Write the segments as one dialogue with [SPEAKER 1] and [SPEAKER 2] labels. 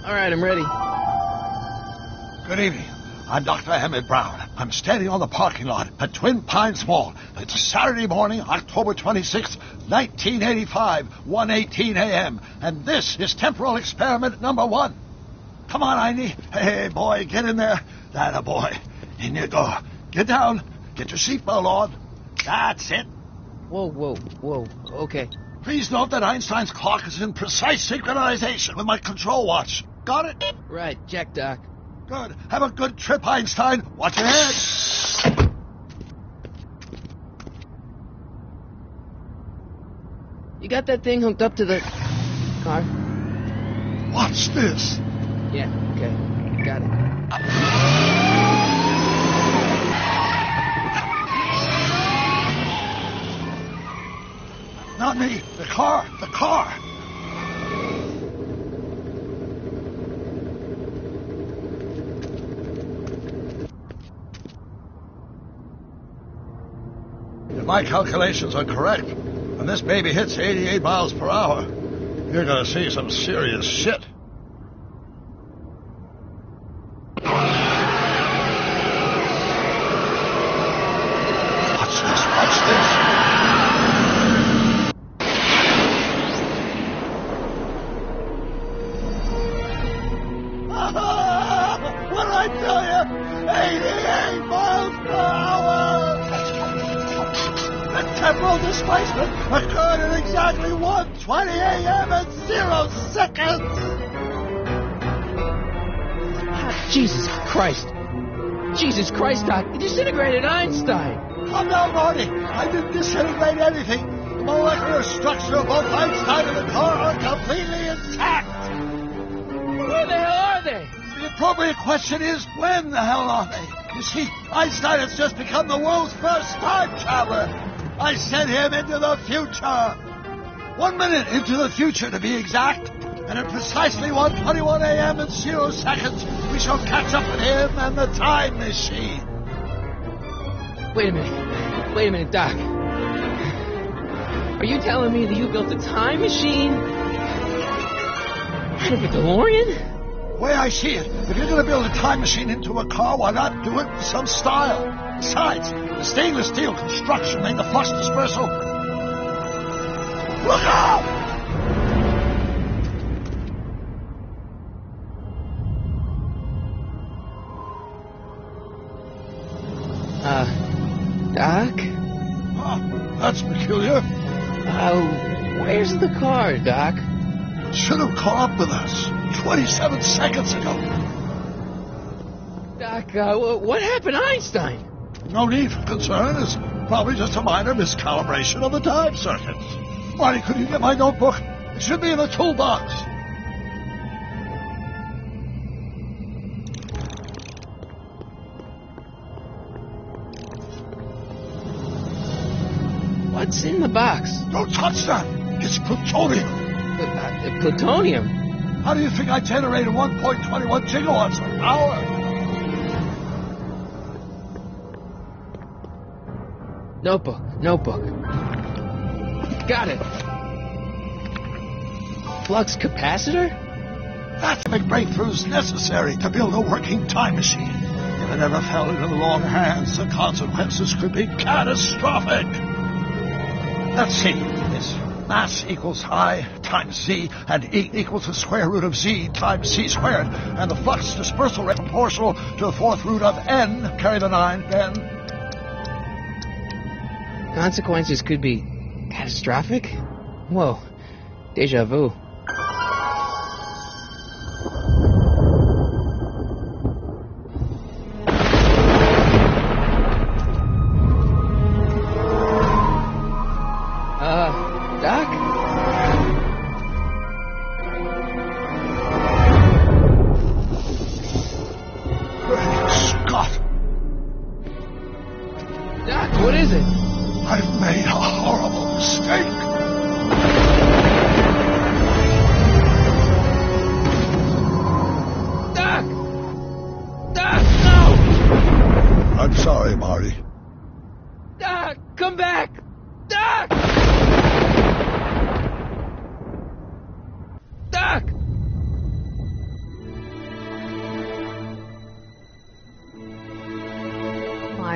[SPEAKER 1] All right, I'm ready.
[SPEAKER 2] Good evening. I'm Dr. Emmett Brown. I'm standing on the parking lot at Twin Pines Mall. It's Saturday morning, October 26th, 1985, 1:18 a.m. And this is temporal experiment number 1. Come on, Einie. Hey, boy, get in there. That a boy. In you go. Get down. Get your seatbelt on. That's it.
[SPEAKER 1] Whoa. Okay.
[SPEAKER 2] Please note that Einstein's clock is in precise synchronization with my control watch. Got it?
[SPEAKER 1] Right, check, Doc.
[SPEAKER 2] Good. Have a good trip, Einstein. Watch your head.
[SPEAKER 1] You got that thing hooked up to the car?
[SPEAKER 2] Watch this.
[SPEAKER 1] Yeah, okay. Got it.
[SPEAKER 2] Not me. The car. If my calculations are correct, when this baby hits 88 miles per hour, you're gonna see some serious shit. Watch this. What did I tell you? 88 miles per hour! The temporal displacement occurred at exactly 1:20 a.m. and 0 seconds!
[SPEAKER 1] Jesus Christ, Doc. You disintegrated Einstein.
[SPEAKER 2] Calm down, Marty. I didn't disintegrate anything. The molecular structure of both Einstein and the car are completely intact.
[SPEAKER 1] Where the hell are they?
[SPEAKER 2] The appropriate question is, when the hell are they? You see, Einstein has just become the world's first time traveler. I sent him into the future. 1 minute into the future, to be exact. And at precisely 1:21 a.m. and 0 seconds, we shall catch up with him and the time machine.
[SPEAKER 1] Wait a minute, Doc. Are you telling me that you built a time machine out of a DeLorean?
[SPEAKER 2] The way I see it, if you're going to build a time machine into a car, why not do it with some style? Besides, the stainless steel construction made the flux dispersal. Look out!
[SPEAKER 1] Doc?
[SPEAKER 2] Oh, that's peculiar.
[SPEAKER 1] Where's the car, Doc?
[SPEAKER 2] It should have caught up with us 27 seconds ago.
[SPEAKER 1] Doc, what happened to Einstein?
[SPEAKER 2] No need for concern. It's probably just a minor miscalibration of the time circuits. Marty, could you get my notebook? It should be in the toolbox.
[SPEAKER 1] What's in the box?
[SPEAKER 2] Don't touch that. It's plutonium.
[SPEAKER 1] Plutonium?
[SPEAKER 2] How do you think I generated 1.21 gigawatts of power?
[SPEAKER 1] Notebook. Got it. Flux capacitor?
[SPEAKER 2] That's the big breakthroughs necessary to build a working time machine. If it ever fell into the wrong hands, the consequences could be catastrophic. Let's see. It's mass equals I times Z, and E equals the square root of Z times C squared. And the flux dispersal rate proportional to the fourth root of N, carry the 9, N.
[SPEAKER 1] Consequences could be catastrophic? Whoa. Deja vu. Doc?
[SPEAKER 2] Great Scott!
[SPEAKER 1] Doc, what is it?
[SPEAKER 2] I've made a horrible mistake.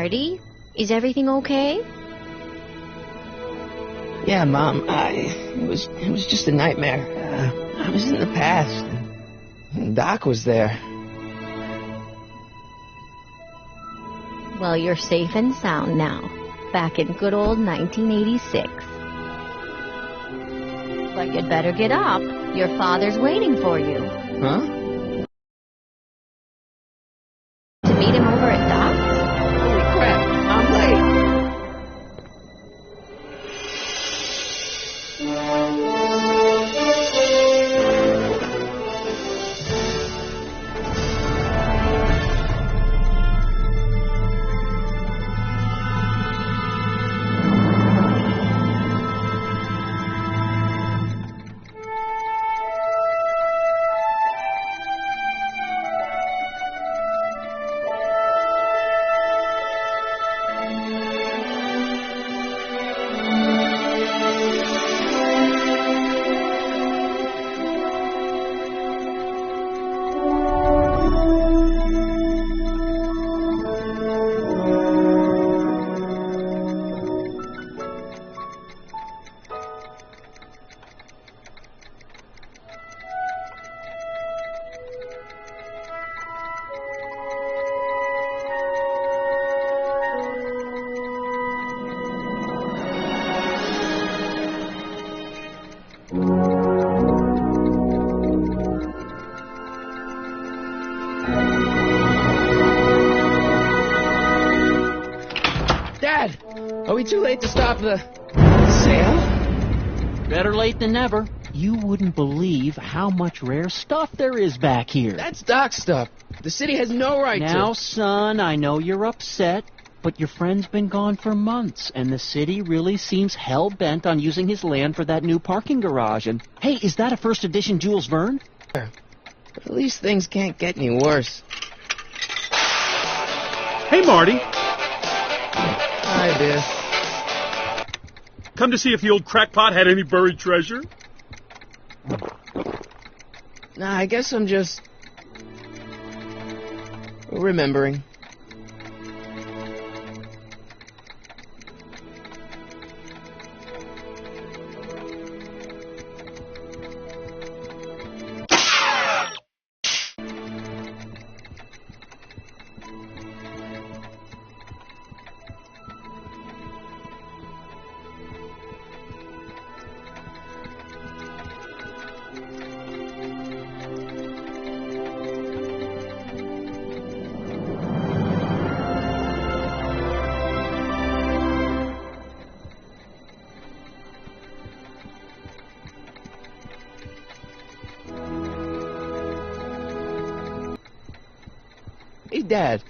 [SPEAKER 3] Marty, is everything okay?
[SPEAKER 1] Yeah, Mom, it was just a nightmare. I was in the past, and Doc was there.
[SPEAKER 3] Well, you're safe and sound now, back in good old 1986. But you'd better get up. Your father's waiting for you.
[SPEAKER 1] Huh?
[SPEAKER 3] To meet him over at Doc's?
[SPEAKER 1] Holy crap, I'm late. Dad, are we too late to stop the sale?
[SPEAKER 4] Better late than never. You wouldn't believe how much rare stuff there is back here.
[SPEAKER 1] That's Doc's stuff. The city has no right to...
[SPEAKER 4] Now, son, I know you're upset, but your friend's been gone for months, and the city really seems hell-bent on using his land for that new parking garage. And, hey, is that a first edition Jules Verne?
[SPEAKER 1] But at least things can't get any worse.
[SPEAKER 5] Hey, Marty.
[SPEAKER 1] Hi, Biff.
[SPEAKER 5] Come to see if the old crackpot had any buried treasure?
[SPEAKER 1] Nah, I guess I'm just... remembering. Hey, Dad.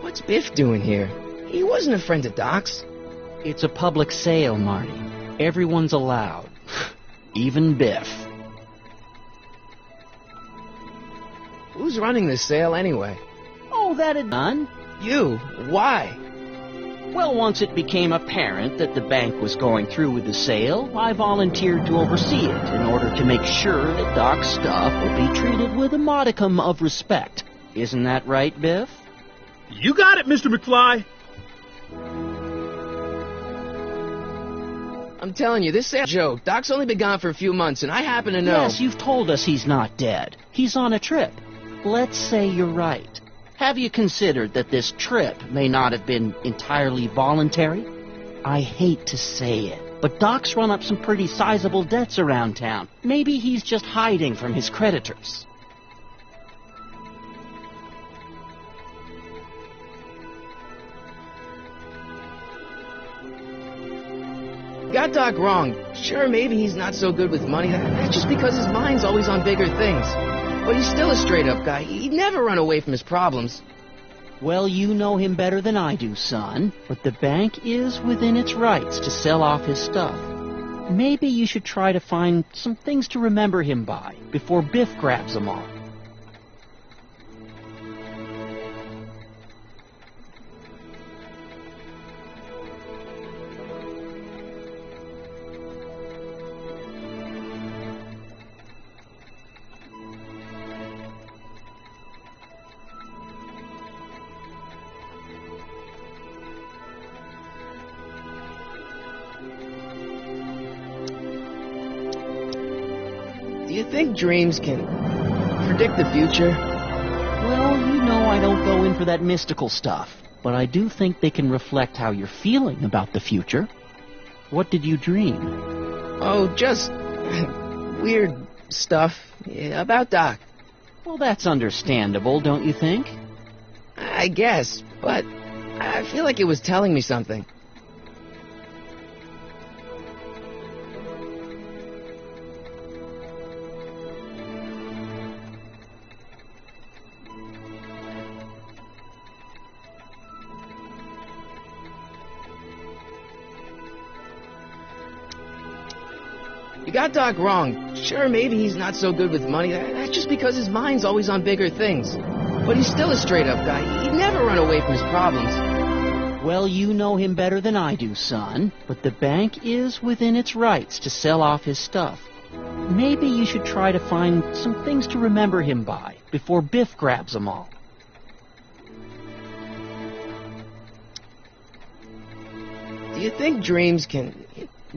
[SPEAKER 1] What's Biff doing here? He wasn't a friend of Doc's.
[SPEAKER 4] It's a public sale, Marty. Everyone's allowed. Even Biff.
[SPEAKER 1] Who's running this sale anyway?
[SPEAKER 4] Oh, that had done.
[SPEAKER 1] You. Why?
[SPEAKER 4] Well, once it became apparent that the bank was going through with the sale, I volunteered to oversee it in order to make sure that Doc's stuff would be treated with a modicum of respect. Isn't that right, Biff?
[SPEAKER 5] You got it, Mr. McFly.
[SPEAKER 1] I'm telling you, this sale's a joke. Doc's only been gone for a few months, and I happen to know...
[SPEAKER 4] Yes, you've told us he's not dead. He's on a trip. Let's say you're right. Have you considered that this trip may not have been entirely voluntary? I hate to say it, but Doc's run up some pretty sizable debts around town. Maybe he's just hiding from his creditors.
[SPEAKER 1] Got Doc wrong. Sure, maybe he's not so good with money. That's just because his mind's always on bigger things. But he's still a straight-up guy. He'd never run away from his problems.
[SPEAKER 4] Well, you know him better than I do, son. But the bank is within its rights to sell off his stuff. Maybe you should try to find some things to remember him by before Biff grabs them all.
[SPEAKER 1] you think dreams can predict the future?
[SPEAKER 4] Well, you know I don't go in for that mystical stuff, but I do think they can reflect how you're feeling about the future. What did you dream?
[SPEAKER 1] Oh, just weird stuff about Doc.
[SPEAKER 4] Well, that's understandable, don't you think?
[SPEAKER 1] I guess, but I feel like it was telling me something. You got Doc wrong. Sure, maybe he's not so good with money. That's just because his mind's always on bigger things. But he's still a straight-up guy. He'd never run away from his problems.
[SPEAKER 4] Well, you know him better than I do, son. But the bank is within its rights to sell off his stuff. Maybe you should try to find some things to remember him by before Biff grabs them all.
[SPEAKER 1] Do you think dreams can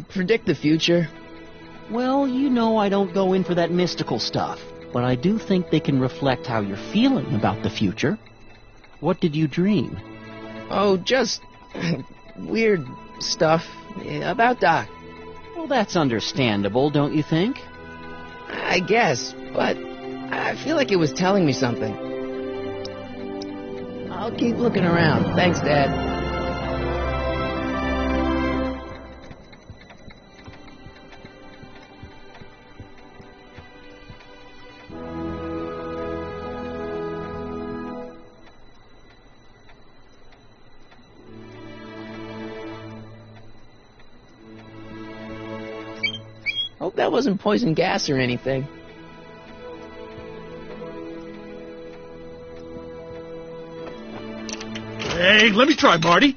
[SPEAKER 1] predict the future?
[SPEAKER 4] Well, you know I don't go in for that mystical stuff, but I do think they can reflect how you're feeling about the future. What did you dream?
[SPEAKER 1] Oh, just weird stuff about Doc.
[SPEAKER 4] Well, that's understandable, don't you think?
[SPEAKER 1] I guess, but I feel like it was telling me something. I'll keep looking around. Thanks, Dad. Hope that wasn't poison gas or anything.
[SPEAKER 5] Hey, let me try, Marty.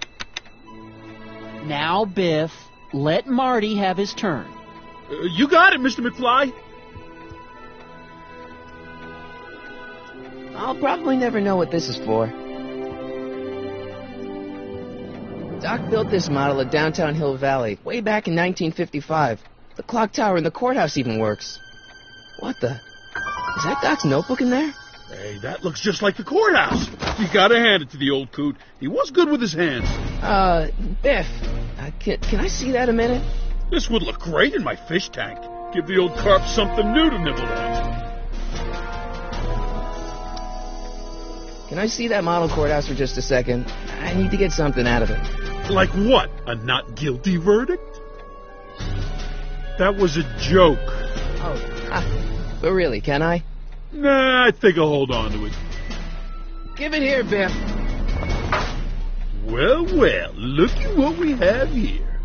[SPEAKER 4] Now, Biff, let Marty have his turn.
[SPEAKER 5] You got it, Mr. McFly.
[SPEAKER 1] I'll probably never know what this is for. Doc built this model at downtown Hill Valley way back in 1955. The clock tower in the courthouse even works. What the? Is that Doc's notebook in there?
[SPEAKER 5] Hey, that looks just like the courthouse. You gotta hand it to the old coot. He was good with his hands.
[SPEAKER 1] Biff, can I see that a minute?
[SPEAKER 5] This would look great in my fish tank. Give the old carp something new to nibble on.
[SPEAKER 1] Can I see that model courthouse for just a second? I need to get something out of it.
[SPEAKER 5] Like what? A not guilty verdict? That was a joke.
[SPEAKER 1] Oh, but really, can I?
[SPEAKER 5] Nah, I think I'll hold on to it.
[SPEAKER 1] Give it here, Biff.
[SPEAKER 5] Well, looky what we have here.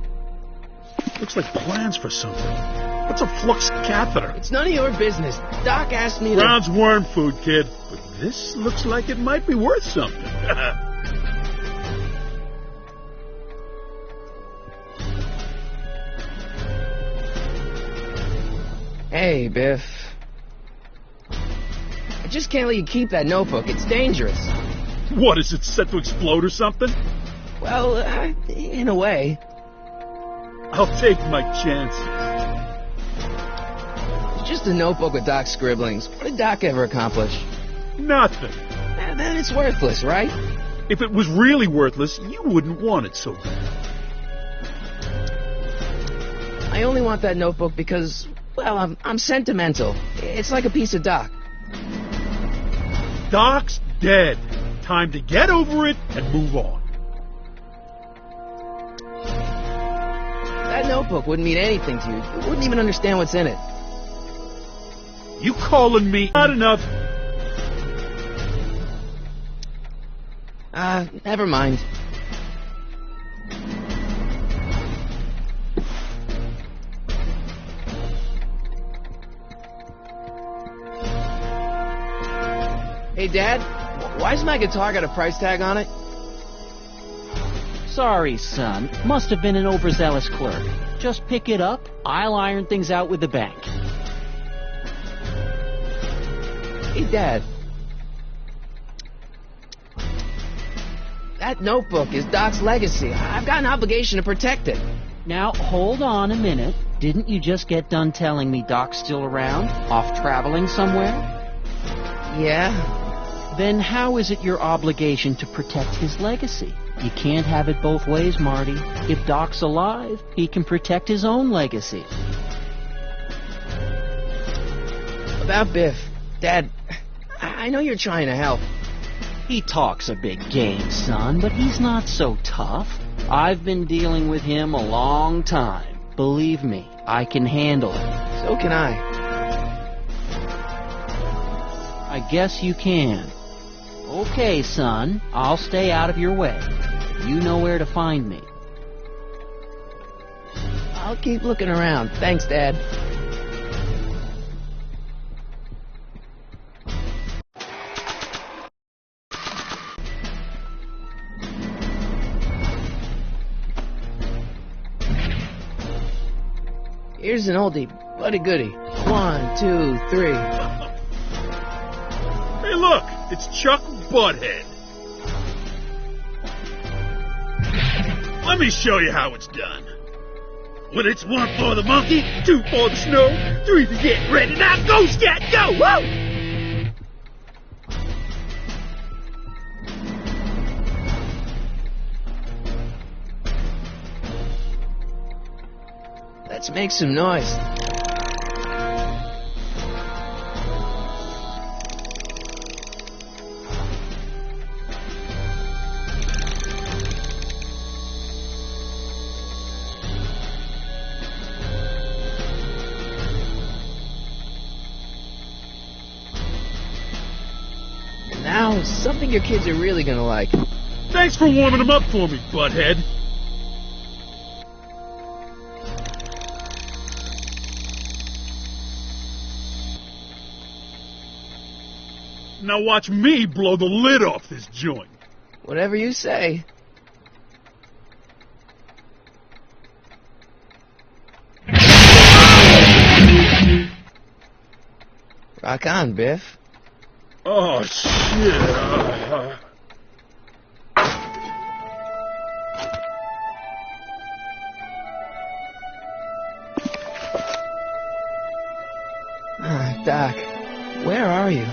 [SPEAKER 5] Looks like plans for something. What's a flux catheter?
[SPEAKER 1] It's none of your business. Doc asked me to...
[SPEAKER 5] Brown's worm food, kid. But this looks like it might be worth something.
[SPEAKER 1] Hey, Biff. I just can't let you keep that notebook. It's dangerous.
[SPEAKER 5] What, is it set to explode or something?
[SPEAKER 1] Well, in a way.
[SPEAKER 5] I'll take my chances.
[SPEAKER 1] It's just a notebook with Doc's scribblings. What did Doc ever accomplish?
[SPEAKER 5] Nothing.
[SPEAKER 1] Then it's worthless, right?
[SPEAKER 5] If it was really worthless, you wouldn't want it so bad.
[SPEAKER 1] I only want that notebook because, well, I'm sentimental. It's like a piece of Doc.
[SPEAKER 5] Doc's dead. Time to get over it and move on.
[SPEAKER 1] That notebook wouldn't mean anything to you. You wouldn't even understand what's in it.
[SPEAKER 5] You calling me not enough?
[SPEAKER 1] Never mind. Hey, Dad, why's my guitar got a price tag on it?
[SPEAKER 4] Sorry, son. Must have been an overzealous clerk. Just pick it up. I'll iron things out with the bank.
[SPEAKER 1] Hey, Dad. That notebook is Doc's legacy. I've got an obligation to protect it.
[SPEAKER 4] Now, hold on a minute. Didn't you just get done telling me Doc's still around, off traveling somewhere?
[SPEAKER 1] Yeah?
[SPEAKER 4] Then how is it your obligation to protect his legacy? You can't have it both ways, Marty. If Doc's alive, he can protect his own legacy.
[SPEAKER 1] About Biff, Dad, I know you're trying to help.
[SPEAKER 4] He talks a big game, son, but he's not so tough. I've been dealing with him a long time. Believe me, I can handle it.
[SPEAKER 1] So can I.
[SPEAKER 4] I guess you can. Okay, son, I'll stay out of your way. You know where to find me.
[SPEAKER 1] I'll keep looking around. Thanks, Dad. Here's an oldie, but a goodie. 1, 2, 3.
[SPEAKER 5] Hey, look! It's Chuck Butthead. Let me show you how it's done. When it's 1 for the monkey, 2 for the snow, 3 to get ready. Now go, Scat, go! Woo!
[SPEAKER 1] Let's make some noise. Now, something your kids are really gonna like.
[SPEAKER 5] Thanks for warming them up for me, Butthead. Now watch me blow the lid off this joint.
[SPEAKER 1] Whatever you say. Rock on, Biff.
[SPEAKER 5] Oh, shit.
[SPEAKER 1] Doc, where are you?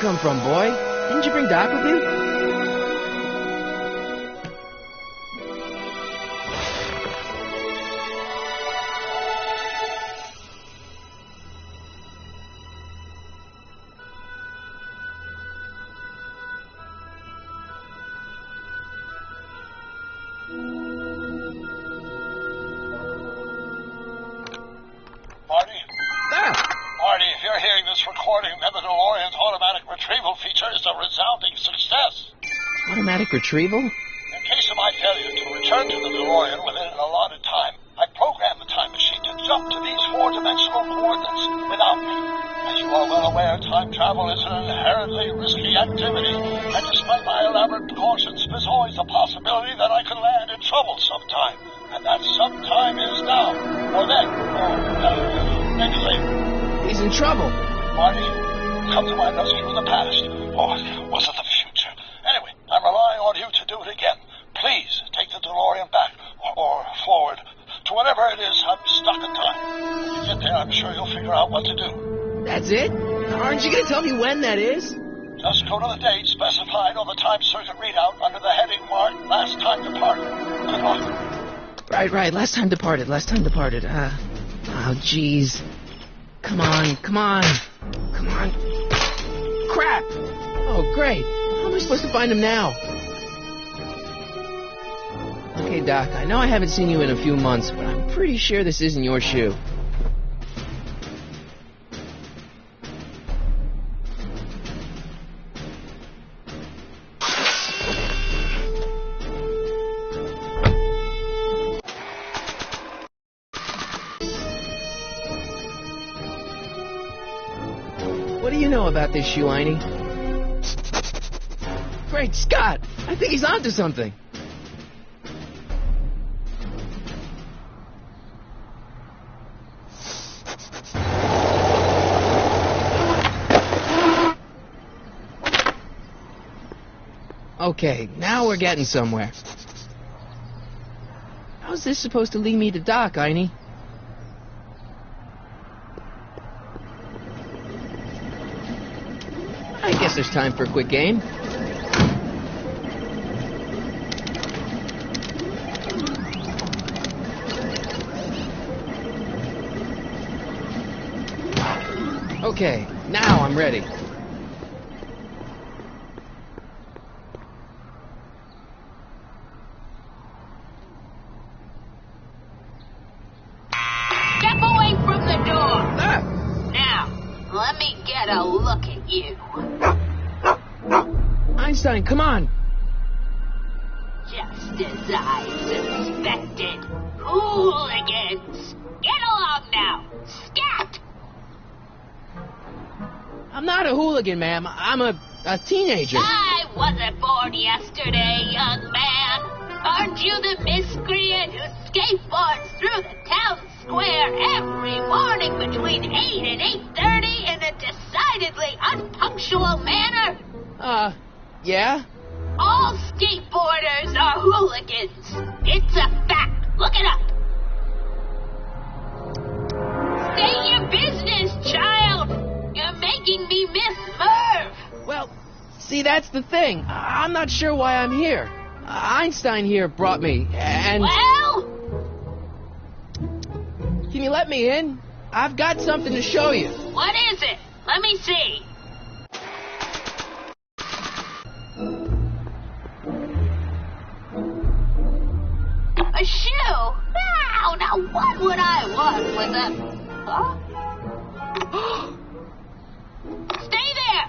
[SPEAKER 1] Come from, boy? Didn't you bring Doc with you?
[SPEAKER 2] Marty?
[SPEAKER 1] Ah!
[SPEAKER 2] Marty, if you're hearing this recording, then the DeLorean's automatic retrieval feature is a resounding success.
[SPEAKER 1] Automatic retrieval?
[SPEAKER 2] In case of my failure to return to the DeLorean within an allotted time, I programmed the time machine to jump to these 4-dimensional coordinates without me. As you are well aware, time travel is an inherently risky activity, and despite my elaborate precautions, there's always a possibility that I could land in trouble sometime. And that sometime is now, or then, or maybe later.
[SPEAKER 1] He's in trouble.
[SPEAKER 2] Marty, come to my rescue in the past. Or was it the future? Anyway, I'm relying on you to do it again. Please, take the DeLorean back, or forward, to whatever it is. I'm stuck in time. When you get there, I'm sure you'll figure out what to do.
[SPEAKER 1] That's it? Aren't you gonna tell me when that is?
[SPEAKER 2] Just go to the date specified on the time circuit readout under the heading marked Last Time Departed. Good luck.
[SPEAKER 1] Right. Last time departed. Oh, jeez. Come on. Crap! Oh, great. How am I supposed to find him now? Hey, Doc, I know I haven't seen you in a few months, but I'm pretty sure this isn't your shoe. What do you know about this shoe, Einie? Great Scott! I think he's onto something. Okay, now we're getting somewhere. How's this supposed to lead me to Doc, Einie? I guess there's time for a quick game. Okay, now I'm ready.
[SPEAKER 6] Step away from the door.
[SPEAKER 1] Ah!
[SPEAKER 6] Now, let me get a look at you.
[SPEAKER 1] Einstein, come on!
[SPEAKER 6] Just as I suspected. Hooligans! Get along now! Scat!
[SPEAKER 1] I'm not a hooligan, ma'am. I'm a teenager.
[SPEAKER 6] I wasn't born yesterday, young man. Aren't you the miscreant who skateboards through the town square every morning between 8 and 8:30 in a decidedly unpunctual manner?
[SPEAKER 1] Yeah?
[SPEAKER 6] All skateboarders are hooligans. It's a fact. Look it up. Say your business, child. You're making me miss Merv.
[SPEAKER 1] Well, see, that's the thing. I'm not sure why I'm here. Einstein here brought me, and...
[SPEAKER 6] Well?
[SPEAKER 1] Can you let me in? I've got something to show you.
[SPEAKER 6] What is it? Let me see. A shoe? Now what would I want with a... Huh? Stay there!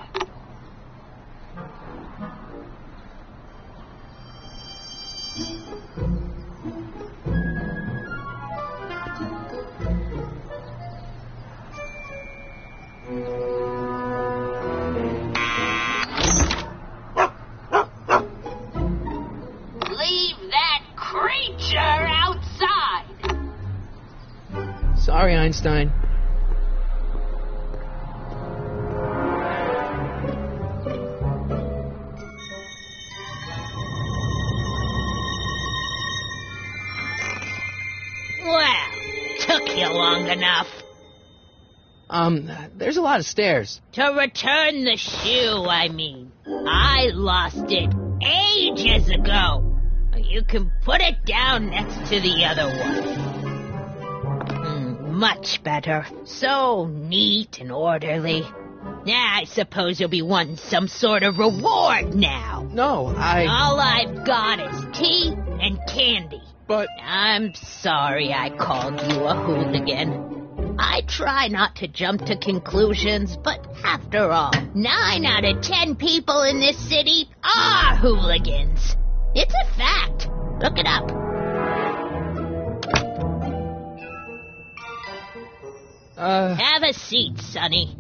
[SPEAKER 6] Leave that creature outside!
[SPEAKER 1] Sorry, Einstein.
[SPEAKER 6] Well, took you long enough.
[SPEAKER 1] There's a lot of stairs.
[SPEAKER 6] To return the shoe, I mean. I lost it ages ago. You can put it down next to the other one. Much better. So neat and orderly. I suppose you'll be wanting some sort of reward now.
[SPEAKER 1] No,
[SPEAKER 6] All I've got is tea and candy.
[SPEAKER 1] But...
[SPEAKER 6] I'm sorry I called you a hooligan. I try not to jump to conclusions, but after all, 9 out of 10 people in this city are hooligans. It's a fact. Look it up. Have a seat, Sonny.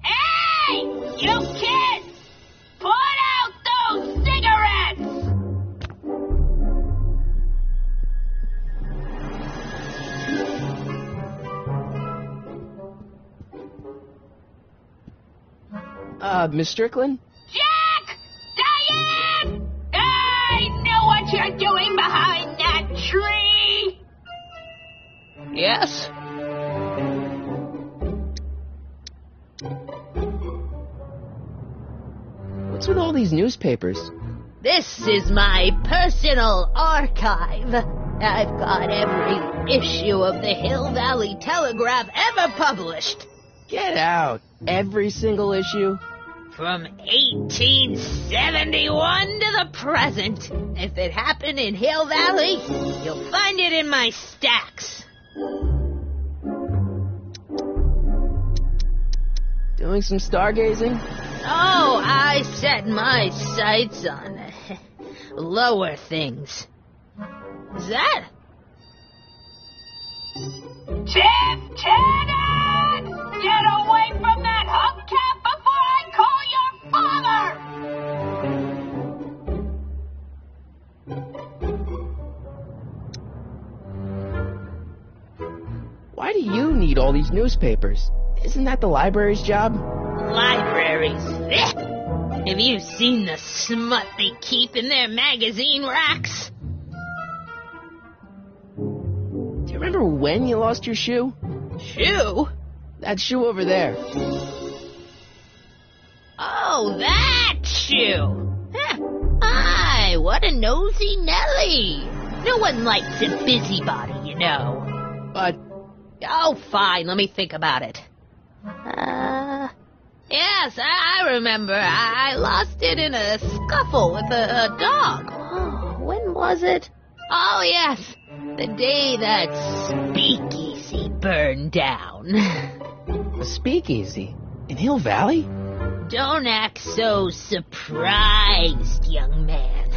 [SPEAKER 6] Hey! You kids! Put out those cigarettes!
[SPEAKER 1] Miss Strickland?
[SPEAKER 6] Jack! Diane! I know what you're doing behind that tree!
[SPEAKER 1] Yes? What's with all these newspapers?
[SPEAKER 6] This is my personal archive. I've got every issue of the Hill Valley Telegraph ever published.
[SPEAKER 1] Get out. Every single issue?
[SPEAKER 6] From 1871 to the present. If it happened in Hill Valley, you'll find it in my stacks.
[SPEAKER 1] Doing some stargazing?
[SPEAKER 6] Oh, I set my sights on lower things. Is that?
[SPEAKER 7] Lieutenant! Get away from that hubcap before I call your father!
[SPEAKER 1] Why do you need all these newspapers? Isn't that the library's job?
[SPEAKER 6] Libraries. Have you seen the smut they keep in their magazine racks?
[SPEAKER 1] Do you remember when you lost your shoe?
[SPEAKER 6] Shoe?
[SPEAKER 1] That shoe over there.
[SPEAKER 6] Oh, that shoe. Hi, what a nosy Nelly. No one likes a busybody, you know.
[SPEAKER 1] But...
[SPEAKER 6] Oh, fine, let me think about it. Yes, I remember. I lost it in a scuffle with a dog. Oh, when was it? Oh, yes, the day that speakeasy burned down.
[SPEAKER 1] A speakeasy? In Hill Valley?
[SPEAKER 6] Don't act so surprised, young man.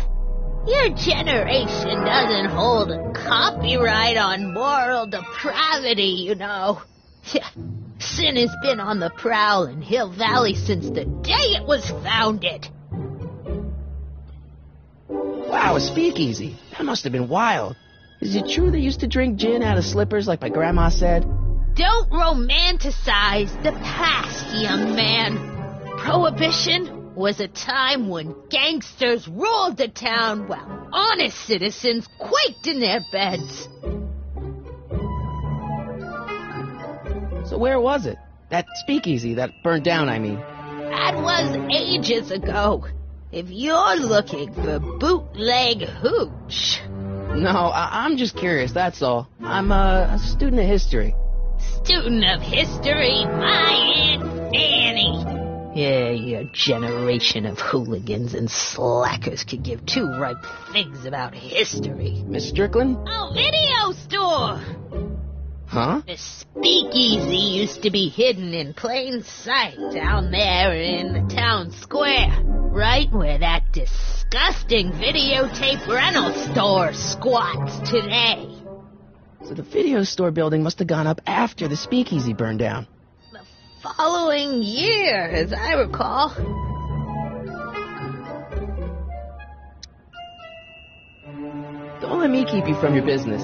[SPEAKER 6] Your generation doesn't hold a copyright on moral depravity, you know. Sin has been on the prowl in Hill Valley since the day it was founded.
[SPEAKER 1] Wow, a speakeasy. That must have been wild. Is it true they used to drink gin out of slippers like my grandma said?
[SPEAKER 6] Don't romanticize the past, young man. Prohibition was a time when gangsters ruled the town while honest citizens quaked in their beds.
[SPEAKER 1] So where was it? That speakeasy that burned down, I mean.
[SPEAKER 6] That was ages ago. If you're looking for bootleg hooch.
[SPEAKER 1] No, I'm just curious, that's all. I'm a student of history.
[SPEAKER 6] Student of history, my Aunt Fanny. Yeah, your generation of hooligans and slackers could give two ripe figs about history.
[SPEAKER 1] Miss Strickland?
[SPEAKER 6] Oh, video store!
[SPEAKER 1] Huh?
[SPEAKER 6] The speakeasy used to be hidden in plain sight down there in the town square, right where that disgusting videotape rental store squats today.
[SPEAKER 1] So the video store building must have gone up after the speakeasy burned down.
[SPEAKER 6] The following year, as I recall.
[SPEAKER 1] Don't let me keep you from your business.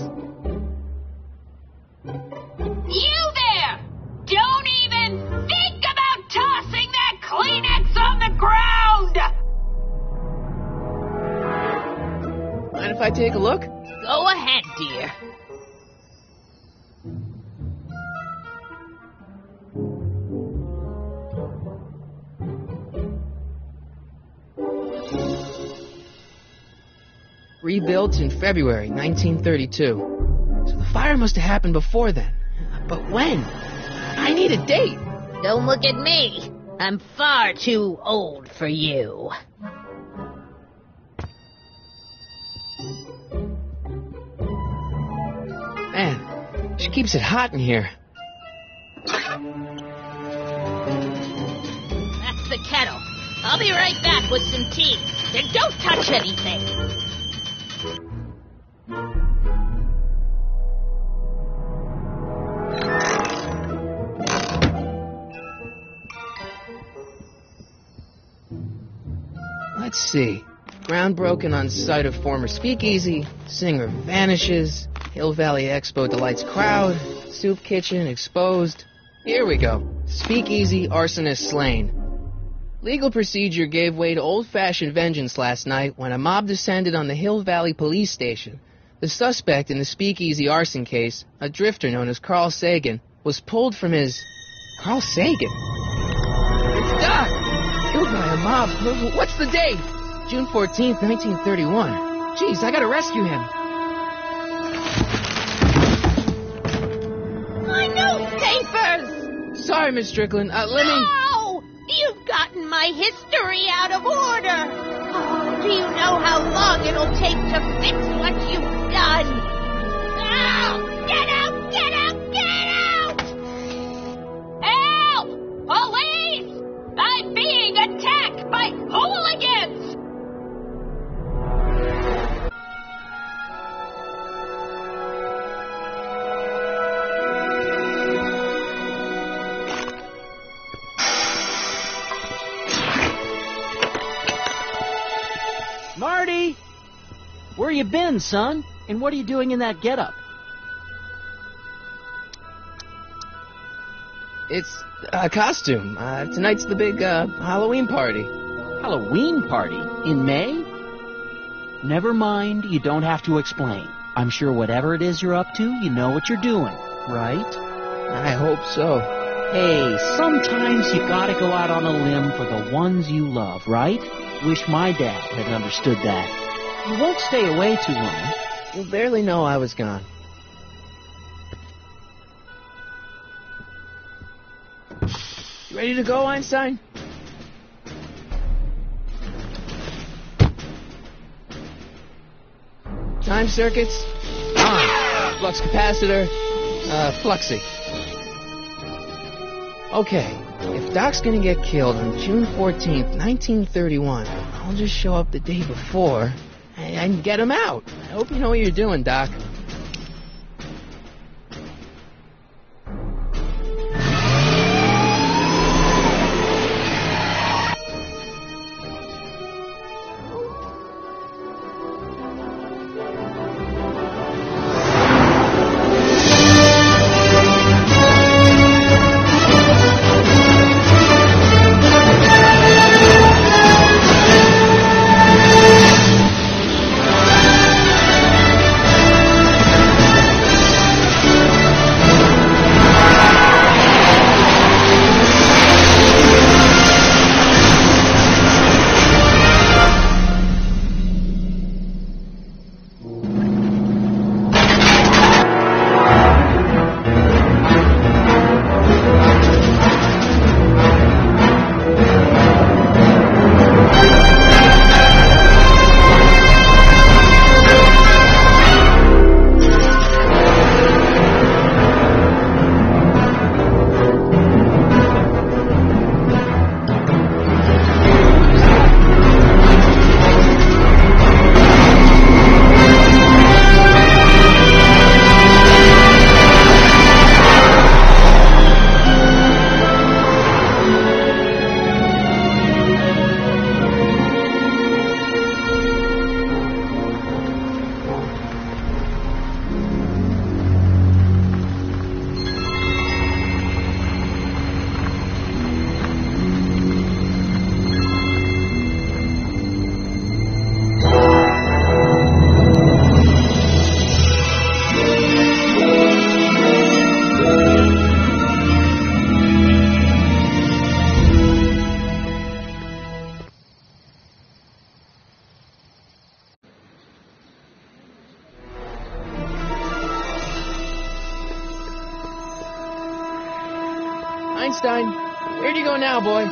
[SPEAKER 7] You there! Don't even think about tossing that Kleenex on the ground!
[SPEAKER 1] Mind if I take a look?
[SPEAKER 6] Go ahead, dear.
[SPEAKER 1] Rebuilt in February 1932. So the fire must have happened before then. But when? I need a date.
[SPEAKER 6] Don't look at me. I'm far too old for you.
[SPEAKER 1] Man, she keeps it hot in here.
[SPEAKER 6] That's the kettle. I'll be right back with some tea. Then don't touch anything.
[SPEAKER 1] Let's see. Ground broken on site of former speakeasy. Singer vanishes. Hill Valley Expo delights crowd. Soup kitchen exposed. Here we go. Speakeasy arsonist slain. Legal procedure gave way to old-fashioned vengeance last night when a mob descended on the Hill Valley police station. The suspect in the speakeasy arson case, a drifter known as Carl Sagan, was pulled from his... Carl Sagan? It's Doc! Killed by a mob. What's the date? June 14th, 1931. Jeez, I gotta rescue him.
[SPEAKER 6] My newspapers!
[SPEAKER 1] Sorry, Miss Strickland. Let me...
[SPEAKER 6] No! You've gotten my history out of order. Oh, do you know how long it'll take to fix what you've done? Oh, get out! Get out! Get out!
[SPEAKER 7] Help! Police! I'm being attacked by hooligans!
[SPEAKER 4] Marty! Where you been, son? And what are you doing in that getup?
[SPEAKER 1] It's a costume. Tonight's the big Halloween party.
[SPEAKER 4] Halloween party? In May? Never mind, you don't have to explain. I'm sure whatever it is you're up to, you know what you're doing, right?
[SPEAKER 1] I hope so.
[SPEAKER 4] Hey, sometimes you gotta go out on a limb for the ones you love, right? Wish my dad had understood that. You won't stay away too long.
[SPEAKER 1] You'll barely know I was gone. You ready to go, Einstein? Time circuits on. Flux capacitor, fluxy. Okay, if Doc's gonna get killed on June 14th, 1931, I'll just show up the day before and get him out. I hope you know what you're doing, Doc. Einstein, where'd you go now, boy?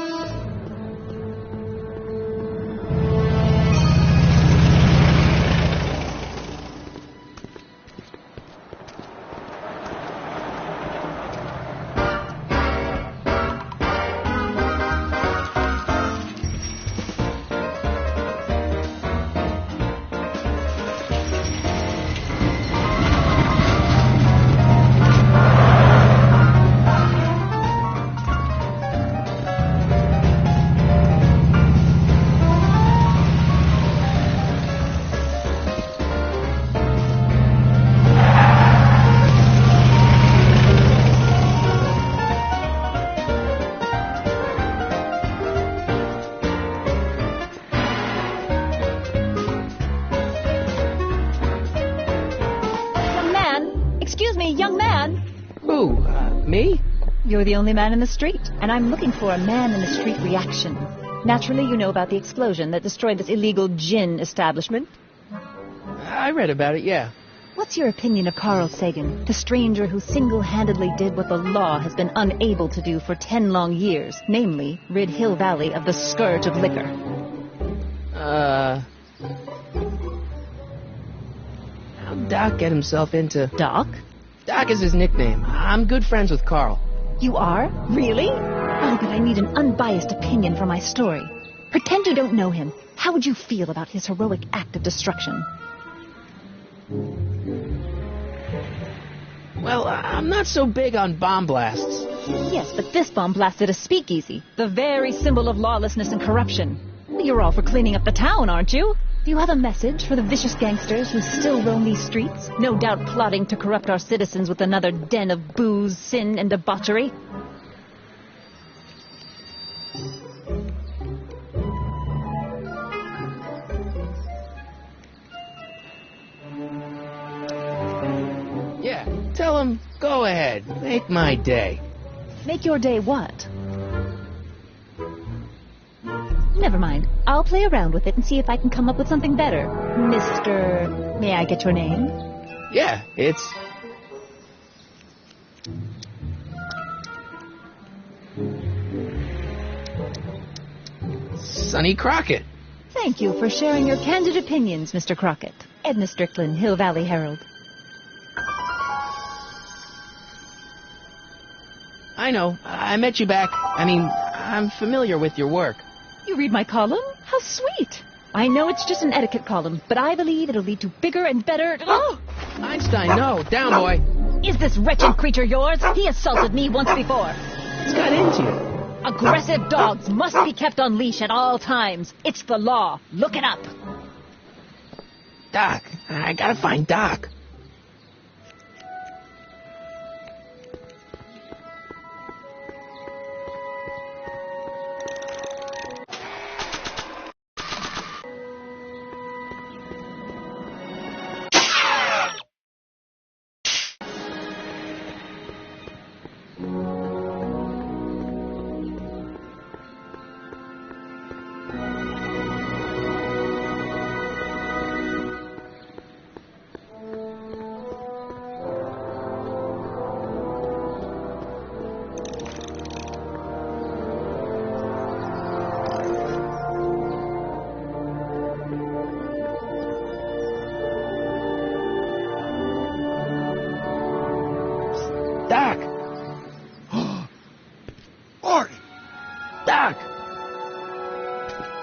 [SPEAKER 8] Young man.
[SPEAKER 1] Who? Me?
[SPEAKER 8] You're the only man in the street, and I'm looking for a man in the street reaction. Naturally, you know about the explosion that destroyed this illegal gin establishment.
[SPEAKER 1] I read about it, yeah.
[SPEAKER 8] What's your opinion of Carl Sagan, the stranger who single-handedly did what the law has been unable to do for 10 long years, namely, rid Hill Valley of the scourge of liquor?
[SPEAKER 1] How'd Doc get himself into...
[SPEAKER 8] Doc?
[SPEAKER 1] Doc is his nickname. I'm good friends with Carl.
[SPEAKER 8] You are? Really? Oh, but I need an unbiased opinion for my story. Pretend you don't know him. How would you feel about his heroic act of destruction?
[SPEAKER 1] Well, I'm not so big on bomb blasts.
[SPEAKER 8] Yes, but this bomb blasted a speakeasy, the very symbol of lawlessness and corruption. You're all for cleaning up the town, aren't you? Do you have a message for the vicious gangsters who still roam these streets, no doubt plotting to corrupt our citizens with another den of booze, sin, and debauchery?
[SPEAKER 1] Yeah, tell him, go ahead, make my day.
[SPEAKER 8] Make your day what? Never mind. I'll play around with it and see if I can come up with something better. Mr... May I get your name?
[SPEAKER 1] Yeah, it's... Sonny Crockett.
[SPEAKER 8] Thank you for sharing your candid opinions, Mr. Crockett. Edna Strickland, Hill Valley Herald.
[SPEAKER 1] I know. I met you back. I'm familiar with your work.
[SPEAKER 8] You read my column? How sweet. I know it's just an etiquette column, but I believe it'll lead to bigger and better... Oh!
[SPEAKER 1] Einstein, no. Down, boy.
[SPEAKER 8] Is this wretched creature yours? He assaulted me once before.
[SPEAKER 1] What's got into you?
[SPEAKER 8] Aggressive dogs must be kept on leash at all times. It's the law. Look it up.
[SPEAKER 1] Doc. I gotta find Doc. Doc!
[SPEAKER 2] Marty!
[SPEAKER 1] Doc!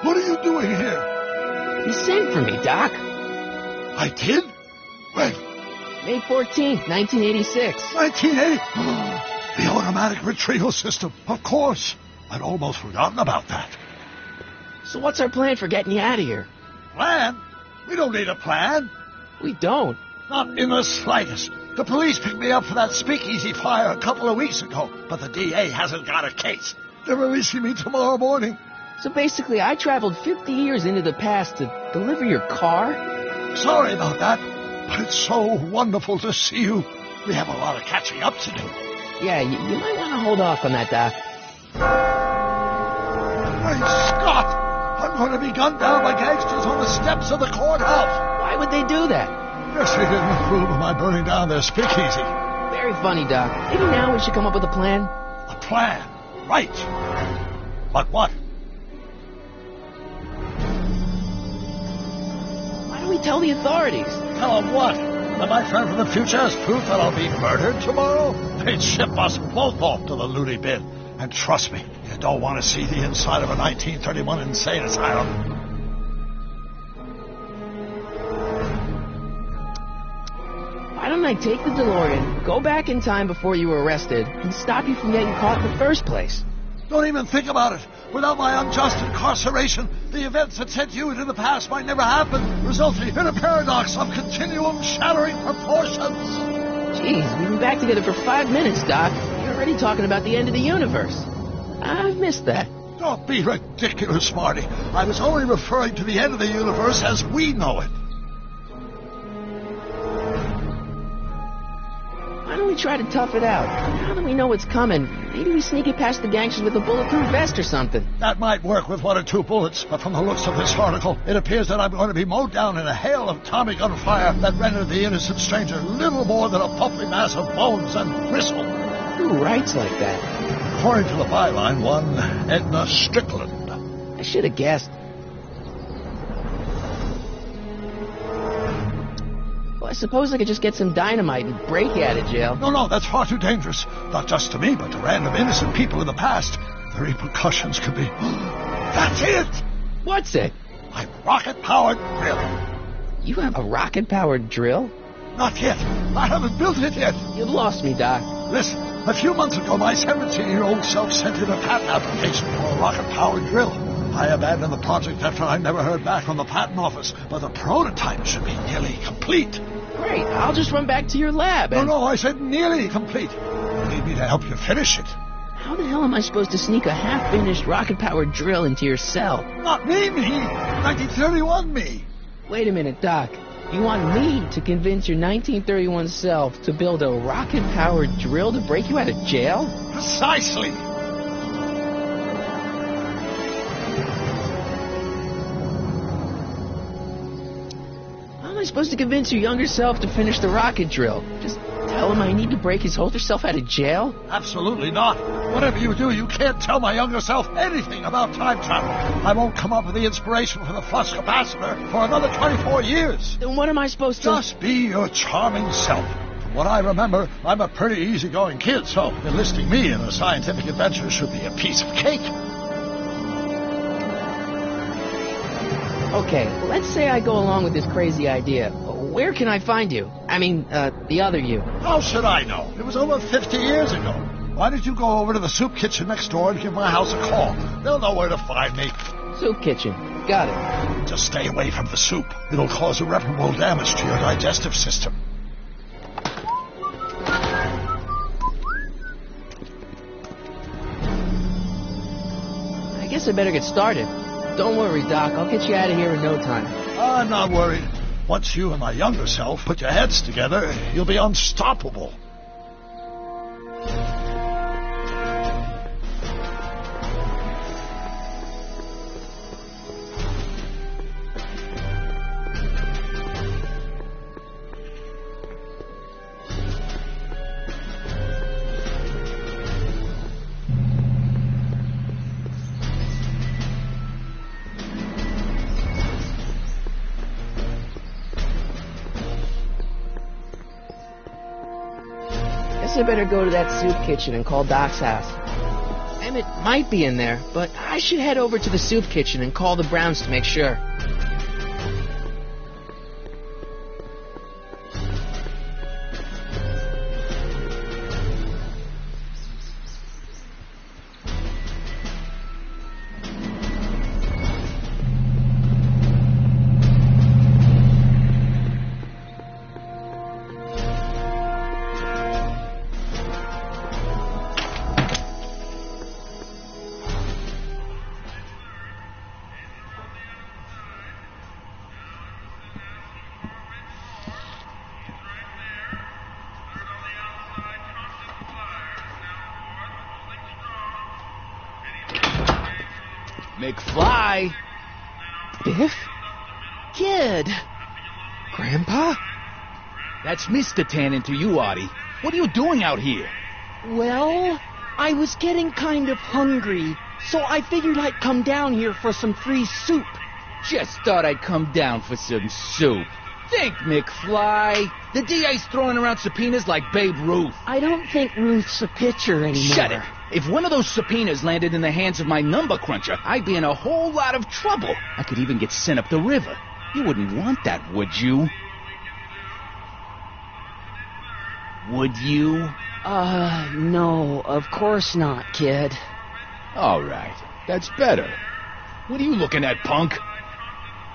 [SPEAKER 2] What are you doing here?
[SPEAKER 1] You sent for me, Doc.
[SPEAKER 2] I did? When?
[SPEAKER 1] May 14th, 1986.
[SPEAKER 2] 1980? The automatic retrieval system. Of course. I'd almost forgotten about that.
[SPEAKER 1] So what's our plan for getting you out of here?
[SPEAKER 2] Plan? We don't need a plan.
[SPEAKER 1] We don't.
[SPEAKER 2] Not in the slightest. The police picked me up for that speakeasy fire a couple of weeks ago, but the DA hasn't got a case. They're releasing me tomorrow morning.
[SPEAKER 1] So basically, I traveled 50 years into the past to deliver your car?
[SPEAKER 2] Sorry about that, but it's so wonderful to see you. We have a lot of catching up to do.
[SPEAKER 1] Yeah, you might want to hold off on that, Doc.
[SPEAKER 2] Great Scott! I'm going to be gunned down by gangsters on the steps of the courthouse.
[SPEAKER 1] Why would they do that?
[SPEAKER 2] Guess they didn't approve of my burning down their speakeasy.
[SPEAKER 1] Very funny, Doc. Maybe now we should come up with a plan.
[SPEAKER 2] A plan? Right. But what?
[SPEAKER 1] Why don't we tell the authorities?
[SPEAKER 2] Tell them what? That my friend from the future has proof that I'll be murdered tomorrow? They'd ship us both off to the loony bin. And trust me, you don't want to see the inside of a 1931 insane asylum.
[SPEAKER 1] Why don't I take the DeLorean, go back in time before you were arrested, and stop you from getting caught in the first place?
[SPEAKER 2] Don't even think about it. Without my unjust incarceration, the events that sent you into the past might never happen, resulting in a paradox of continuum-shattering proportions.
[SPEAKER 1] Jeez, we've been back together for 5 minutes, Doc. You're already talking about the end of the universe. I've missed that.
[SPEAKER 2] Don't be ridiculous, Marty. I was only referring to the end of the universe as we know it.
[SPEAKER 1] Why don't we try to tough it out? Now that we know what's coming, maybe we sneak it past the gangsters with a bulletproof vest or something.
[SPEAKER 2] That might work with 1 or 2 bullets, but from the looks of this article, it appears that I'm going to be mowed down in a hail of Tommy gun fire that rendered the innocent stranger little more than a puffy mass of bones and gristle.
[SPEAKER 1] Who writes like that?
[SPEAKER 2] According to the byline, one Edna Strickland.
[SPEAKER 1] I should have guessed. Well, I suppose I could just get some dynamite and break you out of jail.
[SPEAKER 2] No, that's far too dangerous. Not just to me, but to random innocent people in the past. The repercussions could be... That's it!
[SPEAKER 1] What's it?
[SPEAKER 2] My rocket-powered drill.
[SPEAKER 1] You have a rocket-powered drill?
[SPEAKER 2] Not yet. I haven't built it yet.
[SPEAKER 1] You've lost me, Doc.
[SPEAKER 2] Listen, a few months ago, my 17-year-old self sent in a patent application for a rocket-powered drill. I abandoned the project after I never heard back from the patent office, but the prototype should be nearly complete.
[SPEAKER 1] Great, I'll just run back to your lab and...
[SPEAKER 2] No, I said nearly complete. You need me to help you finish it.
[SPEAKER 1] How the hell am I supposed to sneak a half-finished rocket-powered drill into your cell?
[SPEAKER 2] Not me! 1931 me!
[SPEAKER 1] Wait a minute, Doc. You want me to convince your 1931 self to build a rocket-powered drill to break you out of jail?
[SPEAKER 2] Precisely!
[SPEAKER 1] How am I supposed to convince your younger self to finish the rocket drill? Just tell him I need to break his older self out of jail?
[SPEAKER 2] Absolutely not. Whatever you do, you can't tell my younger self anything about time travel. I won't come up with the inspiration for the flux capacitor for another 24 years.
[SPEAKER 1] Then what am I supposed to...
[SPEAKER 2] Just be your charming self. From what I remember, I'm a pretty easygoing kid, so enlisting me in a scientific adventure should be a piece of cake.
[SPEAKER 1] Okay, let's say I go along with this crazy idea. Where can I find you? I mean, the other you.
[SPEAKER 2] How should I know? It was over 50 years ago. Why don't you go over to the soup kitchen next door and give my house a call? They'll know where to find me.
[SPEAKER 1] Soup kitchen. Got it.
[SPEAKER 2] Just stay away from the soup. It'll cause irreparable damage to your digestive system.
[SPEAKER 1] I guess I better get started. Don't worry, Doc. I'll get you out of here in no time.
[SPEAKER 2] I'm not worried. Once you and my younger self put your heads together, you'll be unstoppable.
[SPEAKER 1] I better go to that soup kitchen and call Doc's house. Emmett might be in there, but I should head over to the soup kitchen and call the Browns to make sure.
[SPEAKER 9] McFly!
[SPEAKER 1] Biff?
[SPEAKER 9] Kid!
[SPEAKER 1] Grandpa?
[SPEAKER 9] That's Mr. Tannen to you, Artie. What are you doing out here?
[SPEAKER 4] Well, I was getting kind of hungry, so I figured I'd come down here for some free soup.
[SPEAKER 9] Just thought I'd come down for some soup. Think, McFly. The DA's throwing around subpoenas like Babe Ruth.
[SPEAKER 4] I don't think Ruth's a pitcher anymore.
[SPEAKER 9] Shut it. If one of those subpoenas landed in the hands of my number cruncher, I'd be in a whole lot of trouble. I could even get sent up the river. You wouldn't want that, would you? Would you?
[SPEAKER 4] No, of course not, kid.
[SPEAKER 5] All right, that's better. What are you looking at, punk?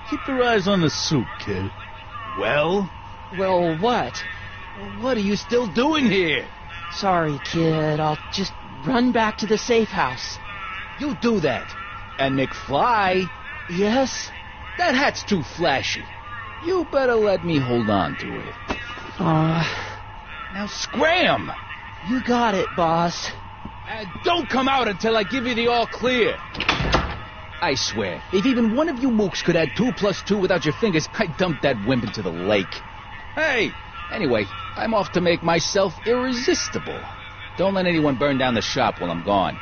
[SPEAKER 5] Keep your eyes on the soup, kid.
[SPEAKER 9] Well?
[SPEAKER 4] Well, what?
[SPEAKER 9] What are you still doing here?
[SPEAKER 4] Sorry, kid. I'll just run back to the safe house.
[SPEAKER 9] You do that. And McFly...
[SPEAKER 4] Yes?
[SPEAKER 9] That hat's too flashy. You better let me hold on to it. Now scram!
[SPEAKER 4] You got it, boss.
[SPEAKER 9] Don't come out until I give you the all clear. I swear, if even one of you mooks could add 2 plus 2 without your fingers, I'd dump that wimp into the lake. Hey, anyway, I'm off to make myself irresistible. Don't let anyone burn down the shop while I'm gone.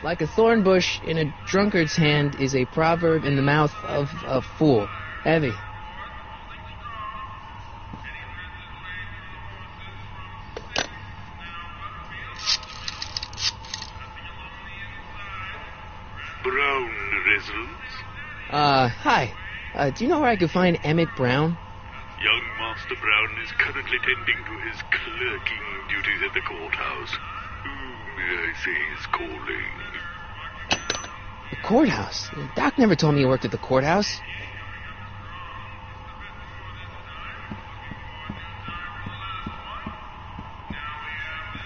[SPEAKER 1] Like a thorn bush in a drunkard's hand is a proverb in the mouth of a fool. Heavy.
[SPEAKER 5] Brown residence?
[SPEAKER 1] Hi. Do you know where I could find Emmett Brown?
[SPEAKER 5] Young Master Brown is currently tending to his clerking duties at the courthouse. Who may I say is calling?
[SPEAKER 1] The courthouse? Doc never told me he worked at the courthouse.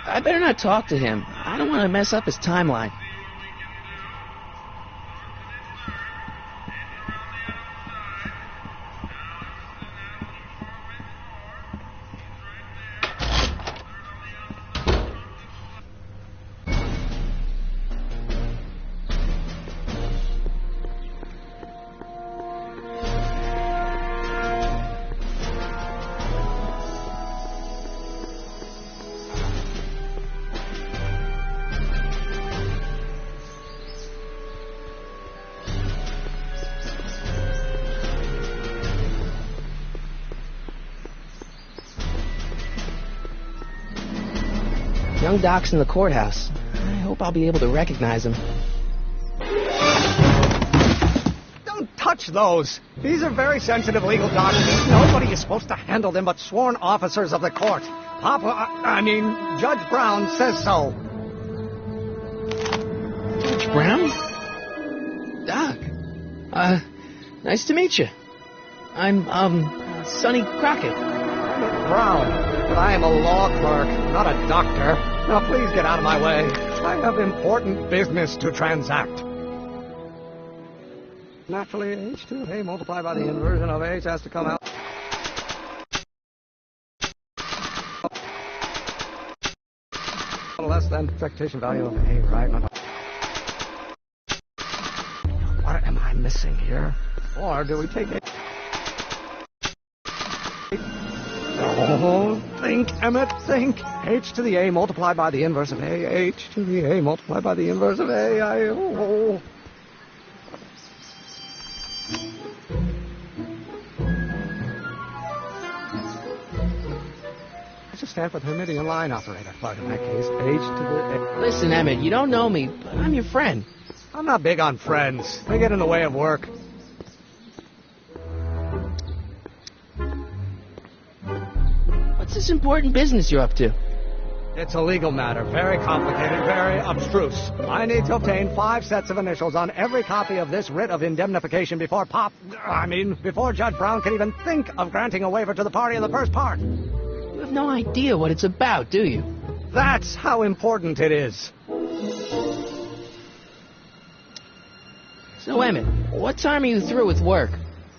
[SPEAKER 1] I better not talk to him. I don't want to mess up his timeline. Young Doc's in the courthouse. I hope I'll be able to recognize him.
[SPEAKER 10] Don't touch those. These are very sensitive legal documents. Nobody is supposed to handle them but sworn officers of the court. Judge Brown says so.
[SPEAKER 1] Judge Brown? Doc. Nice to meet you. I'm, Sonny Crockett.
[SPEAKER 10] Brown. But I am a law clerk, not a doctor. Now please get out of my way. I have important business to transact. Naturally, H2A multiplied by the inversion of H has to come out. Less than expectation value of A, right? What am I missing here? Or do we take it? Oh, think, Emmett, think. H to the A multiplied by the inverse of A. H to the A multiplied by the inverse of A. I just stand for the Hermitian line operator. But in that case, H to the A.
[SPEAKER 1] Listen, Emmett, you don't know me, but I'm your friend.
[SPEAKER 10] I'm not big on friends. They get in the way of work.
[SPEAKER 1] What's this important business you're up to?
[SPEAKER 10] It's a legal matter, very complicated, very abstruse. I need to obtain 5 sets of initials on every copy of this writ of indemnification before before Judge Brown can even think of granting a waiver to the party in the first part.
[SPEAKER 1] You have no idea what it's about, do you?
[SPEAKER 10] That's how important it is.
[SPEAKER 1] So, Emmett, what time are you through with work?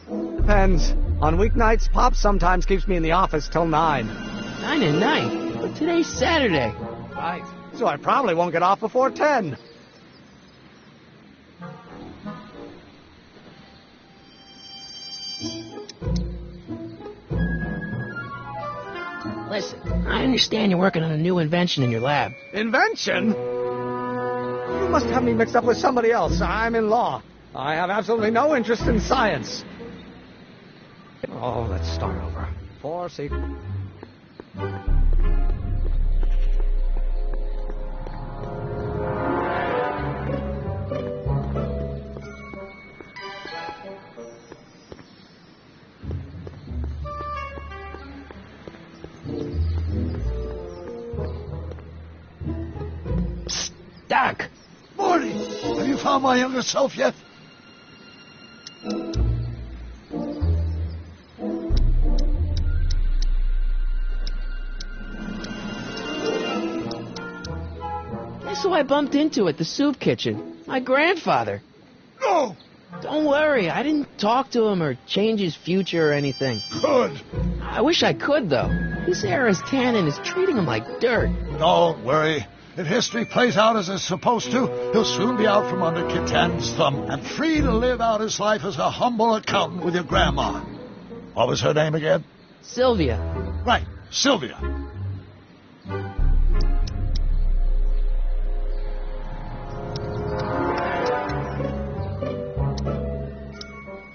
[SPEAKER 10] Depends. On weeknights, Pop sometimes keeps me in the office till 9.
[SPEAKER 1] 9 at night? But today's Saturday.
[SPEAKER 10] Right. So I probably won't get off before 10.
[SPEAKER 1] Listen, I understand you're working on a new invention in your lab.
[SPEAKER 10] Invention? You must have me mixed up with somebody else. I'm in law. I have absolutely no interest in science. Oh, let's start over. 4C.
[SPEAKER 1] Psst, Doc!
[SPEAKER 2] Morty, have you found my younger self yet?
[SPEAKER 1] Guess who I bumped into at the soup kitchen? My grandfather.
[SPEAKER 2] No!
[SPEAKER 1] Don't worry, I didn't talk to him or change his future or anything.
[SPEAKER 2] Good.
[SPEAKER 1] I wish I could, though. This era's canon is treating him like dirt.
[SPEAKER 2] Don't worry. If history plays out as it's supposed to, he'll soon be out from under Kit Tannen's thumb and free to live out his life as a humble accountant with your grandma. What was her name again?
[SPEAKER 1] Sylvia.
[SPEAKER 2] Right, Sylvia.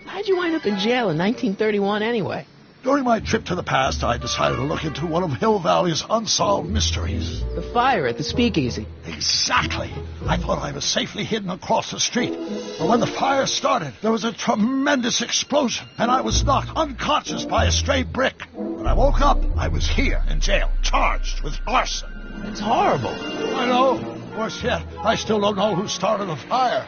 [SPEAKER 1] How'd you wind up in jail in 1931 anyway?
[SPEAKER 2] During my trip to the past, I decided to look into one of Hill Valley's unsolved mysteries.
[SPEAKER 1] The fire at the Speakeasy.
[SPEAKER 2] Exactly. I thought I was safely hidden across the street. But when the fire started, there was a tremendous explosion, and I was knocked unconscious by a stray brick. When I woke up, I was here in jail, charged with arson.
[SPEAKER 1] It's horrible.
[SPEAKER 2] I know. Worse yet, I still don't know who started the fire.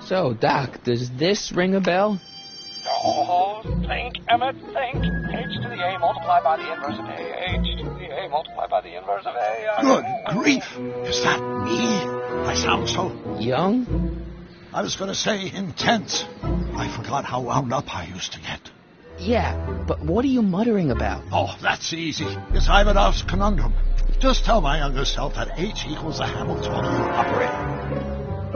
[SPEAKER 1] So, Doc, does this ring a bell?
[SPEAKER 10] Oh, think, Emmett, think. H to the A multiplied by the inverse of A. H to the A multiplied by the inverse of A.
[SPEAKER 2] Good grief. Is that me? I sound so...
[SPEAKER 1] Young?
[SPEAKER 2] I was going to say intense. I forgot how wound up I used to get.
[SPEAKER 1] Yeah, but what are you muttering about?
[SPEAKER 2] Oh, that's easy. It's Ivanov's conundrum. Just tell my younger self that H equals the Hamiltonian operator.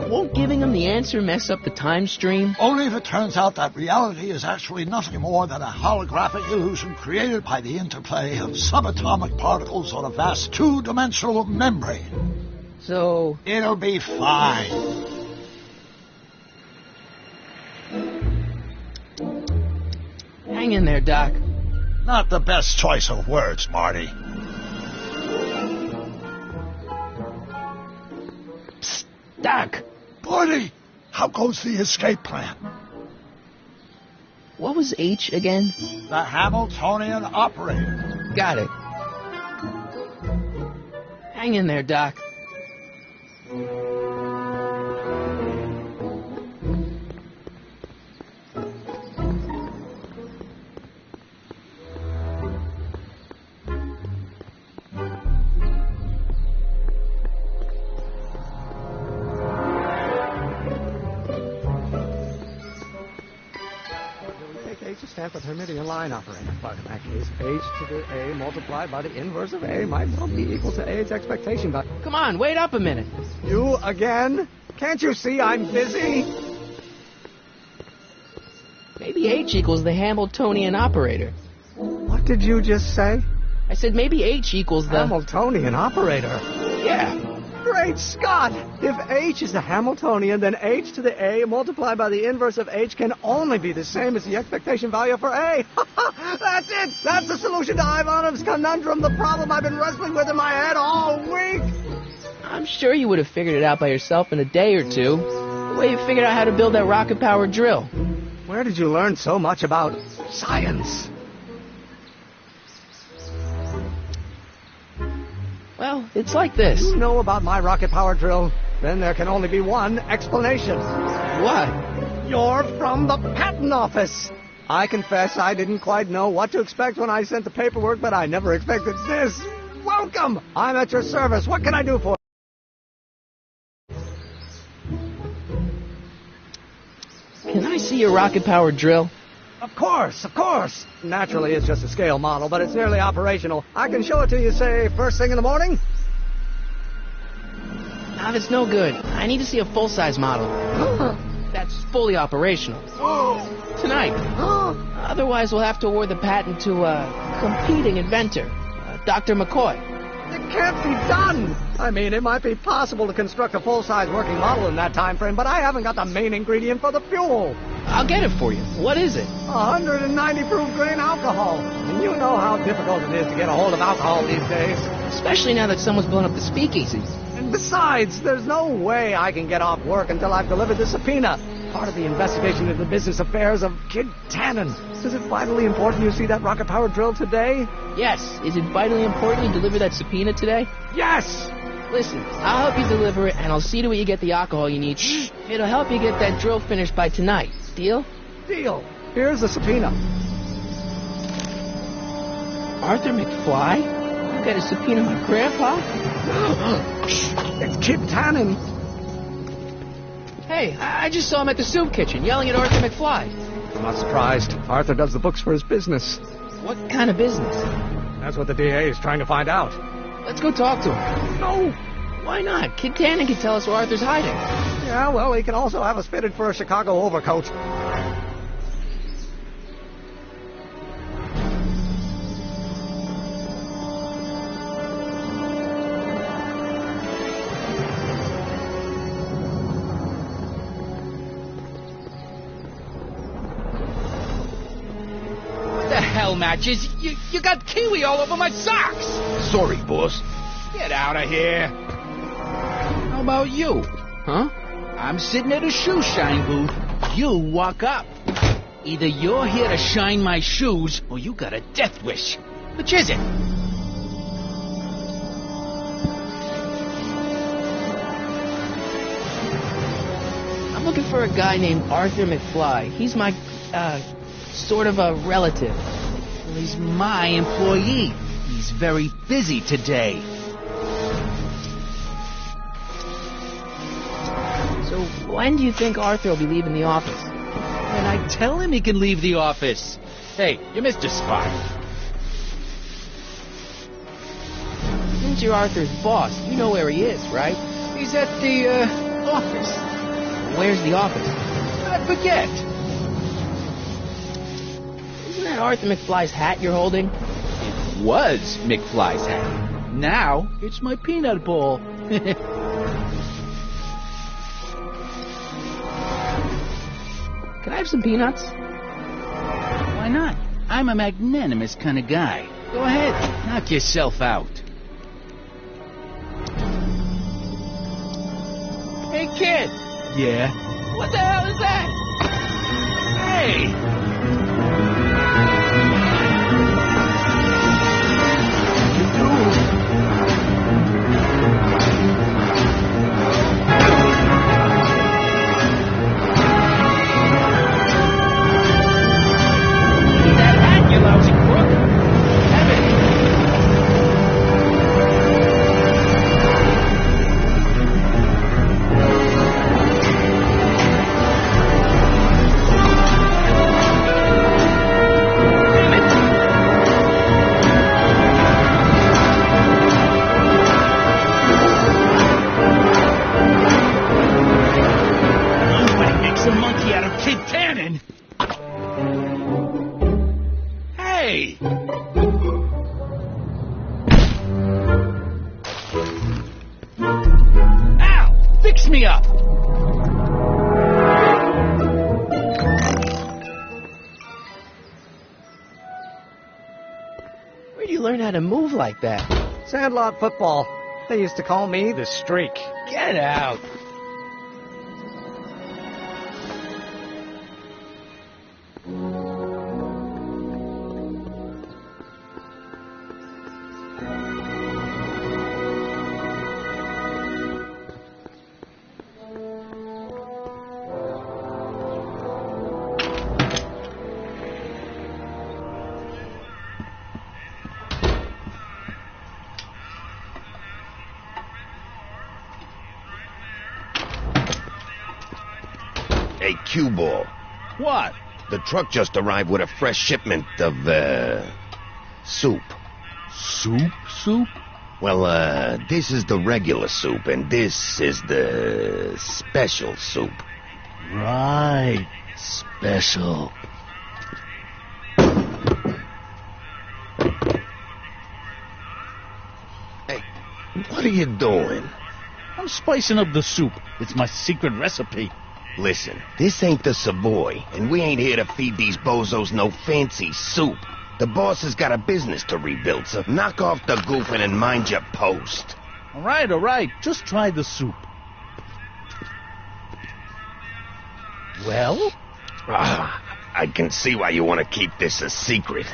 [SPEAKER 1] Won't giving him the answer mess up the time stream?
[SPEAKER 2] Only if it turns out that reality is actually nothing more than a holographic illusion created by the interplay of subatomic particles on a vast two-dimensional membrane.
[SPEAKER 1] So...
[SPEAKER 2] It'll be fine.
[SPEAKER 1] Hang in there, Doc.
[SPEAKER 2] Not the best choice of words, Marty.
[SPEAKER 1] Psst, Doc.
[SPEAKER 2] Marty, how goes the escape plan?
[SPEAKER 1] What was H again?
[SPEAKER 2] The Hamiltonian operator.
[SPEAKER 1] Got it. Hang in there, Doc.
[SPEAKER 10] Stand for the Hermitian line operator. But in that case, H to the A multiplied by the inverse of A might well be equal to A's expectation, but...
[SPEAKER 1] Come on, wait up a minute.
[SPEAKER 10] You again? Can't you see I'm busy?
[SPEAKER 1] Maybe H equals the Hamiltonian operator.
[SPEAKER 10] What did you just say?
[SPEAKER 1] I said maybe H equals the...
[SPEAKER 10] Hamiltonian operator?
[SPEAKER 1] Yeah.
[SPEAKER 10] Great Scott! If H is the Hamiltonian, then H to the A multiplied by the inverse of H can only be the same as the expectation value for A. That's it! That's the solution to Ivanov's conundrum, the problem I've been wrestling with in my head all week!
[SPEAKER 1] I'm sure you would have figured it out by yourself in a day or two. The way you figured out how to build that rocket-powered drill.
[SPEAKER 10] Where did you learn so much about science?
[SPEAKER 1] Well, it's like this.
[SPEAKER 10] You know about my rocket power drill? Then there can only be one explanation.
[SPEAKER 1] What?
[SPEAKER 10] You're from the patent office. I confess I didn't quite know what to expect when I sent the paperwork, but I never expected this. Welcome! I'm at your service. What can I do for you?
[SPEAKER 1] Can I see your rocket-powered drill?
[SPEAKER 10] Of course, of course. Naturally, it's just a scale model, but it's nearly operational. I can show it to you, say, first thing in the morning.
[SPEAKER 1] Nah, that's no good. I need to see a full-size model. That's fully operational. Tonight. Otherwise, we'll have to award the patent to a competing inventor, Dr. McCoy.
[SPEAKER 10] It can't be done. I mean, it might be possible to construct a full-size working model in that time frame, but I haven't got the main ingredient for the fuel.
[SPEAKER 1] I'll get it for you. What is it?
[SPEAKER 10] 190 proof grain alcohol. And you know how difficult it is to get a hold of alcohol these days.
[SPEAKER 1] Especially now that someone's blown up the speakeasies.
[SPEAKER 10] And besides, there's no way I can get off work until I've delivered the subpoena. Part of the investigation into the business affairs of Kit Tannen. Is it vitally important you see that rocket-powered drill today?
[SPEAKER 1] Yes. Is it vitally important you deliver that subpoena today?
[SPEAKER 10] Yes!
[SPEAKER 1] Listen, I'll help you deliver it, and I'll see to it you get the alcohol you need. It'll help you get that drill finished by tonight. Deal?
[SPEAKER 10] Deal. Here's the subpoena.
[SPEAKER 1] Arthur McFly? You got a subpoena my grandpa?
[SPEAKER 10] It's Kit Tannen.
[SPEAKER 1] Hey, I just saw him at the soup kitchen yelling at Arthur McFly.
[SPEAKER 10] I'm not surprised. Arthur does the books for his business.
[SPEAKER 1] What kind of business?
[SPEAKER 10] That's what the DA is trying to find out.
[SPEAKER 1] Let's go talk to him.
[SPEAKER 10] No!
[SPEAKER 1] Why not? Kid Cannon can tell us where Arthur's hiding.
[SPEAKER 10] Yeah, well, he can also have us fitted for a Chicago overcoat.
[SPEAKER 9] Hell, Matches, you got kiwi all over my socks.
[SPEAKER 11] Sorry, boss.
[SPEAKER 9] Get out of here. How about you?
[SPEAKER 1] Huh?
[SPEAKER 9] I'm sitting at a shoe shine booth. You walk up. Either you're here to shine my shoes, or you got a death wish. Which is it?
[SPEAKER 1] I'm looking for a guy named Arthur McFly. He's my, sort of a relative.
[SPEAKER 9] Well, he's my employee. He's very busy today.
[SPEAKER 1] So when do you think Arthur will be leaving the office?
[SPEAKER 9] And I tell him he can leave the office. Hey, you missed your spot.
[SPEAKER 1] Since you're Arthur's boss, you know where he is, right?
[SPEAKER 9] He's at the, office.
[SPEAKER 1] Where's the office?
[SPEAKER 9] I forget.
[SPEAKER 1] Isn't that Arthur McFly's hat you're holding?
[SPEAKER 9] It was McFly's hat. Now, it's my peanut ball.
[SPEAKER 1] Can I have some peanuts?
[SPEAKER 9] Why not? I'm a magnanimous kind of guy. Go ahead, knock yourself out.
[SPEAKER 1] Hey, kid!
[SPEAKER 9] Yeah?
[SPEAKER 1] What the hell is that?
[SPEAKER 9] Hey! Hey! Al! Fix me up!
[SPEAKER 1] Where'd you learn how to move like that?
[SPEAKER 10] Sandlot football. They used to call me the Streak.
[SPEAKER 1] Get out!
[SPEAKER 11] Hey, cue ball.
[SPEAKER 9] What?
[SPEAKER 11] The truck just arrived with a fresh shipment of, soup.
[SPEAKER 9] Soup?
[SPEAKER 11] Well, this is the regular soup, and this is the special soup.
[SPEAKER 9] Right. Special.
[SPEAKER 11] Hey, what are you doing?
[SPEAKER 9] I'm spicing up the soup. It's my secret recipe.
[SPEAKER 11] Listen, this ain't the Savoy, and we ain't here to feed these bozos no fancy soup. The boss has got a business to rebuild, so knock off the goofing and mind your post.
[SPEAKER 9] All right. Just try the soup. Well?
[SPEAKER 11] I can see why you want to keep this a secret.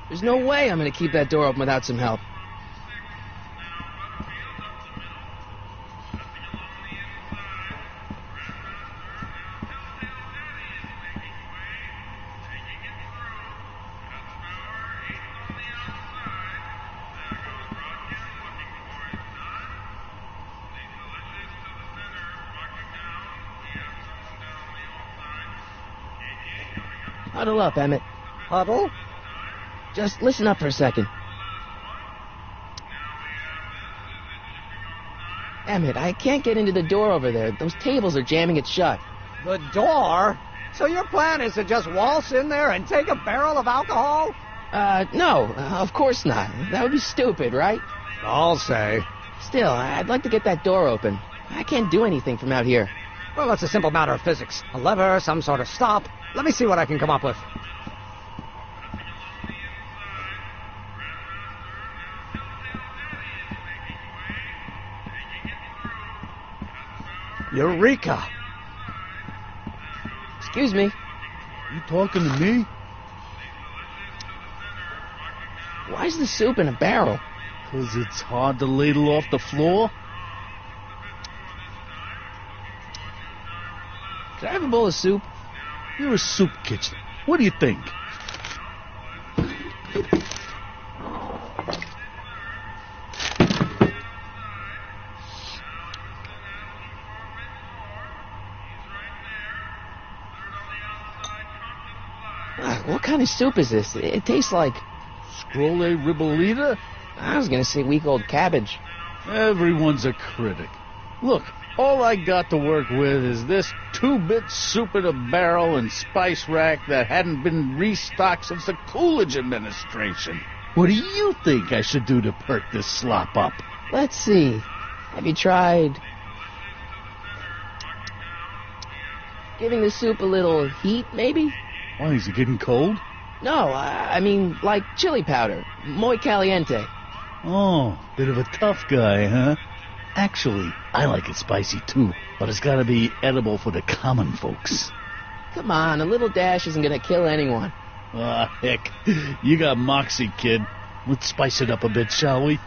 [SPEAKER 1] There's no way I'm gonna keep that door open without some help. Huddle up, Emmett.
[SPEAKER 10] Huddle?
[SPEAKER 1] Just listen up for a second. Emmett, I can't get into the door over there. Those tables are jamming it shut.
[SPEAKER 10] The door? So your plan is to just waltz in there and take a barrel of alcohol?
[SPEAKER 1] No, of course not. That would be stupid, right?
[SPEAKER 10] I'll say.
[SPEAKER 1] Still, I'd like to get that door open. I can't do anything from out here.
[SPEAKER 10] Well, it's a simple matter of physics. A lever, some sort of stop. Let me see what I can come up with. Eureka!
[SPEAKER 1] Excuse me.
[SPEAKER 5] You talking to me?
[SPEAKER 1] Why's the soup in a barrel?
[SPEAKER 5] 'Cause it's hard to ladle off the floor?
[SPEAKER 1] Could I have a bowl of soup?
[SPEAKER 5] You're a soup kitchen. What do you think?
[SPEAKER 1] What kind of soup is this? It tastes like...
[SPEAKER 5] Scrolle ribollita?
[SPEAKER 1] I was gonna say week-old cabbage.
[SPEAKER 5] Everyone's a critic. Look, all I got to work with is this 2-bit soup in a barrel and spice rack that hadn't been restocked since the Coolidge administration. What do you think I should do to perk this slop up?
[SPEAKER 1] Let's see. Have you tried... giving the soup a little heat, maybe?
[SPEAKER 5] Why, is it getting cold?
[SPEAKER 1] No, I mean, like chili powder. Muy caliente.
[SPEAKER 5] Oh, bit of a tough guy, huh? Actually, I like it spicy too, but it's gotta be edible for the common folks.
[SPEAKER 1] Come on, a little dash isn't gonna kill anyone.
[SPEAKER 5] Ah, heck, you got moxie, kid. Let's spice it up a bit, shall we?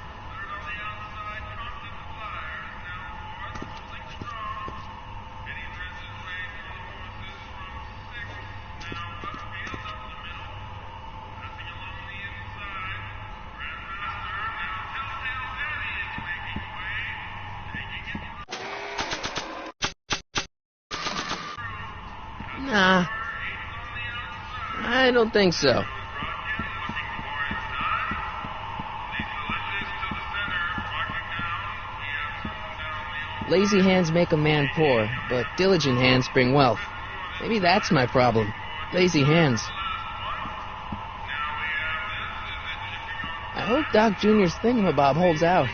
[SPEAKER 1] Nah, I don't think so. Lazy hands make a man poor, but diligent hands bring wealth. Maybe that's my problem. Lazy hands. I hope Doc Jr.'s thingamabob holds out.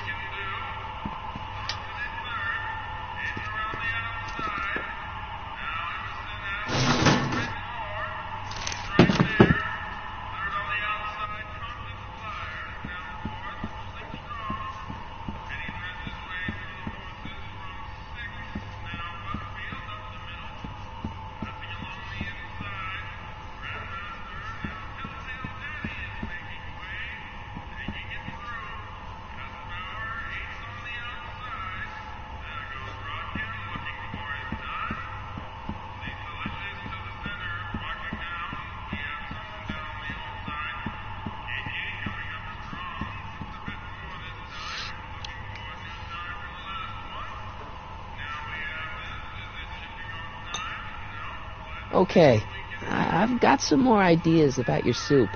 [SPEAKER 1] Okay, I've got some more ideas about your soup.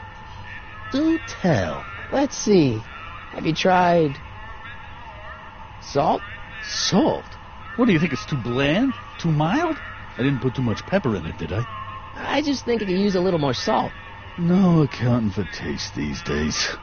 [SPEAKER 5] Do tell.
[SPEAKER 1] Let's see. Have you tried... salt?
[SPEAKER 5] Salt? What do you think, it's too bland? Too mild? I didn't put too much pepper in it, did I?
[SPEAKER 1] I just think it could use a little more salt.
[SPEAKER 5] No accounting for taste these days.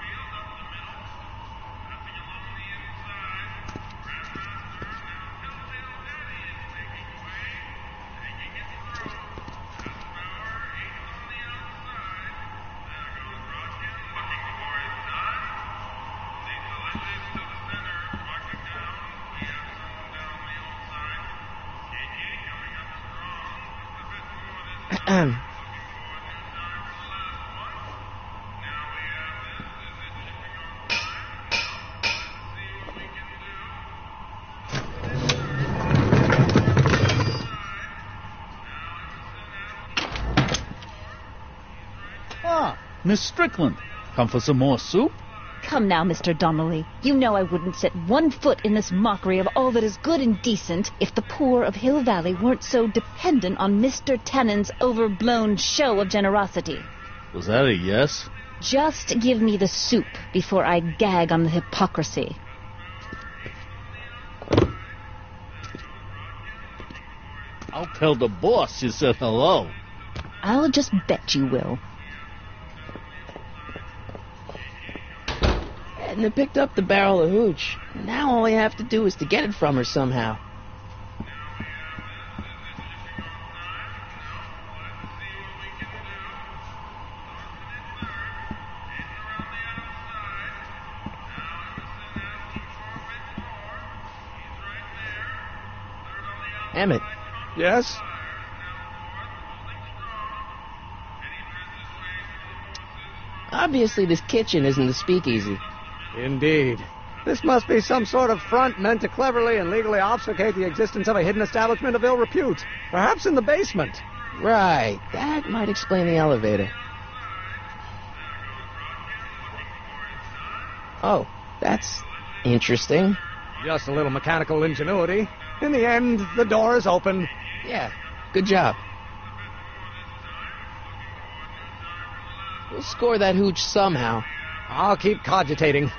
[SPEAKER 5] Ah, Miss Strickland. Come for some more soup?
[SPEAKER 8] Come now, Mr. Donnelly. You know I wouldn't set one foot in this mockery of all that is good and decent if the poor of Hill Valley weren't so dependent on Mr. Tannen's overblown show of generosity.
[SPEAKER 5] Was that a yes?
[SPEAKER 8] Just give me the soup before I gag on the hypocrisy.
[SPEAKER 5] I'll tell the boss you said hello.
[SPEAKER 8] I'll just bet you will.
[SPEAKER 1] Edna picked up the barrel of hooch. Now all I have to do is to get it from her somehow. Emmett.
[SPEAKER 10] Yes?
[SPEAKER 1] Obviously this kitchen isn't the speakeasy.
[SPEAKER 10] Indeed. This must be some sort of front meant to cleverly and legally obfuscate the existence of a hidden establishment of ill repute. Perhaps in the basement.
[SPEAKER 1] Right. That might explain the elevator. Oh, that's interesting.
[SPEAKER 10] Just a little mechanical ingenuity. In the end, the door is open.
[SPEAKER 1] Yeah, good job. We'll score that hooch somehow.
[SPEAKER 10] I'll keep cogitating.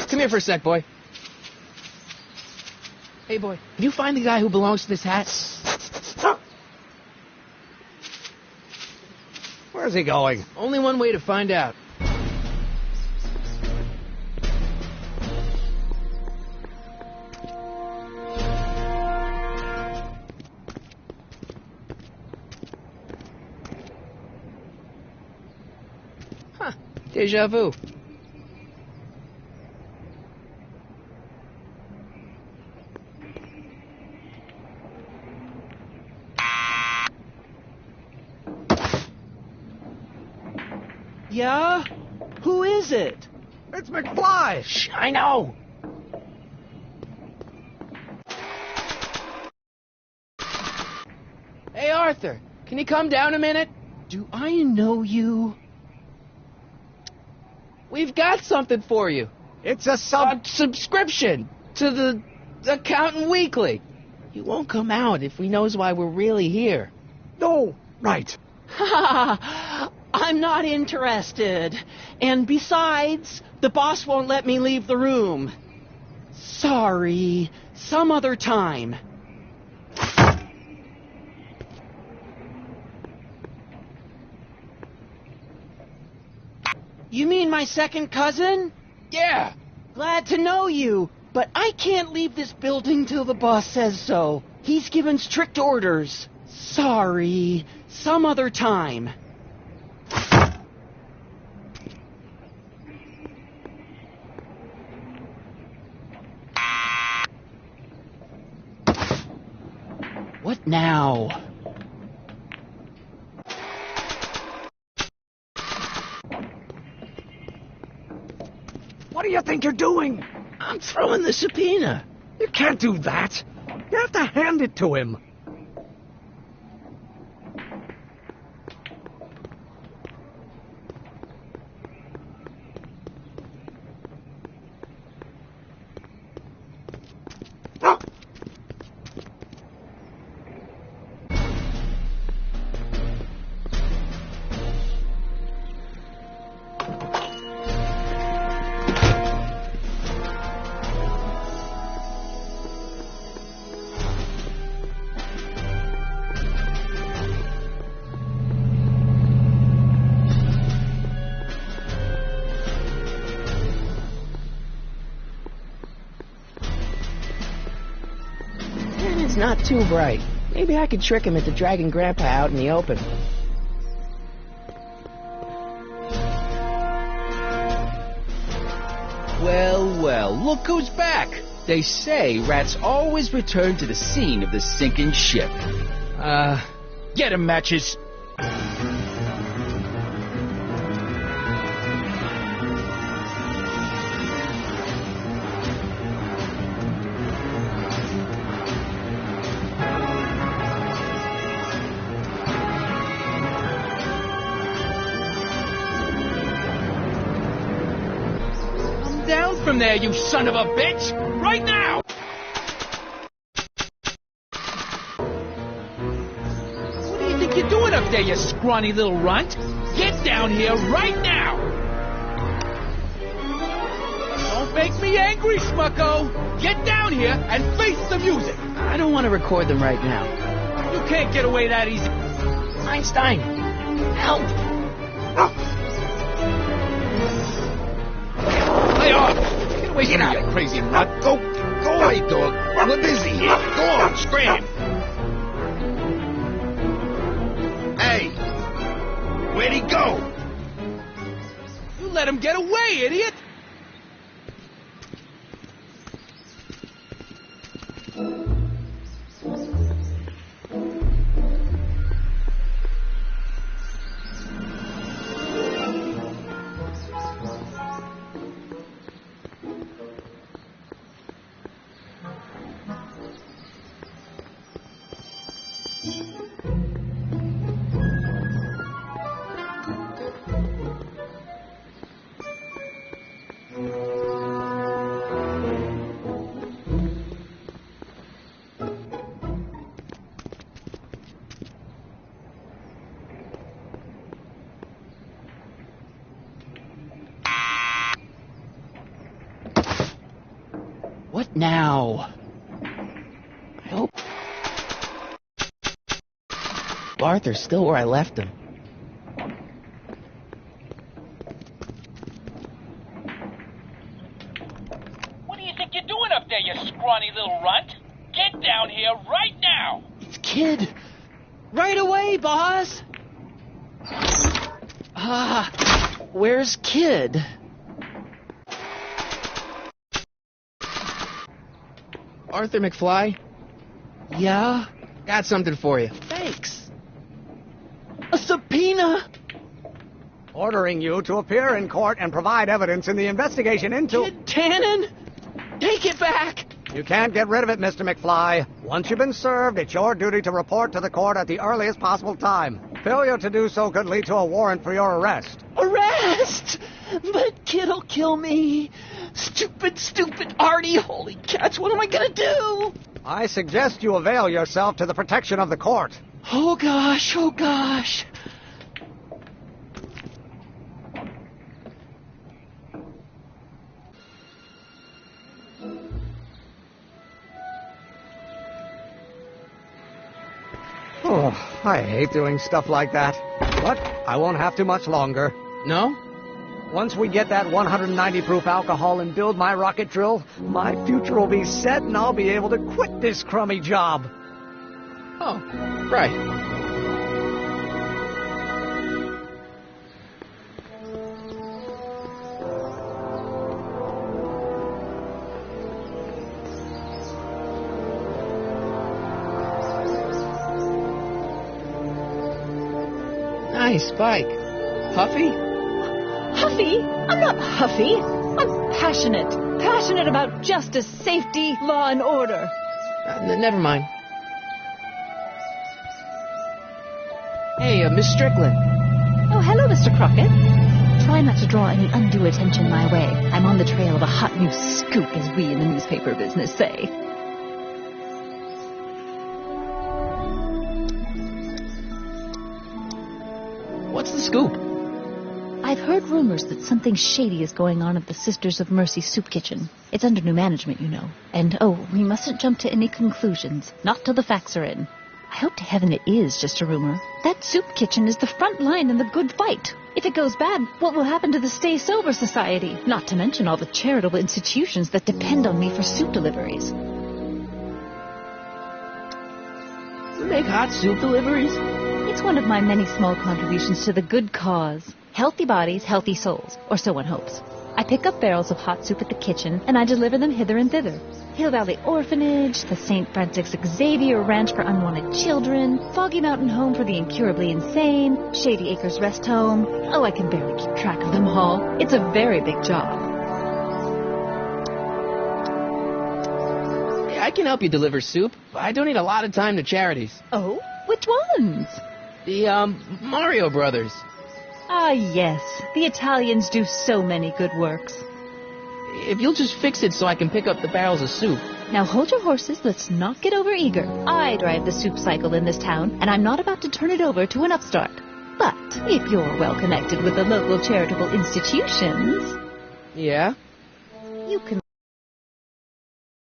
[SPEAKER 1] Come here for a sec, boy. Hey, boy, can you find the guy who belongs to this hat?
[SPEAKER 10] Where's he going?
[SPEAKER 1] Only one way to find out. Huh. Deja vu.
[SPEAKER 4] Yeah? Who is it?
[SPEAKER 10] It's McFly!
[SPEAKER 1] Shh, I know! Hey, Arthur, can you come down a minute?
[SPEAKER 4] Do I know you?
[SPEAKER 1] We've got something for you.
[SPEAKER 10] It's a
[SPEAKER 1] subscription to the Accountant Weekly. You won't come out if we knows why we're really here.
[SPEAKER 10] No, right.
[SPEAKER 4] I'm not interested. And besides, the boss won't let me leave the room. Sorry, some other time. You mean my second cousin?
[SPEAKER 1] Yeah.
[SPEAKER 4] Glad to know you, but I can't leave this building till the boss says so. He's given strict orders. Sorry, some other time. What now?
[SPEAKER 10] What do you think you're doing?
[SPEAKER 1] I'm throwing the subpoena.
[SPEAKER 10] You can't do that. You have to hand it to him.
[SPEAKER 1] It's not too bright. Maybe I could trick him into dragging Grandpa out in the open.
[SPEAKER 9] Well, well, look who's back. They say rats always return to the scene of the sinking ship. Get 'em, Matches. Down from there, you son of a bitch! Right now! What do you think you're doing up there, you scrawny little runt? Get down here right now! Don't make me angry, Smucko! Get down here and face the music!
[SPEAKER 1] I don't want to record them right now.
[SPEAKER 9] You can't get away that easy.
[SPEAKER 1] Einstein, help!
[SPEAKER 9] Lay off! Get away from me, you crazy nut!
[SPEAKER 11] Go away, dog. We're busy here. Go on, scram. Hey, where'd he go?
[SPEAKER 9] You let him get away, idiot!
[SPEAKER 1] What now? I hope Arthur's still where I left him.
[SPEAKER 9] What do you think you're doing up there, you scrawny little runt? Get down here right now!
[SPEAKER 1] It's Kid! Right away, boss! Where's Kid? Arthur McFly? Yeah? Got something for you. Thanks. A subpoena!
[SPEAKER 10] Ordering you to appear in court and provide evidence in the investigation into...
[SPEAKER 1] Kid Tannen? Take it back!
[SPEAKER 10] You can't get rid of it, Mr. McFly. Once you've been served, it's your duty to report to the court at the earliest possible time. Failure to do so could lead to a warrant for your arrest.
[SPEAKER 1] Arrest! But Kid'll kill me. Stupid Artie. Holy cats, what am I gonna do?
[SPEAKER 10] I suggest you avail yourself to the protection of the court.
[SPEAKER 1] Oh gosh.
[SPEAKER 10] Oh, I hate doing stuff like that. But I won't have to much longer.
[SPEAKER 1] No?
[SPEAKER 10] Once we get that 190 proof alcohol and build my rocket drill, my future will be set and I'll be able to quit this crummy job.
[SPEAKER 1] Oh, right. Nice bike. Huffy?
[SPEAKER 8] Huffy? I'm not huffy. I'm passionate. Passionate about justice, safety, law, and order.
[SPEAKER 1] Never mind. Hey, Miss Strickland.
[SPEAKER 8] Oh, hello, Mr. Crockett. Try not to draw any undue attention my way. I'm on the trail of a hot new scoop, as we in the newspaper business say.
[SPEAKER 1] What's the scoop?
[SPEAKER 8] I've heard rumors that something shady is going on at the Sisters of Mercy Soup Kitchen. It's under new management, you know. And, we mustn't jump to any conclusions. Not till the facts are in. I hope to heaven it is just a rumor. That soup kitchen is the front line in the good fight. If it goes bad, what will happen to the Stay Sober Society? Not to mention all the charitable institutions that depend on me for soup deliveries.
[SPEAKER 1] You make hot soup deliveries?
[SPEAKER 8] It's one of my many small contributions to the good cause. Healthy bodies, healthy souls, or so one hopes. I pick up barrels of hot soup at the kitchen, and I deliver them hither and thither. Hill Valley Orphanage, the St. Francis Xavier Ranch for Unwanted Children, Foggy Mountain Home for the Incurably Insane, Shady Acres Rest Home. Oh, I can barely keep track of them all. It's a very big job.
[SPEAKER 1] Yeah, I can help you deliver soup. I donate a lot of time to charities.
[SPEAKER 8] Oh? Which ones?
[SPEAKER 1] The, Mario Brothers.
[SPEAKER 8] Ah, yes. The Italians do so many good works.
[SPEAKER 1] If you'll just fix it so I can pick up the barrels of soup.
[SPEAKER 8] Now hold your horses, let's not get over-eager. I drive the soup cycle in this town, and I'm not about to turn it over to an upstart. But if you're well connected with the local charitable institutions...
[SPEAKER 1] Yeah?
[SPEAKER 8] You can...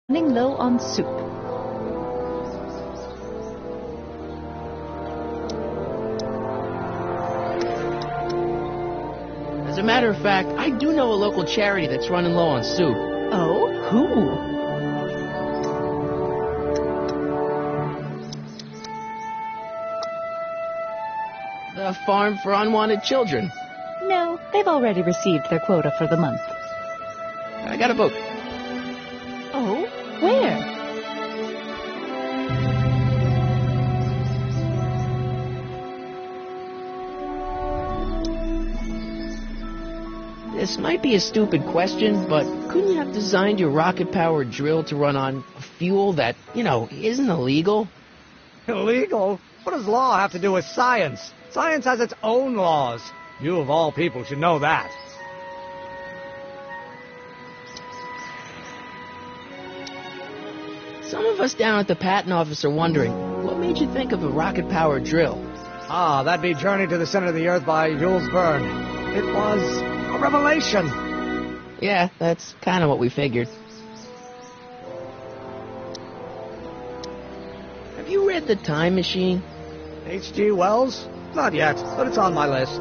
[SPEAKER 8] running low on soup.
[SPEAKER 1] As a matter of fact, I do know a local charity that's running low on soup.
[SPEAKER 8] Oh? Who?
[SPEAKER 1] The Farm for Unwanted Children.
[SPEAKER 8] No, they've already received their quota for the month.
[SPEAKER 1] I got a book.
[SPEAKER 8] Oh? Where?
[SPEAKER 1] This might be a stupid question, but couldn't you have designed your rocket-powered drill to run on fuel that, isn't illegal?
[SPEAKER 10] Illegal? What does law have to do with science? Science has its own laws. You, of all people, should know that.
[SPEAKER 1] Some of us down at the patent office are wondering, what made you think of a rocket-powered drill?
[SPEAKER 10] Ah, that'd be Journey to the Center of the Earth by Jules Verne. It was a revelation.
[SPEAKER 1] Yeah, that's kind of what we figured. Have you read The Time Machine?
[SPEAKER 10] H.G. Wells? Not yet, but it's on my list.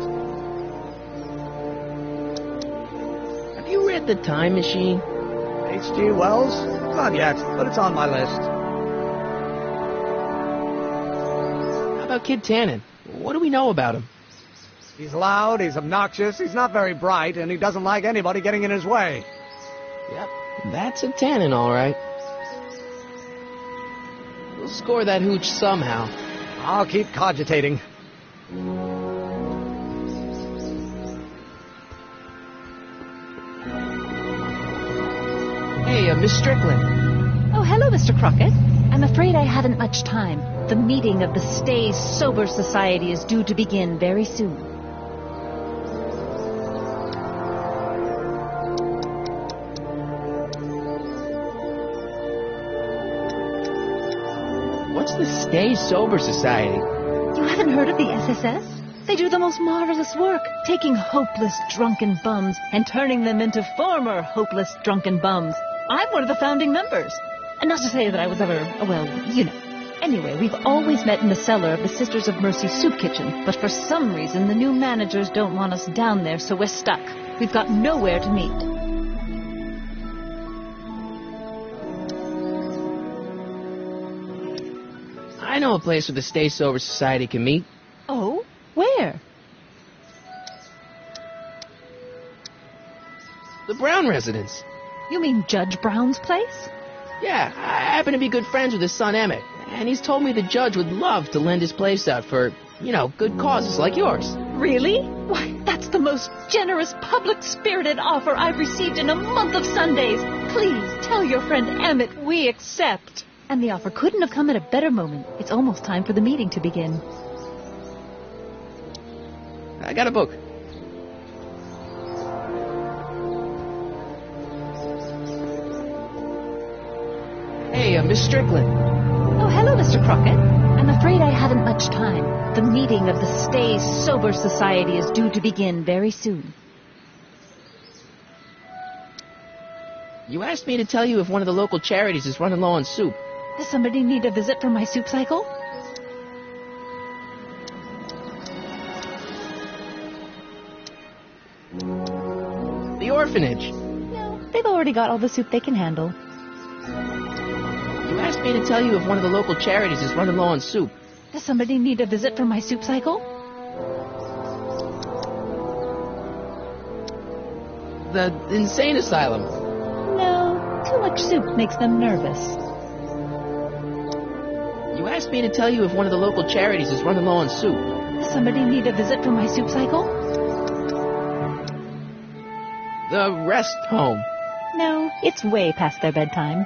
[SPEAKER 1] Have you read The Time Machine?
[SPEAKER 10] H.G. Wells? Not yet, but it's on my list.
[SPEAKER 1] How about Kid Tannen? What do we know about him?
[SPEAKER 10] He's loud, he's obnoxious, he's not very bright, and he doesn't like anybody getting in his way.
[SPEAKER 1] Yep, that's a Tannen, all right. We'll score that hooch somehow.
[SPEAKER 10] I'll keep cogitating.
[SPEAKER 1] Hey, Miss Strickland.
[SPEAKER 8] Oh, hello, Mr. Crockett. I'm afraid I haven't much time. The meeting of the Stay Sober Society is due to begin very soon.
[SPEAKER 1] What's the Stay Sober Society?
[SPEAKER 8] You haven't heard of the SSS? They do the most marvelous work, taking hopeless drunken bums and turning them into former hopeless drunken bums. I'm one of the founding members. And not to say that I was ever, Anyway, we've always met in the cellar of the Sisters of Mercy Soup Kitchen, but for some reason the new managers don't want us down there, so we're stuck. We've got nowhere to meet.
[SPEAKER 1] I know a place where the Stay Sober Society can meet.
[SPEAKER 8] Oh? Where?
[SPEAKER 1] The Brown residence.
[SPEAKER 8] You mean Judge Brown's place?
[SPEAKER 1] Yeah, I happen to be good friends with his son Emmett, and he's told me the judge would love to lend his place out for, good causes like yours.
[SPEAKER 8] Really? Why, that's the most generous, public-spirited offer I've received in a month of Sundays. Please tell your friend Emmett we accept. And the offer couldn't have come at a better moment. It's almost time for the meeting to begin.
[SPEAKER 1] I got a book. Hey, Miss Strickland.
[SPEAKER 8] Oh, hello, Mr. Crockett. I'm afraid I haven't much time. The meeting of the Stay Sober Society is due to begin very soon.
[SPEAKER 1] You asked me to tell you if one of the local charities is running low on soup.
[SPEAKER 8] Does somebody need a visit for my soup cycle?
[SPEAKER 1] The orphanage.
[SPEAKER 8] No, they've already got all the soup they can handle.
[SPEAKER 1] You asked me to tell you if one of the local charities is running low on soup.
[SPEAKER 8] Does somebody need a visit from my soup cycle?
[SPEAKER 1] The insane asylum.
[SPEAKER 8] No, too much soup makes them nervous.
[SPEAKER 1] You asked me to tell you if one of the local charities is running low on soup.
[SPEAKER 8] Does somebody need a visit from my soup cycle?
[SPEAKER 1] The rest home.
[SPEAKER 8] No, it's way past their bedtime.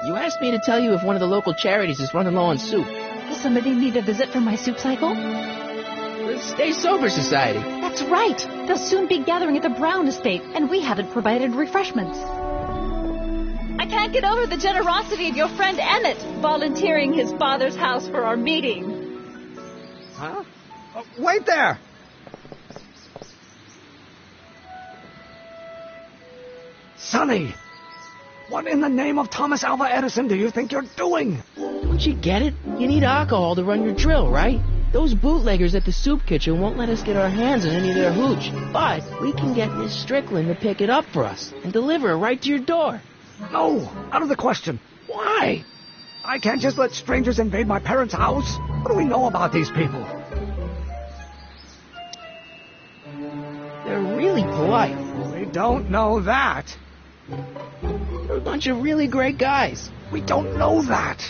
[SPEAKER 1] You asked me to tell you if one of the local charities is running low on soup.
[SPEAKER 8] Does somebody need a visit from my soup cycle?
[SPEAKER 1] The Stay Sober Society.
[SPEAKER 8] That's right. They'll soon be gathering at the Brown estate, and we haven't provided refreshments. I can't get over the generosity of your friend Emmett volunteering his father's house for our meeting.
[SPEAKER 10] Huh? Wait there! Sonny! What in the name of Thomas Alva Edison do you think you're doing?
[SPEAKER 1] Don't you get it? You need alcohol to run your drill, right? Those bootleggers at the soup kitchen won't let us get our hands on any of their hooch. But we can get Miss Strickland to pick it up for us and deliver it right to your door.
[SPEAKER 10] No, out of the question.
[SPEAKER 1] Why?
[SPEAKER 10] I can't just let strangers invade my parents' house. What do we know about these people?
[SPEAKER 1] They're really polite.
[SPEAKER 10] We don't know that.
[SPEAKER 1] They're a bunch of really great guys.
[SPEAKER 10] We don't know that.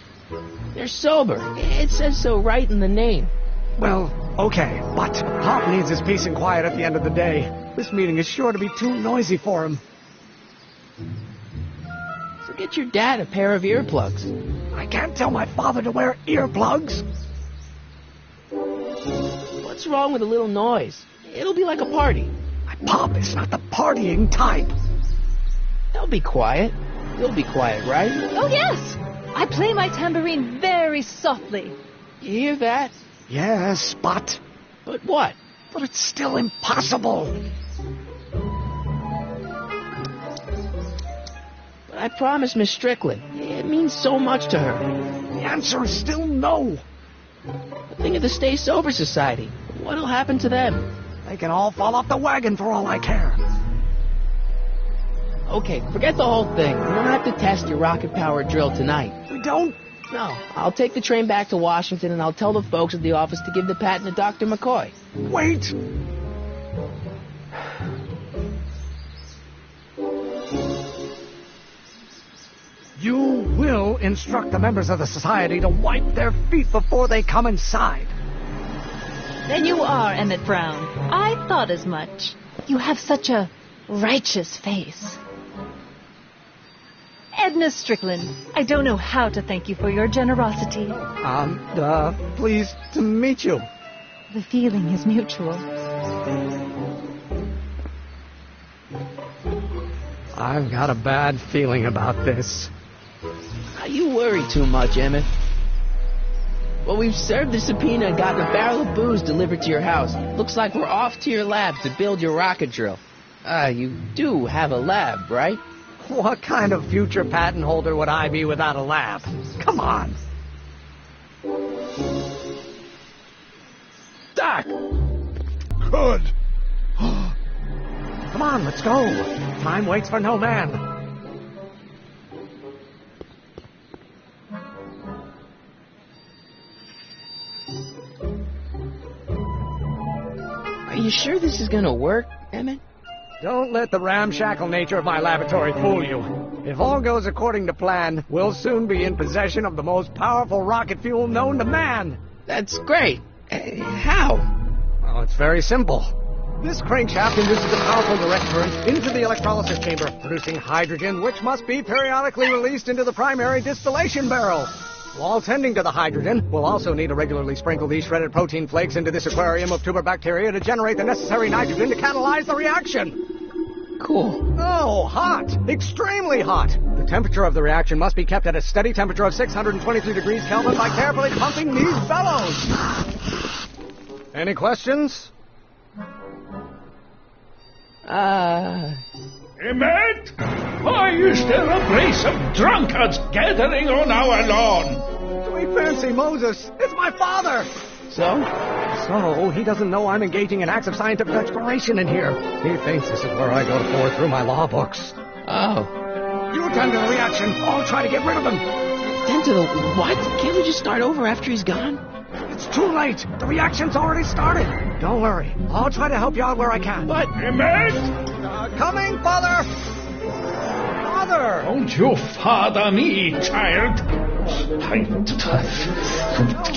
[SPEAKER 1] They're sober. It says so right in the name.
[SPEAKER 10] Well, okay, but Pop needs his peace and quiet at the end of the day. This meeting is sure to be too noisy for him.
[SPEAKER 1] So get your dad a pair of earplugs.
[SPEAKER 10] I can't tell my father to wear earplugs.
[SPEAKER 1] What's wrong with a little noise? It'll be like a party.
[SPEAKER 10] My Pop is not the partying type.
[SPEAKER 1] They'll be quiet. You'll be quiet, right?
[SPEAKER 8] Oh, yes. I play my tambourine very softly.
[SPEAKER 1] You hear that?
[SPEAKER 10] Yes, but...
[SPEAKER 1] But what?
[SPEAKER 10] But it's still impossible.
[SPEAKER 1] But I promised Miss Strickland. It means so much to her.
[SPEAKER 10] The answer is still no.
[SPEAKER 1] But think of the Stay Sober Society. What'll happen to them?
[SPEAKER 10] They can all fall off the wagon for all I care.
[SPEAKER 1] Okay, forget the whole thing. We don't have to test your rocket-powered drill tonight.
[SPEAKER 10] We don't?
[SPEAKER 1] No. I'll take the train back to Washington, and I'll tell the folks at the office to give the patent to Dr. McCoy.
[SPEAKER 10] Wait! You will instruct the members of the society to wipe their feet before they come inside.
[SPEAKER 8] Then you are Emmett Brown. I thought as much. You have such a righteous face. Edna Strickland, I don't know how to thank you for your generosity.
[SPEAKER 10] Pleased to meet you.
[SPEAKER 8] The feeling is mutual.
[SPEAKER 10] I've got a bad feeling about this.
[SPEAKER 1] You worry too much, Emmett. Well, we've served the subpoena and gotten a barrel of booze delivered to your house. Looks like we're off to your lab to build your rocket drill. You do have a lab, right?
[SPEAKER 10] What kind of future patent holder would I be without a lab? Come on.
[SPEAKER 2] Doc! Good.
[SPEAKER 10] Come on, let's go. Time waits for no man.
[SPEAKER 1] Are you sure this is gonna work, Emmett?
[SPEAKER 10] Don't let the ramshackle nature of my laboratory fool you. If all goes according to plan, we'll soon be in possession of the most powerful rocket fuel known to man.
[SPEAKER 1] That's great. How?
[SPEAKER 10] Well, it's very simple. This crankshaft induces a powerful direct current into the electrolysis chamber, producing hydrogen, which must be periodically released into the primary distillation barrel. While tending to the hydrogen, we'll also need to regularly sprinkle these shredded protein flakes into this aquarium of tuber bacteria to generate the necessary nitrogen to catalyze the reaction.
[SPEAKER 1] Cool.
[SPEAKER 10] Oh, hot! Extremely hot! The temperature of the reaction must be kept at a steady temperature of 623 degrees Kelvin by carefully pumping these bellows. Any questions?
[SPEAKER 12] Emmett? Are you still a brace of drunkards gathering on our lawn?
[SPEAKER 10] Sweet fancy Moses, it's my father!
[SPEAKER 1] So?
[SPEAKER 10] So, he doesn't know I'm engaging in acts of scientific exploration in here. He thinks this is where I go to pour through my law books.
[SPEAKER 1] Oh.
[SPEAKER 10] You tend to the reaction. I'll try to get rid of him.
[SPEAKER 1] Tend to the what? Can't we just start over after he's gone?
[SPEAKER 10] It's too late. The reaction's already started. Don't worry. I'll try to help you out where I can.
[SPEAKER 12] But, Emmett!
[SPEAKER 10] Coming, Father! Father!
[SPEAKER 12] Don't you father me, child.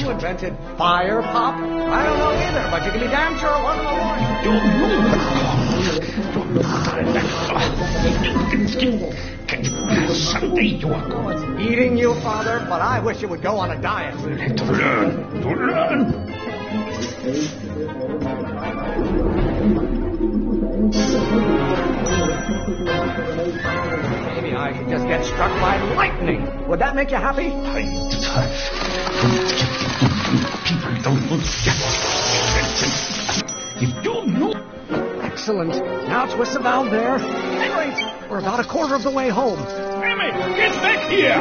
[SPEAKER 10] Who invented fire, Pop? I don't know either, but you can be damn sure it wasn't a lawyer.
[SPEAKER 12] Someday you are going.
[SPEAKER 10] It's eating you, Father, but I wish you would go on a diet.
[SPEAKER 12] To learn.
[SPEAKER 10] Maybe I should just get struck by lightning. Would that make you happy?
[SPEAKER 12] People don't look. If you knew.
[SPEAKER 10] Excellent. Now twist the valve there. Great. We're about a quarter of the way home.
[SPEAKER 12] Emmett, get back here!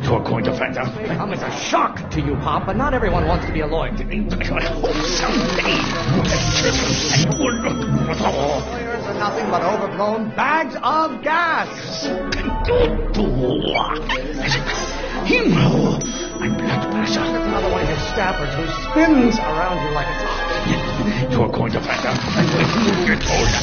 [SPEAKER 12] You're going to find out.
[SPEAKER 10] It may come as a shock to you, Pop, but not everyone wants to be a lawyer.
[SPEAKER 12] I hope someday you have children and you will look.
[SPEAKER 10] Lawyers are nothing but overblown bags of gas.
[SPEAKER 12] My blood pressure.
[SPEAKER 10] That's another one of your staffers who spins around you like a top.
[SPEAKER 12] You're going to find out when you get older.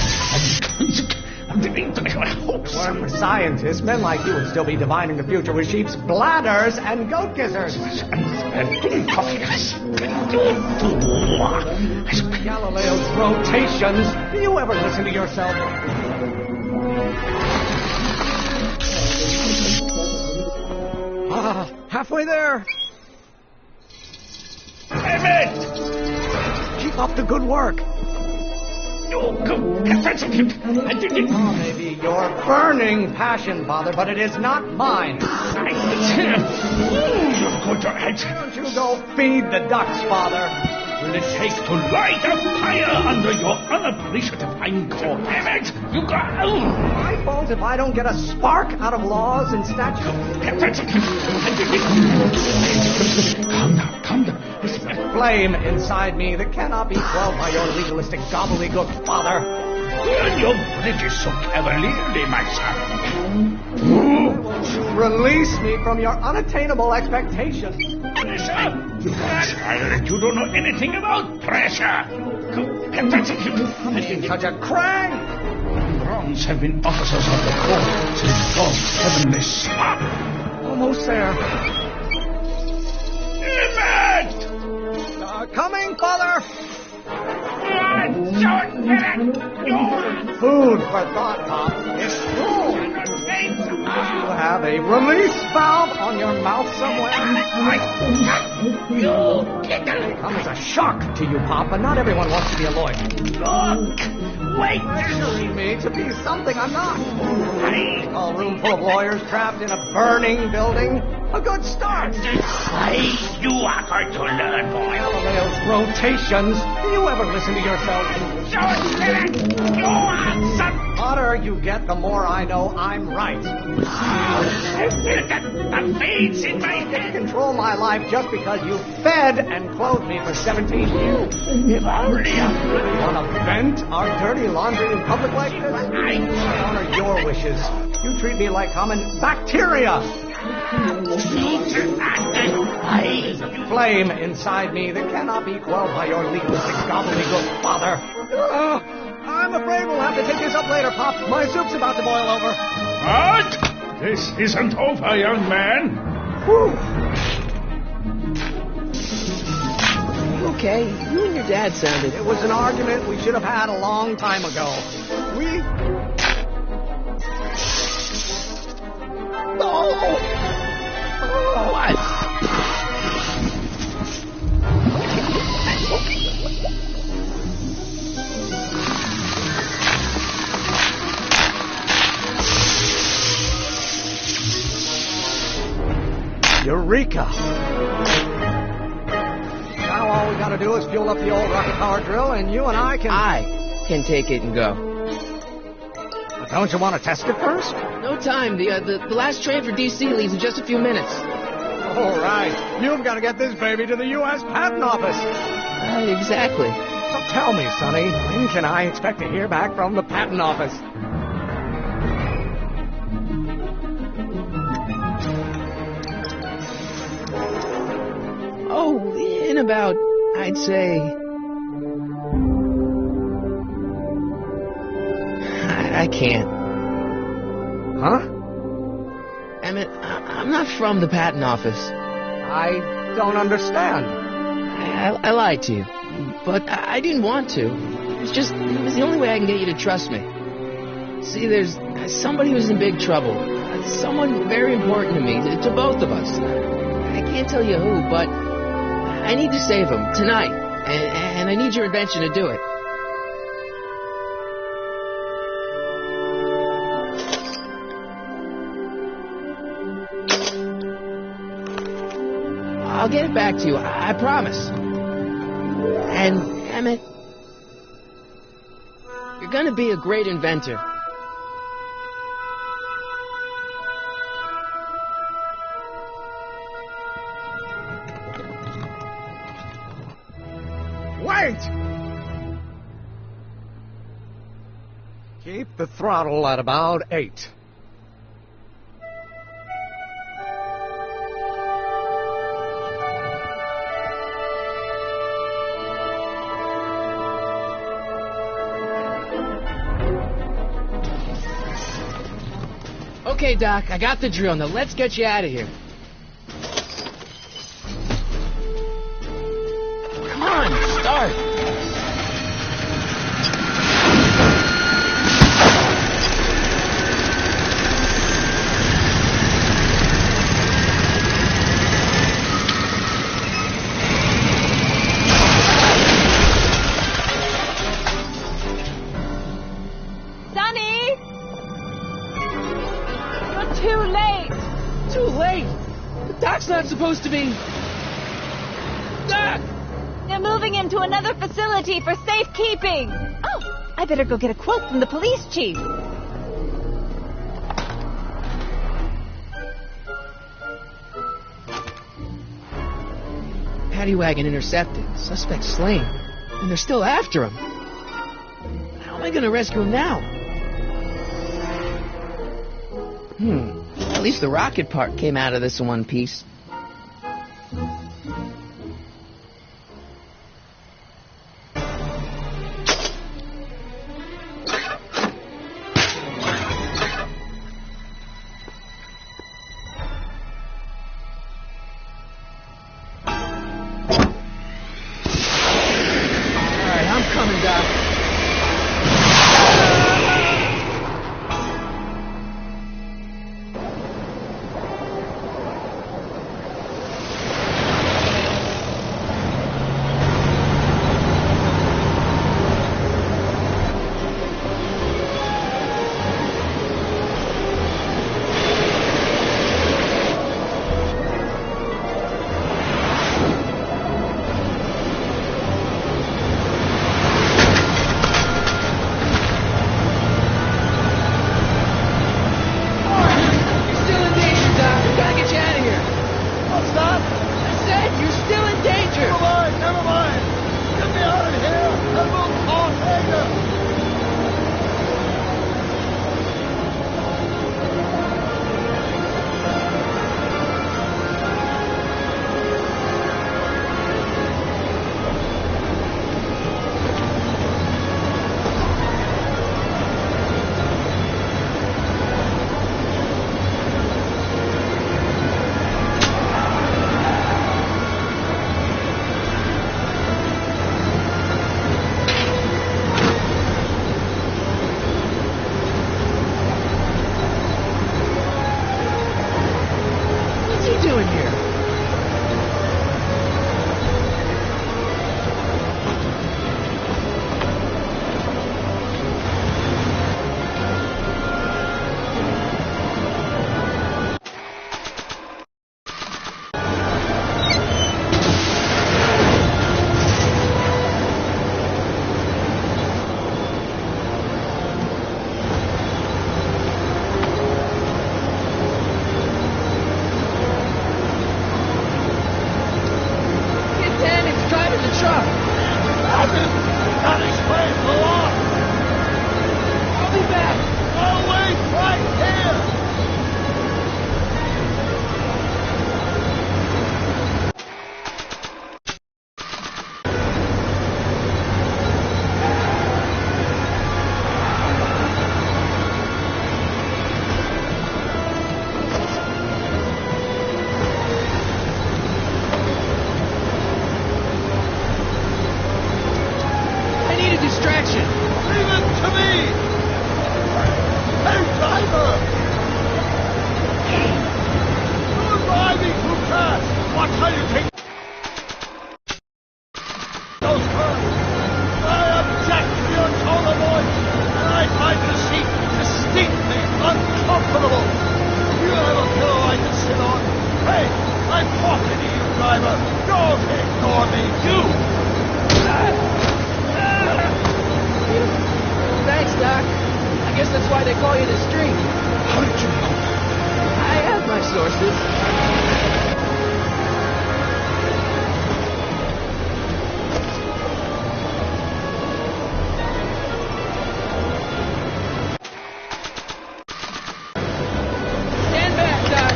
[SPEAKER 10] Work for scientists, men like you would still be divining the future with sheep's bladders and goat gizzards. Galileo's rotations. Do you ever listen to yourself? Halfway there.
[SPEAKER 12] Emmett!
[SPEAKER 10] Keep up the good work. Maybe your burning passion, Father, but it is not mine. Why don't you go feed the ducks, Father?
[SPEAKER 12] Will it take to light a fire under your unappreciative hindcore, Emmett? You go.
[SPEAKER 10] My fault if I don't get a spark out of laws and statutes.
[SPEAKER 12] Calm down.
[SPEAKER 10] Flame inside me that cannot be quelled by your legalistic gobbledygook, Father.
[SPEAKER 12] You bridge so cavalierly, my son.
[SPEAKER 10] Release me from your unattainable expectations.
[SPEAKER 12] Pressure? Child, you don't know anything about pressure.
[SPEAKER 10] I didn't touch a crane.
[SPEAKER 12] Browns have been officers of the court since God's heavenly spark.
[SPEAKER 10] Almost there.
[SPEAKER 12] Emmett!
[SPEAKER 10] Coming, Father!
[SPEAKER 12] Food
[SPEAKER 10] for thought, Pop. It's full. You have a release valve on your mouth somewhere. It comes as a shock to you, Pop, but not everyone wants to be a lawyer.
[SPEAKER 12] Look! Wait!
[SPEAKER 10] Pressuring me to be something I'm not. A room full of lawyers trapped in a burning building. A good start.
[SPEAKER 12] You are going to learn, boy.
[SPEAKER 10] Galileo's rotations. Do you ever listen to yourself?
[SPEAKER 12] You are some...
[SPEAKER 10] The hotter you get, the more I know I'm right.
[SPEAKER 12] I feel the veins in my head.
[SPEAKER 10] Control my life just because you fed and clothed me for 17 years.
[SPEAKER 12] If only I
[SPEAKER 10] want to vent our dirty laundry in public like this? I honor your wishes. You treat me like common bacteria. Flame inside me that cannot be quelled by your legalistic gobbledygook, Father. I'm afraid we'll have to take this up later, Pop. My soup's about to boil over.
[SPEAKER 12] What? This isn't over, young man.
[SPEAKER 10] Whew.
[SPEAKER 1] Okay, you and your dad sounded...
[SPEAKER 10] It was an argument we should have had a long time ago.
[SPEAKER 1] What?
[SPEAKER 10] Eureka! Now all we gotta do is fuel up the old rocket power drill, and you and I can
[SPEAKER 1] take it and go.
[SPEAKER 10] But don't you want to test it first?
[SPEAKER 1] No time. The last train for D.C. leaves in just a few minutes.
[SPEAKER 10] All right. You've got to get this baby to the U.S. Patent Office.
[SPEAKER 1] Exactly.
[SPEAKER 10] So tell me, Sonny, when can I expect to hear back from the Patent Office?
[SPEAKER 1] in about, I'd say... I can't.
[SPEAKER 10] Huh?
[SPEAKER 1] Emmett, I'm not from the patent office.
[SPEAKER 10] I don't understand.
[SPEAKER 1] I lied to you, but I didn't want to. It was the only way I can get you to trust me. See, there's somebody who's in big trouble. Someone very important to me, to both of us. I can't tell you who, but I need to save him tonight, and I need your invention to do it. I'll get it back to you, I promise. And, Emmett, you're gonna be a great inventor.
[SPEAKER 10] Wait! Keep the throttle at about 8.
[SPEAKER 1] Okay, Doc, I got the drill. Now let's get you out of here. Come on, start. Doc's not supposed to be... Doc!
[SPEAKER 8] They're moving him to another facility for safekeeping. Oh, I better go get a quote from the police chief.
[SPEAKER 1] Paddy wagon intercepted. Suspect slain. And they're still after him. How am I going to rescue him now? At least the rocket part came out of this in one piece. Alright, I'm coming, Doc.
[SPEAKER 2] me, you!
[SPEAKER 1] Thanks, Doc. I guess that's why they call you the Streak.
[SPEAKER 2] How did you know that?
[SPEAKER 1] I have my sources. Stand back, Doc.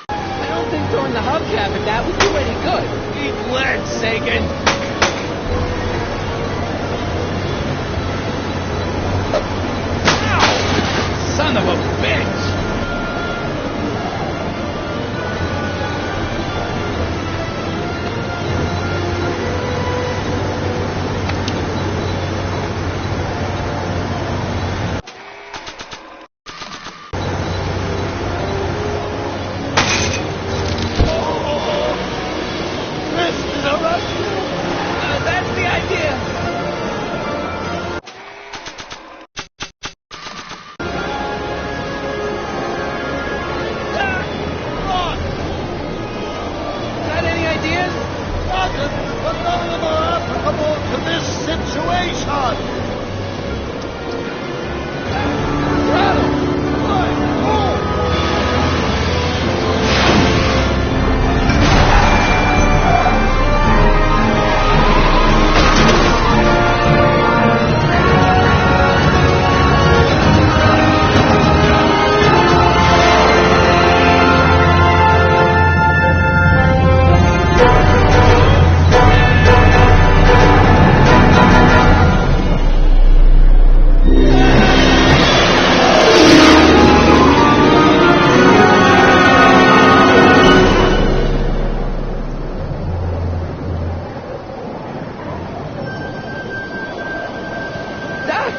[SPEAKER 1] I don't think throwing the hubcap at that would do any good.
[SPEAKER 9] Eat lead, Sagan! Ow! Son of a bitch!
[SPEAKER 2] This is a rescue!
[SPEAKER 1] That's the idea. Got any ideas?
[SPEAKER 2] Nothing, but none of them are applicable to this situation!
[SPEAKER 1] Throttle.
[SPEAKER 2] Right, move!
[SPEAKER 1] Doc,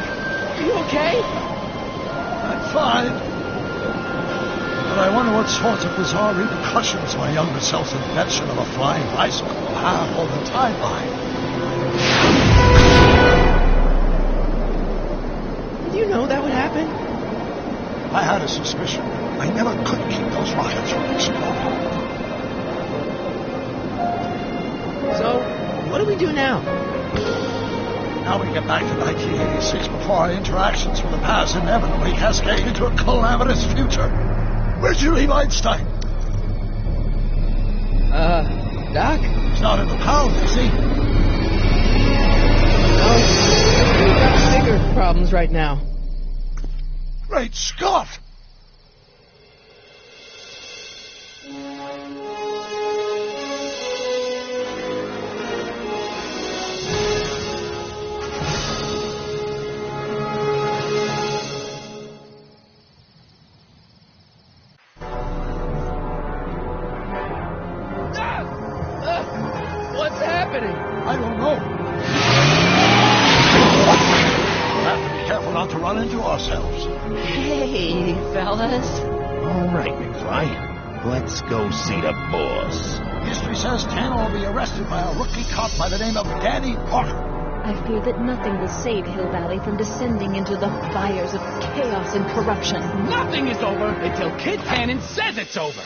[SPEAKER 1] are you okay?
[SPEAKER 2] I'm fine. But I wonder what sorts of bizarre repercussions my younger self's invention of a flying bicycle will have on the timeline.
[SPEAKER 1] Did you know that would happen?
[SPEAKER 2] I had a suspicion. I never could keep those rockets from exploding.
[SPEAKER 1] So, what do we do now?
[SPEAKER 2] Now we get back to 1986 before our interactions with the past inevitably cascade into a calamitous future. Where'd you leave Einstein?
[SPEAKER 1] Doc?
[SPEAKER 2] He's not in the town, is he?
[SPEAKER 1] No. We've got bigger problems right now.
[SPEAKER 2] Great Scott!
[SPEAKER 1] What's happening?
[SPEAKER 2] I don't know. We'll have to be careful not to run into ourselves.
[SPEAKER 1] Hey, fellas.
[SPEAKER 11] All right, McFly. Let's go see the boss.
[SPEAKER 2] History says Tanner will be arrested by a rookie cop by the name of Danny Parker.
[SPEAKER 8] I fear that nothing will save Hill Valley from descending into the fires of chaos and corruption.
[SPEAKER 9] Nothing is over until Kid Cannon says it's over!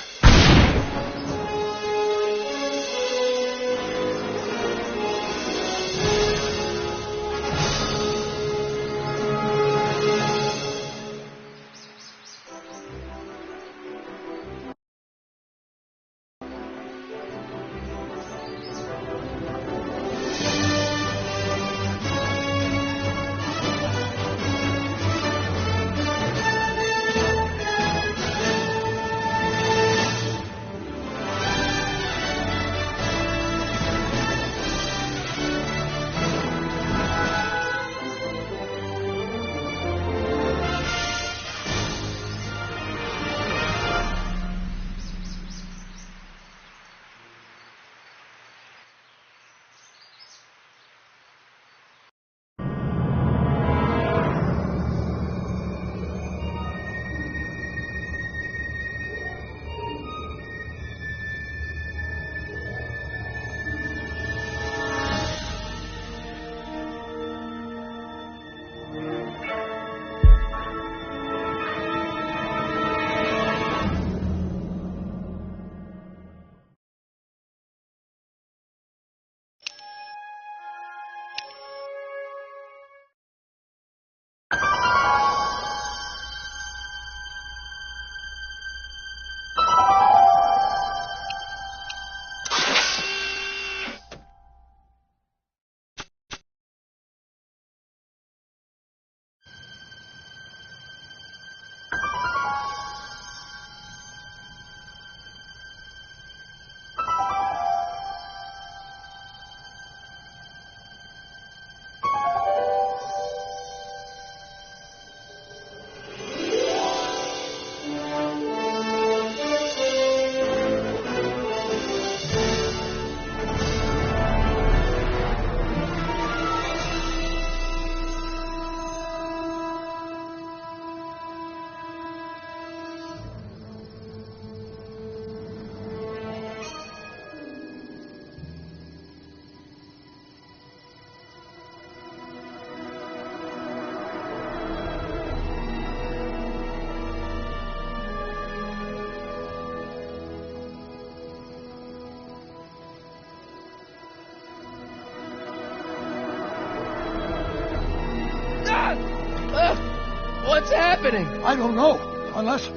[SPEAKER 1] What's happening?
[SPEAKER 2] I don't know. Unless...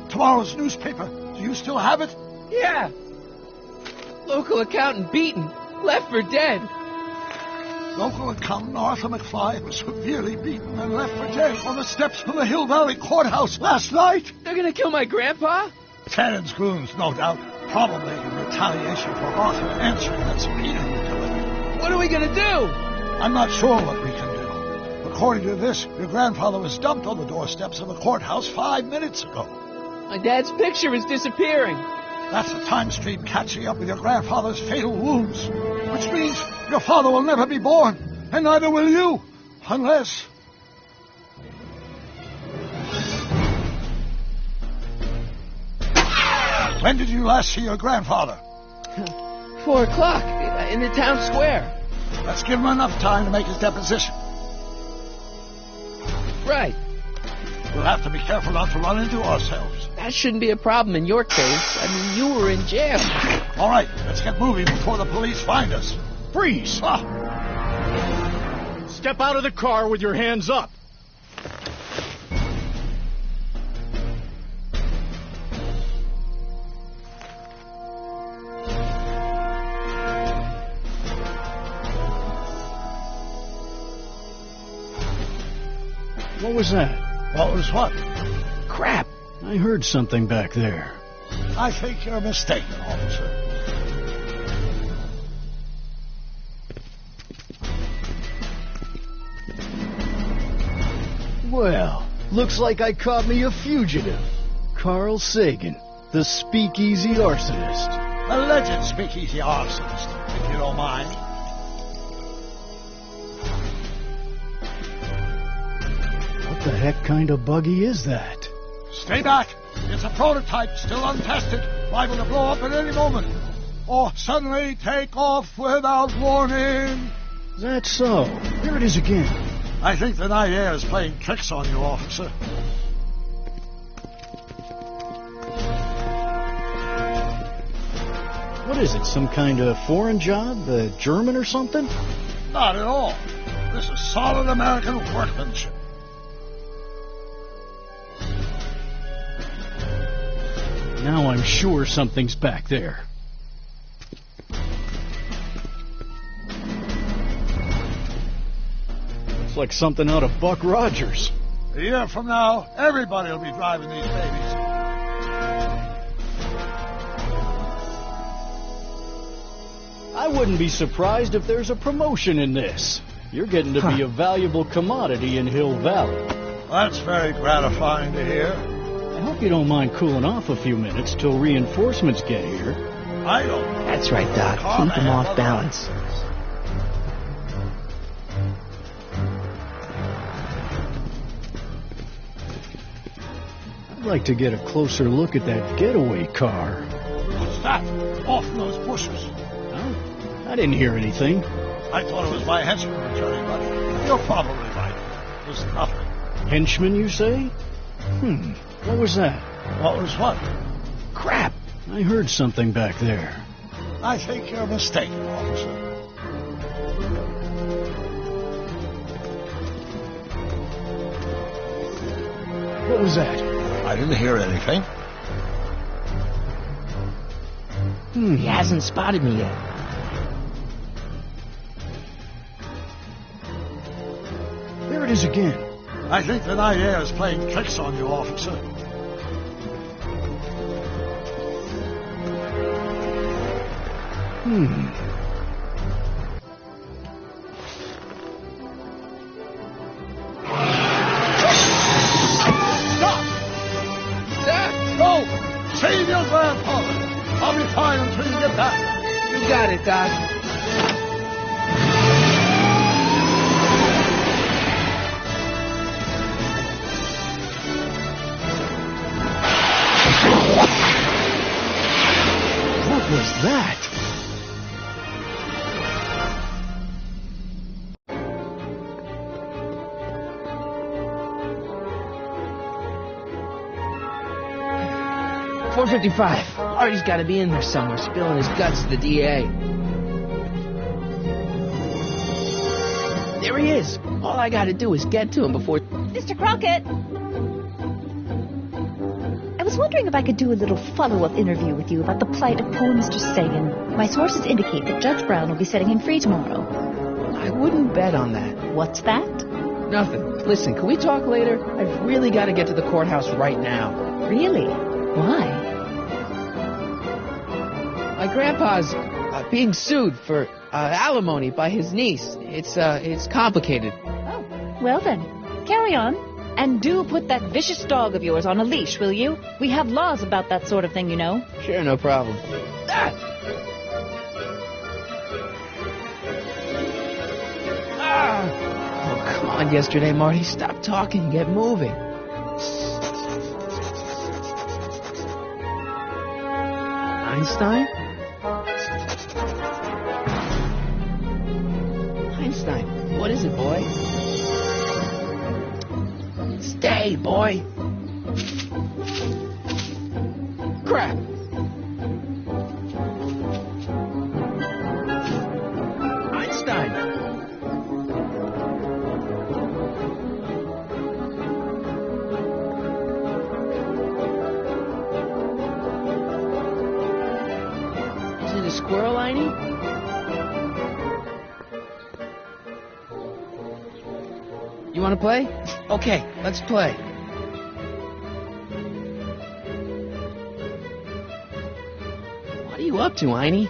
[SPEAKER 2] tomorrow's newspaper. Do you still have it?
[SPEAKER 1] Yeah. Local accountant beaten. Left for dead.
[SPEAKER 2] Local accountant Arthur McFly was severely beaten and left for dead on the steps of the Hill Valley Courthouse last night.
[SPEAKER 1] They're gonna kill my grandpa?
[SPEAKER 2] Tannen's goons, no doubt. Probably in retaliation for Arthur answering that subpoena we delivered.
[SPEAKER 1] What are we gonna do?
[SPEAKER 2] I'm not sure what we can do. According to this, your grandfather was dumped on the doorsteps of the courthouse 5 minutes ago.
[SPEAKER 1] My dad's picture is disappearing.
[SPEAKER 2] That's the time stream catching up with your grandfather's fatal wounds. Which means your father will never be born, and neither will you, unless... When did you last see your grandfather?
[SPEAKER 1] 4 o'clock, in the town square.
[SPEAKER 2] Let's give him enough time to make his deposition.
[SPEAKER 1] Right.
[SPEAKER 2] We'll have to be careful not to run into ourselves.
[SPEAKER 1] That shouldn't be a problem in your case. I mean, you were in jail.
[SPEAKER 2] All right, let's get moving before the police find us.
[SPEAKER 13] Freeze! Step out of the car with your hands up.
[SPEAKER 5] What was that?
[SPEAKER 2] What was what?
[SPEAKER 5] Crap! I heard something back there.
[SPEAKER 2] I think you're mistaken, officer.
[SPEAKER 5] Well, looks like I caught me a fugitive. Carl Sagan, the speakeasy arsonist.
[SPEAKER 2] Alleged speakeasy arsonist, if you don't mind.
[SPEAKER 5] What the heck kind of buggy is that?
[SPEAKER 2] Stay back. It's a prototype, still untested, liable to blow up at any moment. Or suddenly take off without warning.
[SPEAKER 5] Is that so? Here it is again.
[SPEAKER 2] I think the night air is playing tricks on you, officer.
[SPEAKER 5] What is it, some kind of foreign job? German or something?
[SPEAKER 2] Not at all. This is solid American workmanship.
[SPEAKER 5] Now I'm sure something's back there. Looks like something out of Buck Rogers.
[SPEAKER 2] A year from now, everybody will be driving these babies.
[SPEAKER 5] I wouldn't be surprised if there's a promotion in this. You're getting to be a valuable commodity in Hill Valley.
[SPEAKER 2] That's very gratifying to hear.
[SPEAKER 5] I hope you don't mind cooling off a few minutes till reinforcements get here.
[SPEAKER 2] I don't.
[SPEAKER 1] That's right, Doc. Keep them off balance.
[SPEAKER 5] I'd like to get a closer look at that getaway car.
[SPEAKER 2] What's that? Off in those bushes.
[SPEAKER 5] Huh? I didn't hear anything.
[SPEAKER 2] I thought it was my henchman returning, buddy. You're probably right. It was nothing.
[SPEAKER 5] Henchman, you say? What was that?
[SPEAKER 2] What was what?
[SPEAKER 5] Crap! I heard something back there.
[SPEAKER 2] I think you're mistaken, officer.
[SPEAKER 5] What was that?
[SPEAKER 2] I didn't hear anything.
[SPEAKER 1] He hasn't spotted me yet.
[SPEAKER 5] There it is again.
[SPEAKER 2] I think the night air is playing tricks on you, officer. Stop! Go! Save your grandfather! I'll be fine until you get back.
[SPEAKER 1] You got it, Doc.
[SPEAKER 5] What was that?
[SPEAKER 1] .455. Artie's got to be in there somewhere, spilling his guts to the DA. There he is. All I got to do is get to him before...
[SPEAKER 8] Mr. Crockett! was wondering if I could do a little follow-up interview with you about the plight of poor Mr. Sagan. My sources indicate that Judge Brown will be setting him free tomorrow.
[SPEAKER 1] I wouldn't bet on that.
[SPEAKER 8] What's that?
[SPEAKER 1] Nothing. Listen, can we talk later? I've really got to get to the courthouse right now.
[SPEAKER 8] Really? Why?
[SPEAKER 1] My grandpa's being sued for alimony by his niece. It's complicated.
[SPEAKER 8] Oh, well then, carry on. And do put that vicious dog of yours on a leash, will you? We have laws about that sort of thing, you know.
[SPEAKER 1] Sure, no problem. Ah! Oh, come on, yesterday, Marty. Stop talking and get moving. Einstein? Einstein, what is it, boy? Stay, boy. Crap. Einstein. Is it a squirrel, Einie? You want to play? Okay, let's play. What are you up to, Einie?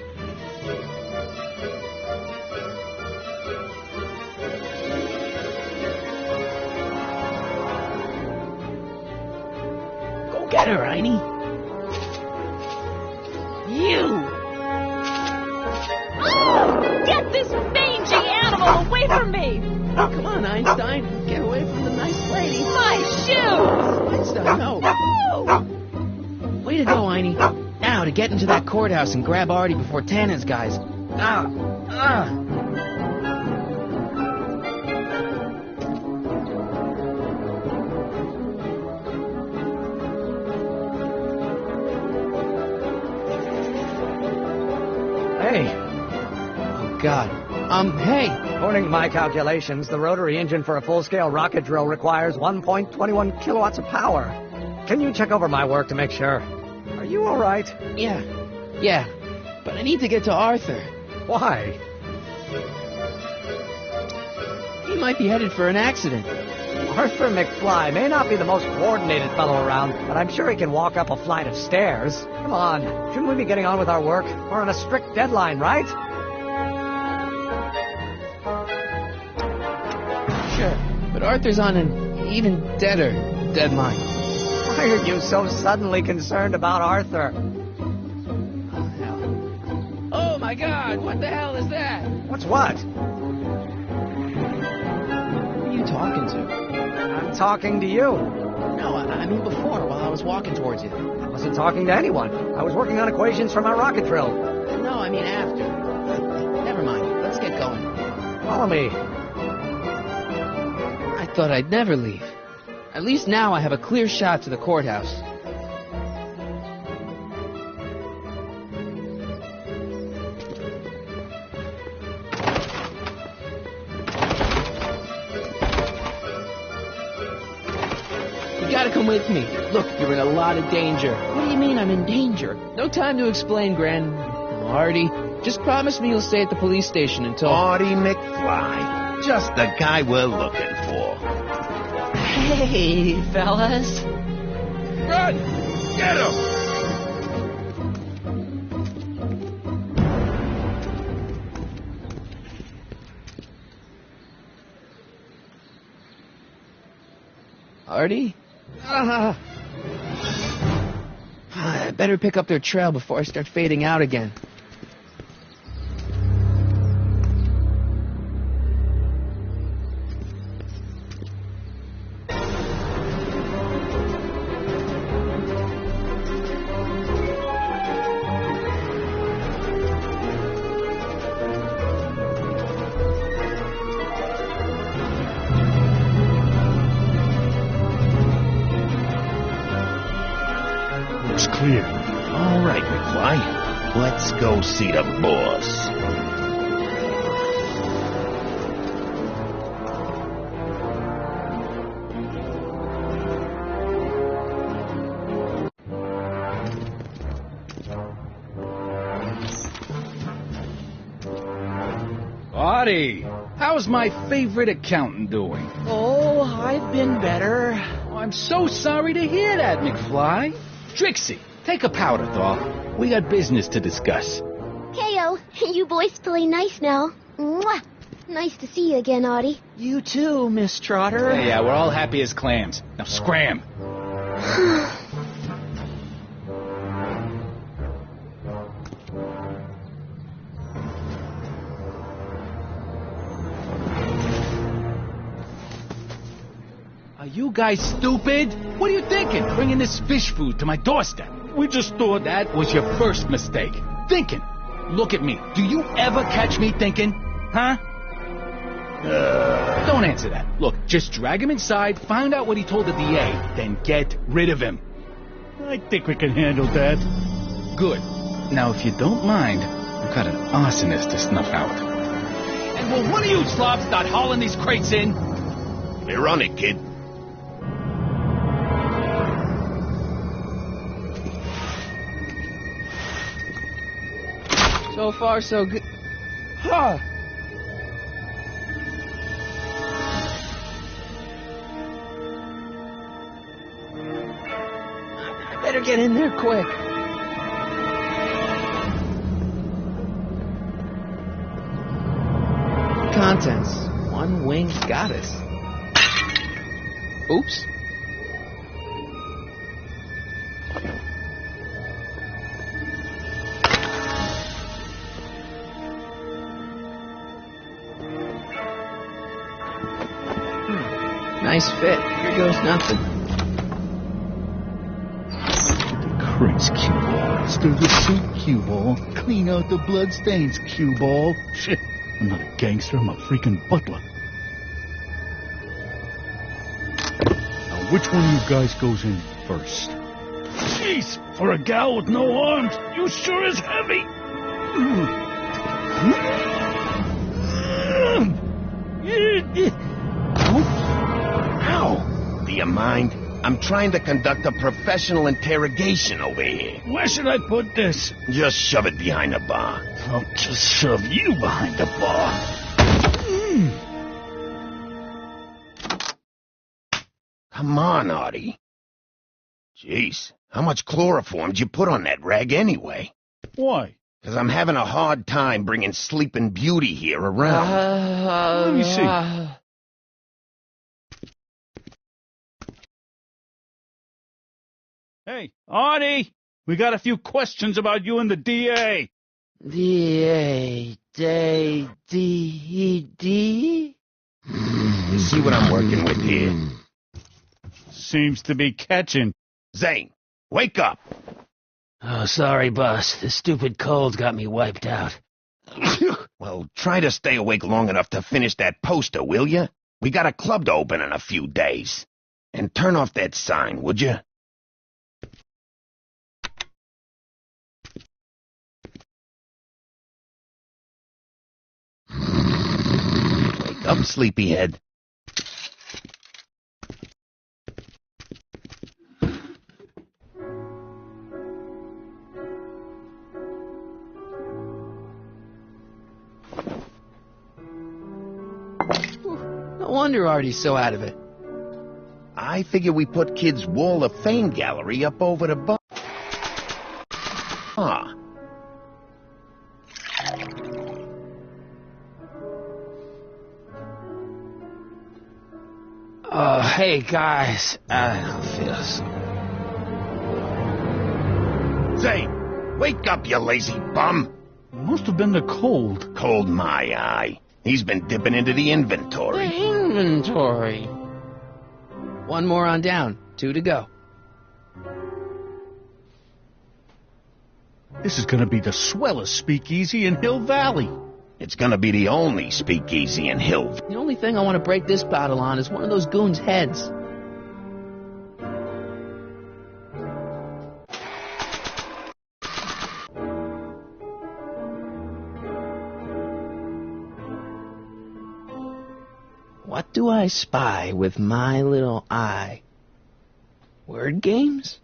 [SPEAKER 1] Go get her, Einie. You!
[SPEAKER 8] Oh, get this mangy animal away from me!
[SPEAKER 1] Oh, come on, Einstein. Get away from the nice lady.
[SPEAKER 8] My shoes!
[SPEAKER 1] Einstein, no.
[SPEAKER 8] No!
[SPEAKER 1] Way to go, Einie. Now, to get into that courthouse and grab Artie before Tannen's guys.
[SPEAKER 10] Hey.
[SPEAKER 1] Oh, God. Hey.
[SPEAKER 10] According to my calculations, the rotary engine for a full-scale rocket drill requires 1.21 kilowatts of power. Can you check over my work to make sure? Are you all right?
[SPEAKER 1] Yeah. But I need to get to Arthur.
[SPEAKER 10] Why?
[SPEAKER 1] He might be headed for an accident.
[SPEAKER 10] Arthur McFly may not be the most coordinated fellow around, but I'm sure he can walk up a flight of stairs. Come on, shouldn't we be getting on with our work? We're on a strict deadline, right?
[SPEAKER 1] Sure, but Arthur's on an even deader deadline.
[SPEAKER 10] Why are you so suddenly concerned about Arthur?
[SPEAKER 1] Oh, hell. Oh, my God, what the hell is that?
[SPEAKER 10] What's what?
[SPEAKER 1] Who are you talking to?
[SPEAKER 10] I'm talking to you.
[SPEAKER 1] No, I mean before, while I was walking towards you.
[SPEAKER 10] I wasn't talking to anyone. I was working on equations for my rocket drill.
[SPEAKER 1] No, I mean after. Never mind, let's get going.
[SPEAKER 10] Follow me.
[SPEAKER 1] I thought I'd never leave. At least now I have a clear shot to the courthouse. You gotta come with me. Look, you're in a lot of danger. What do you mean I'm in danger? No time to explain, Gran. Artie, just promise me you'll stay at the police station until...
[SPEAKER 11] Artie McFly. Just the guy we're looking for.
[SPEAKER 1] Hey, fellas.
[SPEAKER 11] Run! Get him!
[SPEAKER 1] Artie? I better pick up their trail before I start fading out again.
[SPEAKER 11] Clear. All right, McFly. Let's go see the boss.
[SPEAKER 9] Artie, how's my favorite accountant doing?
[SPEAKER 4] Oh, I've been better.
[SPEAKER 9] Oh, I'm so sorry to hear that, McFly. Trixie, take a powder, doll. We got business to discuss.
[SPEAKER 3] Heyo, you boys play nice now. Mwah! Nice to see you again, Artie.
[SPEAKER 4] You too, Miss Trotter.
[SPEAKER 9] Yeah, we're all happy as clams. Now scram. Are you guys stupid? What are you thinking, bringing this fish food to my doorstep? We just thought that was your first mistake. Thinking. Look at me. Do you ever catch me thinking? Huh? Don't answer that. Look, just drag him inside, find out what he told the DA, then get rid of him.
[SPEAKER 5] I think we can handle that.
[SPEAKER 9] Good. Now, if you don't mind, I've got an arsonist to snuff out. And will one of you slobs start hauling these crates in?
[SPEAKER 11] We're on it, kid.
[SPEAKER 1] So far, so good. Huh. I better get in there quick. Contents. One winged goddess. Oops. Nice fit. Here goes nothing.
[SPEAKER 5] Crates, cue ball. Stir the soup, cue ball. Clean out the bloodstains, cue ball. Shit, I'm not a gangster, I'm a freaking butler. Now, which one of you guys goes in first?
[SPEAKER 12] Jeez, for a gal with no arms, you sure is heavy.
[SPEAKER 11] Ow! Do you mind? I'm trying to conduct a professional interrogation over here.
[SPEAKER 12] Where should I put this?
[SPEAKER 11] Just shove it behind the bar.
[SPEAKER 12] I'll just shove you behind the bar.
[SPEAKER 11] Come on, Artie. Jeez, how much chloroform did you put on that rag anyway?
[SPEAKER 5] Why?
[SPEAKER 11] Because I'm having a hard time bringing Sleeping Beauty here around.
[SPEAKER 5] Let me see. Hey, Artie! We got a few questions about you and the DA.
[SPEAKER 4] DA, D.
[SPEAKER 11] You see what I'm working with here?
[SPEAKER 5] Seems to be catching.
[SPEAKER 11] Zane, wake up!
[SPEAKER 4] Oh, sorry, boss. The stupid cold's got me wiped out.
[SPEAKER 11] Well, try to stay awake long enough to finish that poster, will you? We got a club to open in a few days. And turn off that sign, would you? Wake up, sleepyhead.
[SPEAKER 1] No wonder Artie's so out of it.
[SPEAKER 11] I figure we put Kid's Wall of Fame gallery up over the bar.
[SPEAKER 4] Oh, hey, guys. I don't feel so...
[SPEAKER 11] Zane, wake up, you lazy bum.
[SPEAKER 5] Must have been the cold.
[SPEAKER 11] Cold my eye. He's been dipping into the inventory.
[SPEAKER 1] The inventory. One more on down. 2 to go.
[SPEAKER 5] This is gonna be the swellest speakeasy in Hill Valley.
[SPEAKER 11] It's gonna be the only speakeasy in Hill.
[SPEAKER 1] The only thing I want to break this battle on is one of those goons' heads. What do I spy with my little eye? Word games?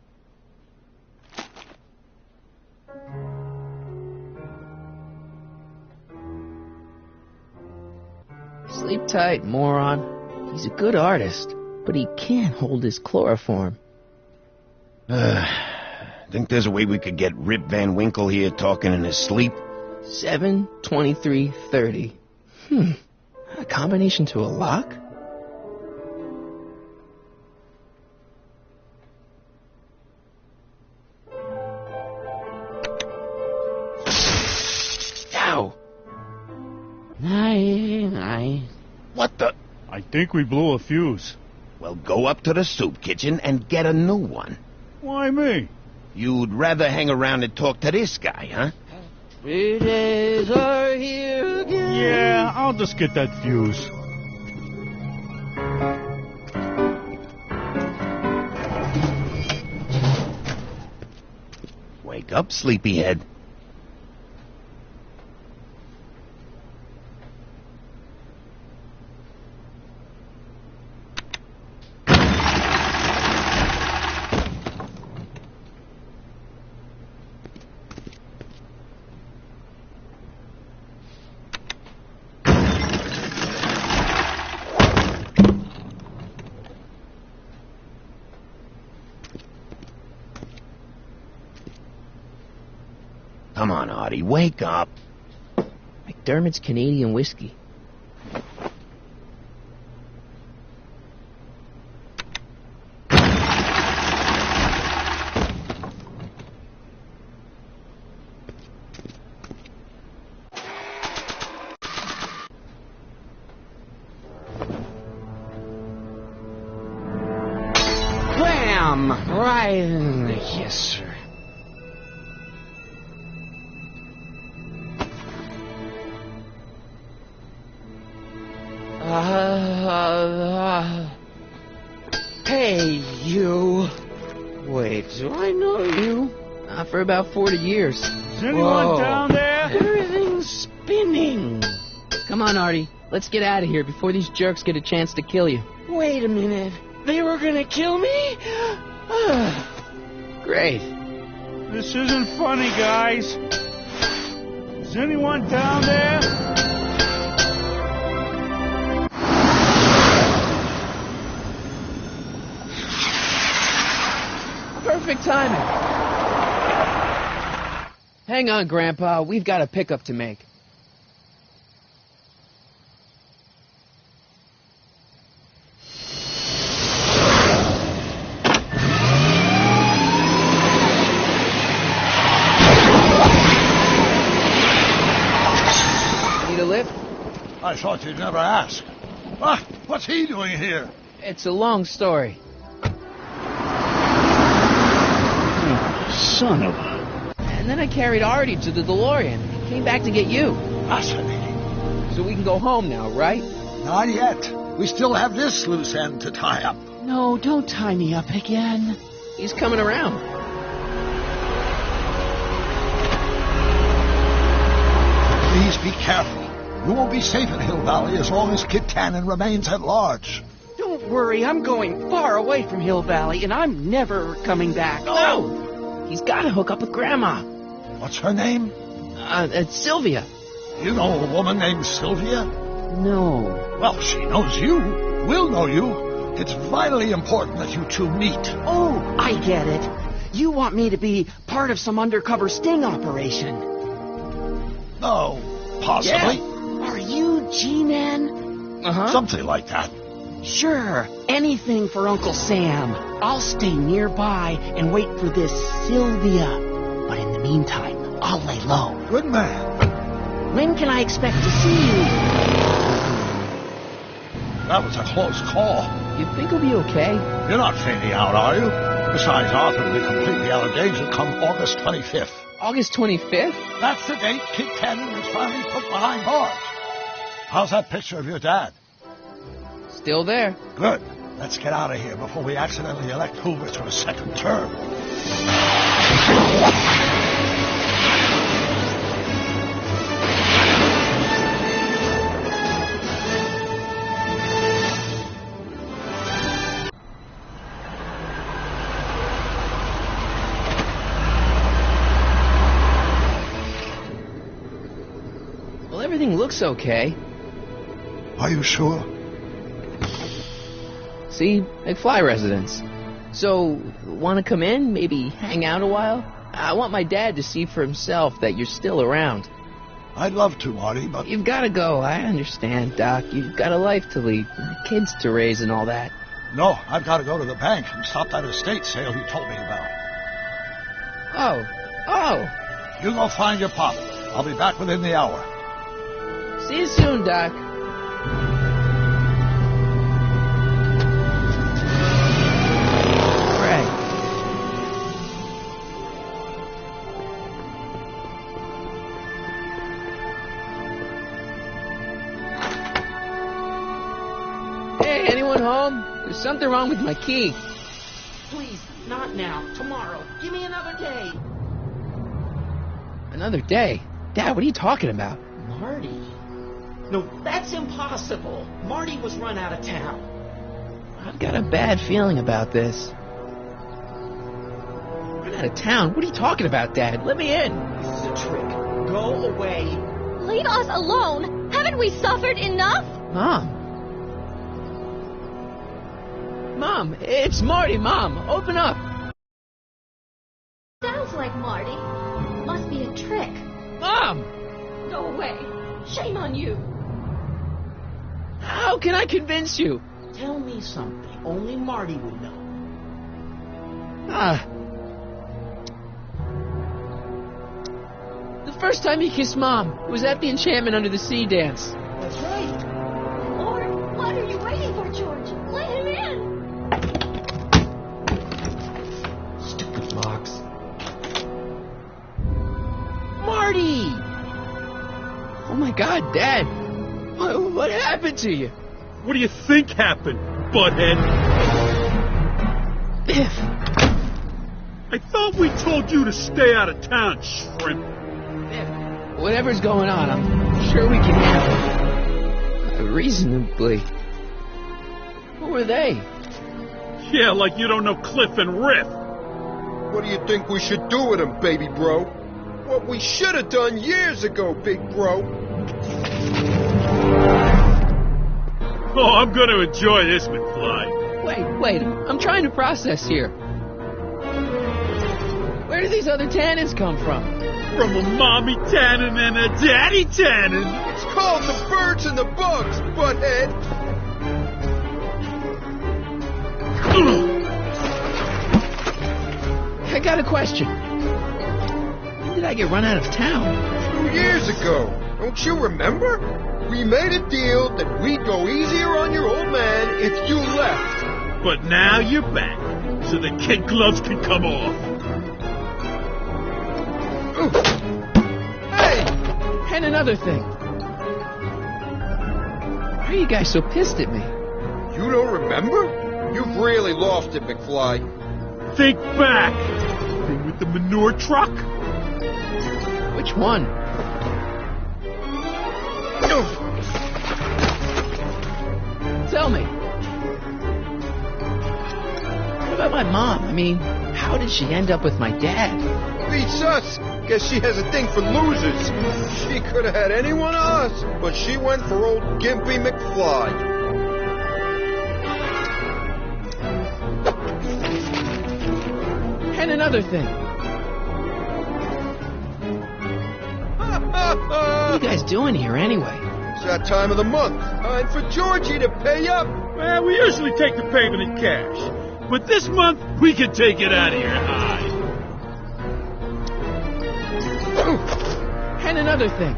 [SPEAKER 1] Sleep tight, moron. He's a good artist, but he can't hold his chloroform.
[SPEAKER 11] Think there's a way we could get Rip Van Winkle here talking in his sleep?
[SPEAKER 1] 7/23/30. A combination to a lock? Ow!
[SPEAKER 11] Aye. What the?
[SPEAKER 13] I think we blew a fuse.
[SPEAKER 11] Well, go up to the soup kitchen and get a new one.
[SPEAKER 13] Why me?
[SPEAKER 11] You'd rather hang around and talk to this guy, huh?
[SPEAKER 4] 3 days are here again.
[SPEAKER 13] Yeah, I'll just get that fuse.
[SPEAKER 11] Wake up, sleepyhead. Come on, Artie, wake up.
[SPEAKER 1] McDermott's Canadian whiskey.
[SPEAKER 4] Wham! Right in the... Yes, sir. Hey, you. Wait, do I know you?
[SPEAKER 1] Not for about 40 years.
[SPEAKER 13] Is anyone down there?
[SPEAKER 4] Everything's spinning.
[SPEAKER 1] Come on, Artie. Let's get out of here before these jerks get a chance to kill you.
[SPEAKER 4] Wait a minute. They were gonna kill me?
[SPEAKER 1] Great.
[SPEAKER 13] This isn't funny, guys. Is anyone down there?
[SPEAKER 1] Perfect timing. Hang on, Grandpa. We've got a pickup to make. Need a lift?
[SPEAKER 2] I thought you'd never ask. Ah, what's he doing here?
[SPEAKER 1] It's a long story.
[SPEAKER 13] Son of a...
[SPEAKER 1] And then I carried Artie to the DeLorean. Came back to get you.
[SPEAKER 2] Fascinating.
[SPEAKER 1] So we can go home now, right?
[SPEAKER 2] Not yet. We still have this loose end to tie up.
[SPEAKER 4] No, don't tie me up again.
[SPEAKER 1] He's coming around.
[SPEAKER 2] Please be careful. You won't be safe in Hill Valley as long as Kit Cannon remains at large.
[SPEAKER 4] Don't worry, I'm going far away from Hill Valley, and I'm never coming back.
[SPEAKER 1] No! He's got to hook up with Grandma.
[SPEAKER 2] What's her name?
[SPEAKER 1] It's Sylvia.
[SPEAKER 2] You know a woman named Sylvia?
[SPEAKER 4] No.
[SPEAKER 2] Well, she knows you. We'll know you. It's vitally important that you two meet.
[SPEAKER 4] Oh, I get it. You want me to be part of some undercover sting operation.
[SPEAKER 2] No, possibly.
[SPEAKER 4] Yeah. Are you G-Man?
[SPEAKER 2] Something like that.
[SPEAKER 4] Sure, anything for Uncle Sam. I'll stay nearby and wait for this Sylvia. But in the meantime, I'll lay low.
[SPEAKER 2] Good man.
[SPEAKER 4] When can I expect to see you?
[SPEAKER 2] That was a close call.
[SPEAKER 1] You think he'll be okay?
[SPEAKER 2] You're not fainting out, are you? Besides, Arthur will be completely out of danger come August 25th.
[SPEAKER 1] August 25th?
[SPEAKER 2] That's the date Kit Cannon was finally put behind bars. How's that picture of your dad?
[SPEAKER 1] Still there.
[SPEAKER 2] Good. Let's get out of here before we accidentally elect Hoover to a second term.
[SPEAKER 1] Well, everything looks okay.
[SPEAKER 2] Are you sure?
[SPEAKER 1] See, McFly residence. So, want to come in? Maybe hang out a while? I want my dad to see for himself that you're still around.
[SPEAKER 2] I'd love to, Marty, but...
[SPEAKER 1] You've got to go. I understand, Doc. You've got a life to lead, kids to raise and all that.
[SPEAKER 2] No, I've got to go to the bank and stop that estate sale you told me about.
[SPEAKER 1] Oh.
[SPEAKER 2] You go find your pop. I'll be back within the hour.
[SPEAKER 1] See you soon, Doc. Home? There's something wrong with my key.
[SPEAKER 4] Please, not now. Tomorrow. Give me another day.
[SPEAKER 1] Another day? Dad, what are you talking about?
[SPEAKER 4] Marty? No, that's impossible. Marty was run out of town.
[SPEAKER 1] I've got a bad feeling about this. Run out of town? What are you talking about, Dad? Let me in.
[SPEAKER 4] This is a trick. Go away.
[SPEAKER 3] Leave us alone. Haven't we suffered enough?
[SPEAKER 1] Mom, it's Marty, Mom. Open up.
[SPEAKER 3] Sounds like Marty. Must be a trick.
[SPEAKER 1] Mom!
[SPEAKER 3] Go away. Shame on you.
[SPEAKER 1] How can I convince you?
[SPEAKER 4] Tell me something only Marty would know.
[SPEAKER 1] The first time he kissed Mom was at the Enchantment Under the Sea dance.
[SPEAKER 4] That's right.
[SPEAKER 3] Lord, what are you waiting for, George? Let him in.
[SPEAKER 4] Stupid locks. Marty!
[SPEAKER 1] Oh my God, Dad. What happened to you?
[SPEAKER 13] What do you think happened, butthead?
[SPEAKER 1] Biff!
[SPEAKER 13] I thought we told you to stay out of town, shrimp.
[SPEAKER 1] Biff, whatever's going on, I'm sure we can handle it. Reasonably. Who were they?
[SPEAKER 13] Yeah, like you don't know Cliff and Riff.
[SPEAKER 14] What do you think we should do with him, baby bro? What we should have done years ago, big bro.
[SPEAKER 13] Oh, I'm going to enjoy this, McFly.
[SPEAKER 1] Wait, I'm trying to process here. Where do these other tannins come from?
[SPEAKER 13] From a mommy tannin and a daddy tannin.
[SPEAKER 14] It's called the birds and the bugs, butthead.
[SPEAKER 1] I got a question. When did I get run out of town?
[SPEAKER 14] 2 years ago. Don't you remember? We made a deal that we'd go easier on your old man if you left.
[SPEAKER 13] But now you're back, so the kid gloves can come off.
[SPEAKER 14] Hey!
[SPEAKER 1] And another thing. Why are you guys so pissed at me?
[SPEAKER 14] You don't remember? You've really lost it, McFly.
[SPEAKER 13] Think back. Thing with the manure truck?
[SPEAKER 1] Which one? Tell me. What about my mom? I mean, how did she end up with my dad?
[SPEAKER 14] Beats us. Guess she has a thing for losers. She could have had any one of us, but she went for old Gimpy McFly.
[SPEAKER 1] And another thing. What are you guys doing here anyway?
[SPEAKER 14] It's that time of the month. Time for Georgie to pay up.
[SPEAKER 13] Well, we usually take the payment in cash. But this month, we can take it out of your hide.
[SPEAKER 1] And another thing.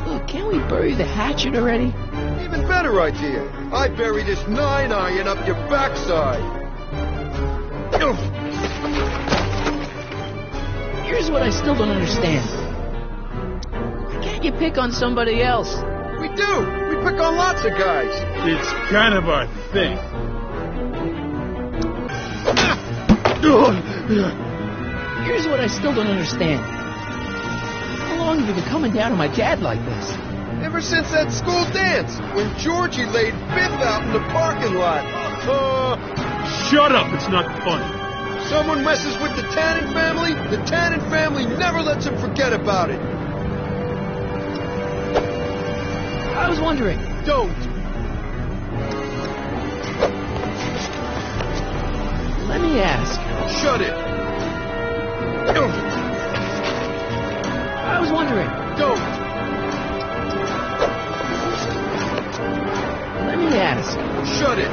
[SPEAKER 1] Look, can't we bury the hatchet already?
[SPEAKER 14] Even better idea. I bury this 9-iron up your backside.
[SPEAKER 1] Here's what I still don't understand. Why can't you pick on somebody else?
[SPEAKER 14] We do. We pick on lots of guys.
[SPEAKER 13] It's kind of our thing.
[SPEAKER 1] Here's what I still don't understand. How long have you been coming down on my dad like this?
[SPEAKER 14] Ever since that school dance, when Georgie laid Biff out in the parking lot.
[SPEAKER 13] Shut up, it's not funny.
[SPEAKER 14] Someone messes with the Tannen family, the Tannen family never lets him forget about it.
[SPEAKER 1] How was wondering.
[SPEAKER 14] Don't!
[SPEAKER 1] Let me ask.
[SPEAKER 14] Shut it!
[SPEAKER 1] I was wondering.
[SPEAKER 14] Don't!
[SPEAKER 1] Let me ask.
[SPEAKER 14] Shut it!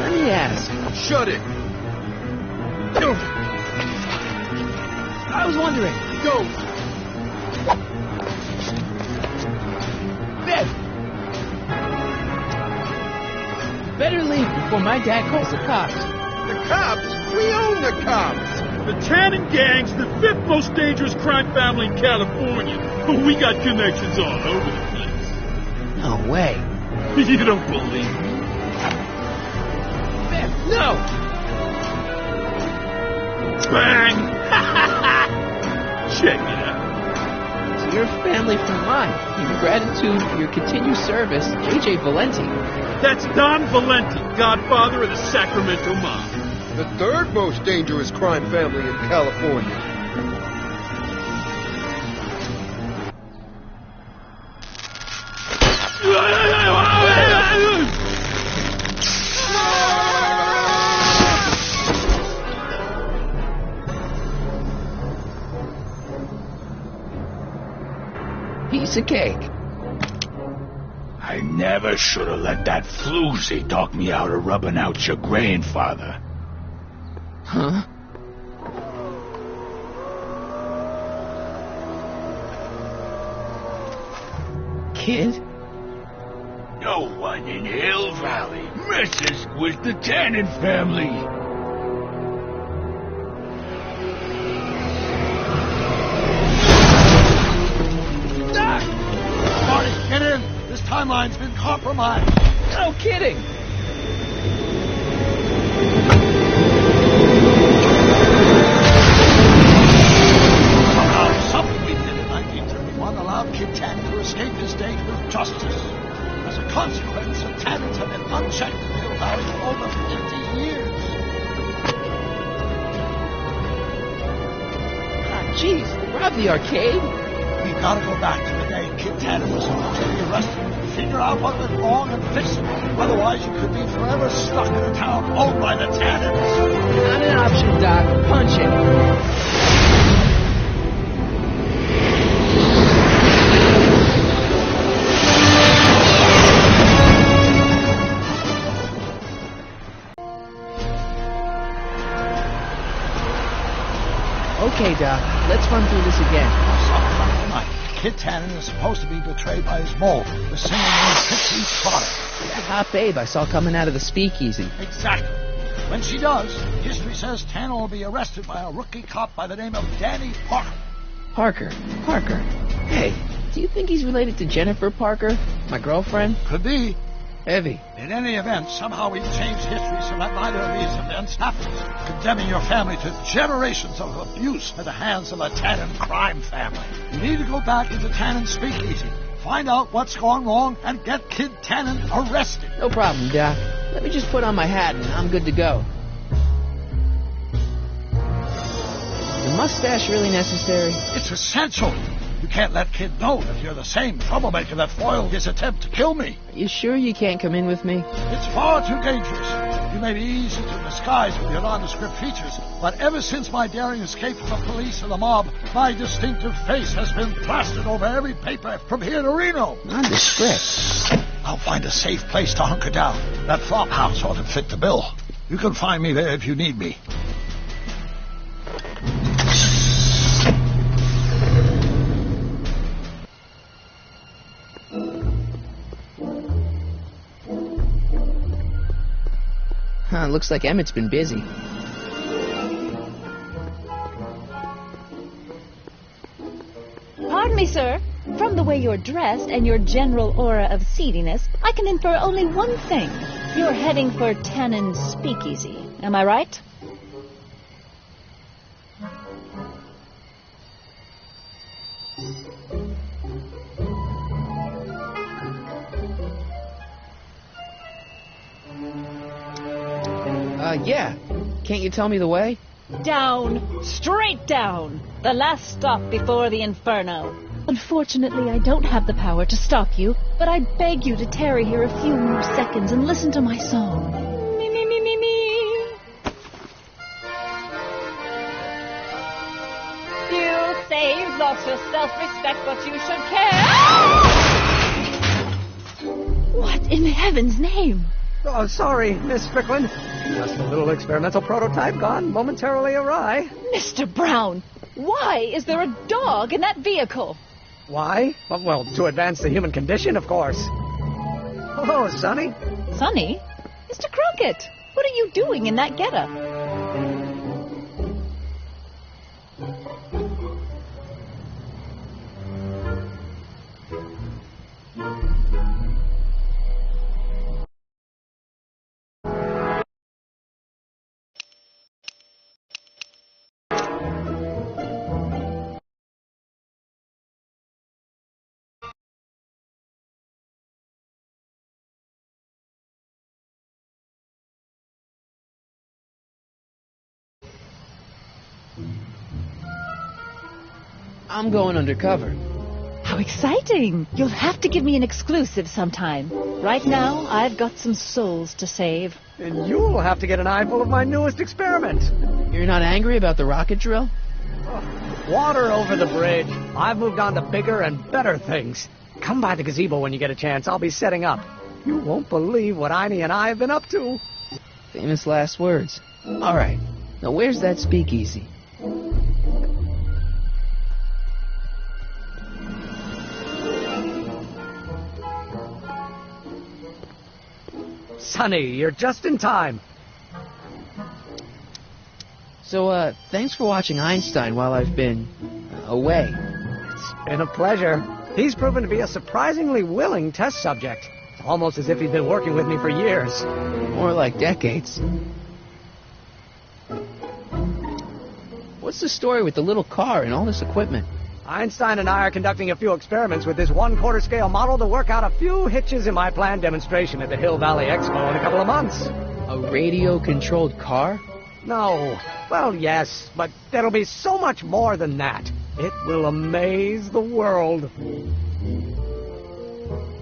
[SPEAKER 1] Let me ask.
[SPEAKER 14] Shut it!
[SPEAKER 1] I was wondering.
[SPEAKER 14] Don't!
[SPEAKER 1] Bev! Better leave before my dad calls the cops.
[SPEAKER 14] The cops? We own the cops!
[SPEAKER 13] The Tannen Gang's the 5th most dangerous crime family in California. We got connections all over the place.
[SPEAKER 1] No way.
[SPEAKER 13] You don't believe me?
[SPEAKER 1] Bev, no!
[SPEAKER 13] Bang! Check it out.
[SPEAKER 1] To your family from mine, in gratitude for your continued service, J.J. Valenti.
[SPEAKER 13] That's Don Valenti, godfather of the Sacramento Mob.
[SPEAKER 14] The 3rd most dangerous crime family in California.
[SPEAKER 1] Piece of cake.
[SPEAKER 12] I never should have let that floozy talk me out of rubbing out your grandfather.
[SPEAKER 1] Huh? Kid?
[SPEAKER 12] No one in Hill Valley messes with the Tannen family.
[SPEAKER 2] Doc! Marty, get in! This timeline's been compromised.
[SPEAKER 1] No kidding!
[SPEAKER 2] Somehow, something we did in 1931 allowed Kid Tannen to escape his date with justice. As a consequence, the Tannens have been unchecked in Hill Valley for over 50 years.
[SPEAKER 1] Jeez, they robbed the arcade?
[SPEAKER 2] We've got to go back to the day Kid Tannen was supposed to be arrested, figure out what went wrong and fix it. Otherwise, you could be forever stuck in a town owned by the Tannens.
[SPEAKER 1] Not an option, Doc. Punch it. Okay, Doc. Let's run through this again.
[SPEAKER 2] Kid Tannen is supposed to be betrayed by his mole, the singer named Pixie Trotter.
[SPEAKER 1] That hot babe I saw coming out of the speakeasy.
[SPEAKER 2] Exactly. When she does, history says Tannen will be arrested by a rookie cop by the name of Danny Parker.
[SPEAKER 1] Parker. Hey, do you think he's related to Jennifer Parker, my girlfriend?
[SPEAKER 2] Could be.
[SPEAKER 1] Heavy.
[SPEAKER 2] In any event, somehow we've changed history so that neither of these events happens, condemning your family to generations of abuse at the hands of the Tannen crime family. You need to go back into Tannen Speakeasy, find out what's gone wrong, and get Kid Tannen arrested.
[SPEAKER 1] No problem, Doc. Let me just put on my hat and I'm good to go. Is the mustache really necessary?
[SPEAKER 2] It's essential. You can't let Kid know that you're the same troublemaker that foiled his attempt to kill me.
[SPEAKER 1] Are you sure you can't come in with me?
[SPEAKER 2] It's far too dangerous. You may be easy to disguise with your nondescript features, but ever since my daring escape from the police and the mob, my distinctive face has been plastered over every paper from here to Reno.
[SPEAKER 1] Nondescript?
[SPEAKER 2] I'll find a safe place to hunker down. That flop house ought to fit the bill. You can find me there if you need me.
[SPEAKER 1] Looks like Emmett's been busy.
[SPEAKER 8] Pardon me, sir. From the way you're dressed and your general aura of seediness, I can infer only one thing. You're heading for Tannen's Speakeasy. Am I right?
[SPEAKER 1] Yeah. Can't you tell me the way?
[SPEAKER 8] Down. Straight down. The last stop before the Inferno. Unfortunately, I don't have the power to stop you, but I beg you to tarry here a few more seconds and listen to my song. Me, me, me, me, me. You say you've lost your self-respect, but you should care. What in heaven's name?
[SPEAKER 10] Oh, sorry, Miss Strickland. Just a little experimental prototype gone momentarily awry.
[SPEAKER 8] Mr. Brown, why is there a dog in that vehicle?
[SPEAKER 10] Why? Well, to advance the human condition, of course. Hello, Sonny.
[SPEAKER 8] Sonny? Mr. Crockett, what are you doing in that getup?
[SPEAKER 1] I'm going undercover.
[SPEAKER 8] How exciting! You'll have to give me an exclusive sometime. Right now, I've got some souls to save.
[SPEAKER 10] And you'll have to get an eyeful of my newest experiment.
[SPEAKER 1] You're not angry about the rocket drill?
[SPEAKER 10] Water over the bridge. I've moved on to bigger and better things. Come by the gazebo when you get a chance. I'll be setting up. You won't believe what Einie and I have been up to.
[SPEAKER 1] Famous last words. All right. Now, where's that speakeasy?
[SPEAKER 10] Sonny, you're just in time.
[SPEAKER 1] So, thanks for watching Einstein while I've been away.
[SPEAKER 10] It's been a pleasure. He's proven to be a surprisingly willing test subject. It's almost as if he's been working with me for years.
[SPEAKER 1] More like decades. What's the story with the little car and all this equipment?
[SPEAKER 10] Einstein and I are conducting a few experiments with this 1/4 scale model to work out a few hitches in my planned demonstration at the Hill Valley Expo in a couple of months.
[SPEAKER 1] A radio-controlled car?
[SPEAKER 10] No. Well, yes, but there'll be so much more than that. It will amaze the world.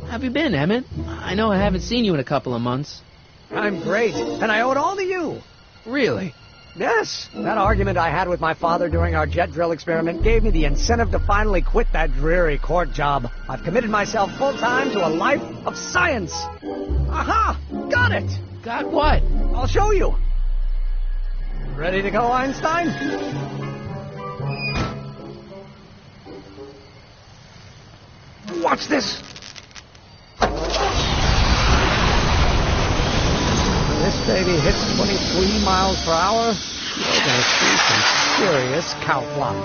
[SPEAKER 1] How have you been, Emmett? I know I haven't seen you in a couple of months.
[SPEAKER 10] I'm great, and I owe it all to you.
[SPEAKER 1] Really?
[SPEAKER 10] Yes. That argument I had with my father during our jet drill experiment gave me the incentive to finally quit that dreary court job. I've committed myself full-time to a life of science. Aha! Got it!
[SPEAKER 1] Got what?
[SPEAKER 10] I'll show you. Ready to go, Einstein? Watch this. When this baby hits 23 miles per hour, you're going to see some serious cow flop.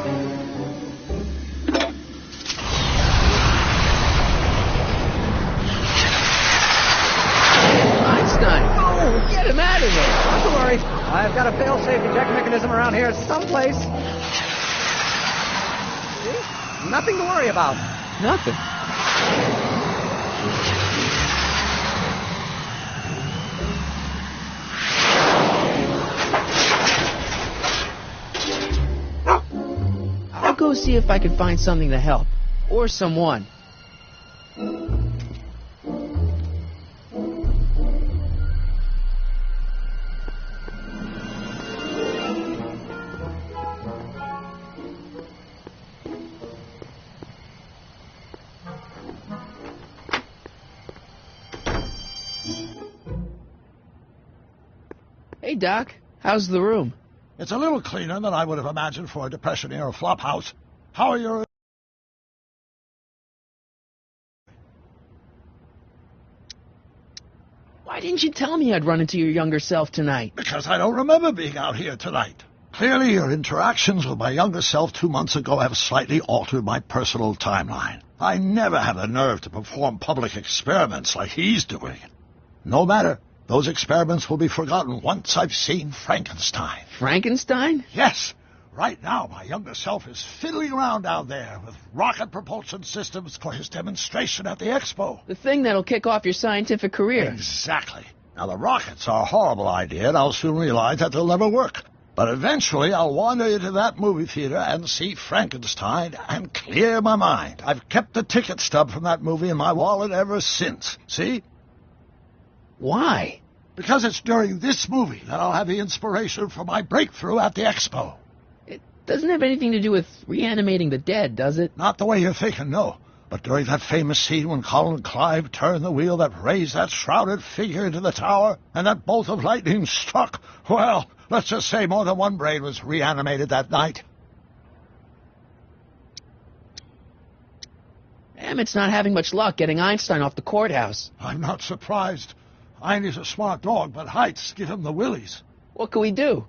[SPEAKER 1] Einstein! Oh, get him out of there!
[SPEAKER 10] Not to worry. I've got a fail-safe eject mechanism around here someplace. See? Nothing to worry about.
[SPEAKER 1] Nothing. I'll go see if I can find something to help. Or someone. Hey, Doc. How's the room?
[SPEAKER 2] It's a little cleaner than I would have imagined for a Depression-era flophouse. How are your...
[SPEAKER 1] Why didn't you tell me I'd run into your younger self tonight?
[SPEAKER 2] Because I don't remember being out here tonight. Clearly, your interactions with my younger self 2 months ago have slightly altered my personal timeline. I never had the nerve to perform public experiments like he's doing. No matter. Those experiments will be forgotten once I've seen Frankenstein.
[SPEAKER 1] Frankenstein?
[SPEAKER 2] Yes. Right now, my younger self is fiddling around down there with rocket propulsion systems for his demonstration at the expo.
[SPEAKER 1] The thing that'll kick off your scientific career.
[SPEAKER 2] Exactly. Now, the rockets are a horrible idea, and I'll soon realize that they'll never work. But eventually I'll wander into that movie theater and see Frankenstein and clear my mind. I've kept the ticket stub from that movie in my wallet ever since. See?
[SPEAKER 1] Why?
[SPEAKER 2] Because it's during this movie that I'll have the inspiration for my breakthrough at the expo.
[SPEAKER 1] It doesn't have anything to do with reanimating the dead, does it?
[SPEAKER 2] Not the way you're thinking, no. But during that famous scene when Colin Clive turned the wheel that raised that shrouded figure into the tower, and that bolt of lightning struck, well, let's just say more than one brain was reanimated that night.
[SPEAKER 1] Emmett's not having much luck getting Einstein off the courthouse.
[SPEAKER 2] I'm not surprised. Einstein's a smart dog, but heights give him the willies.
[SPEAKER 1] What can we do?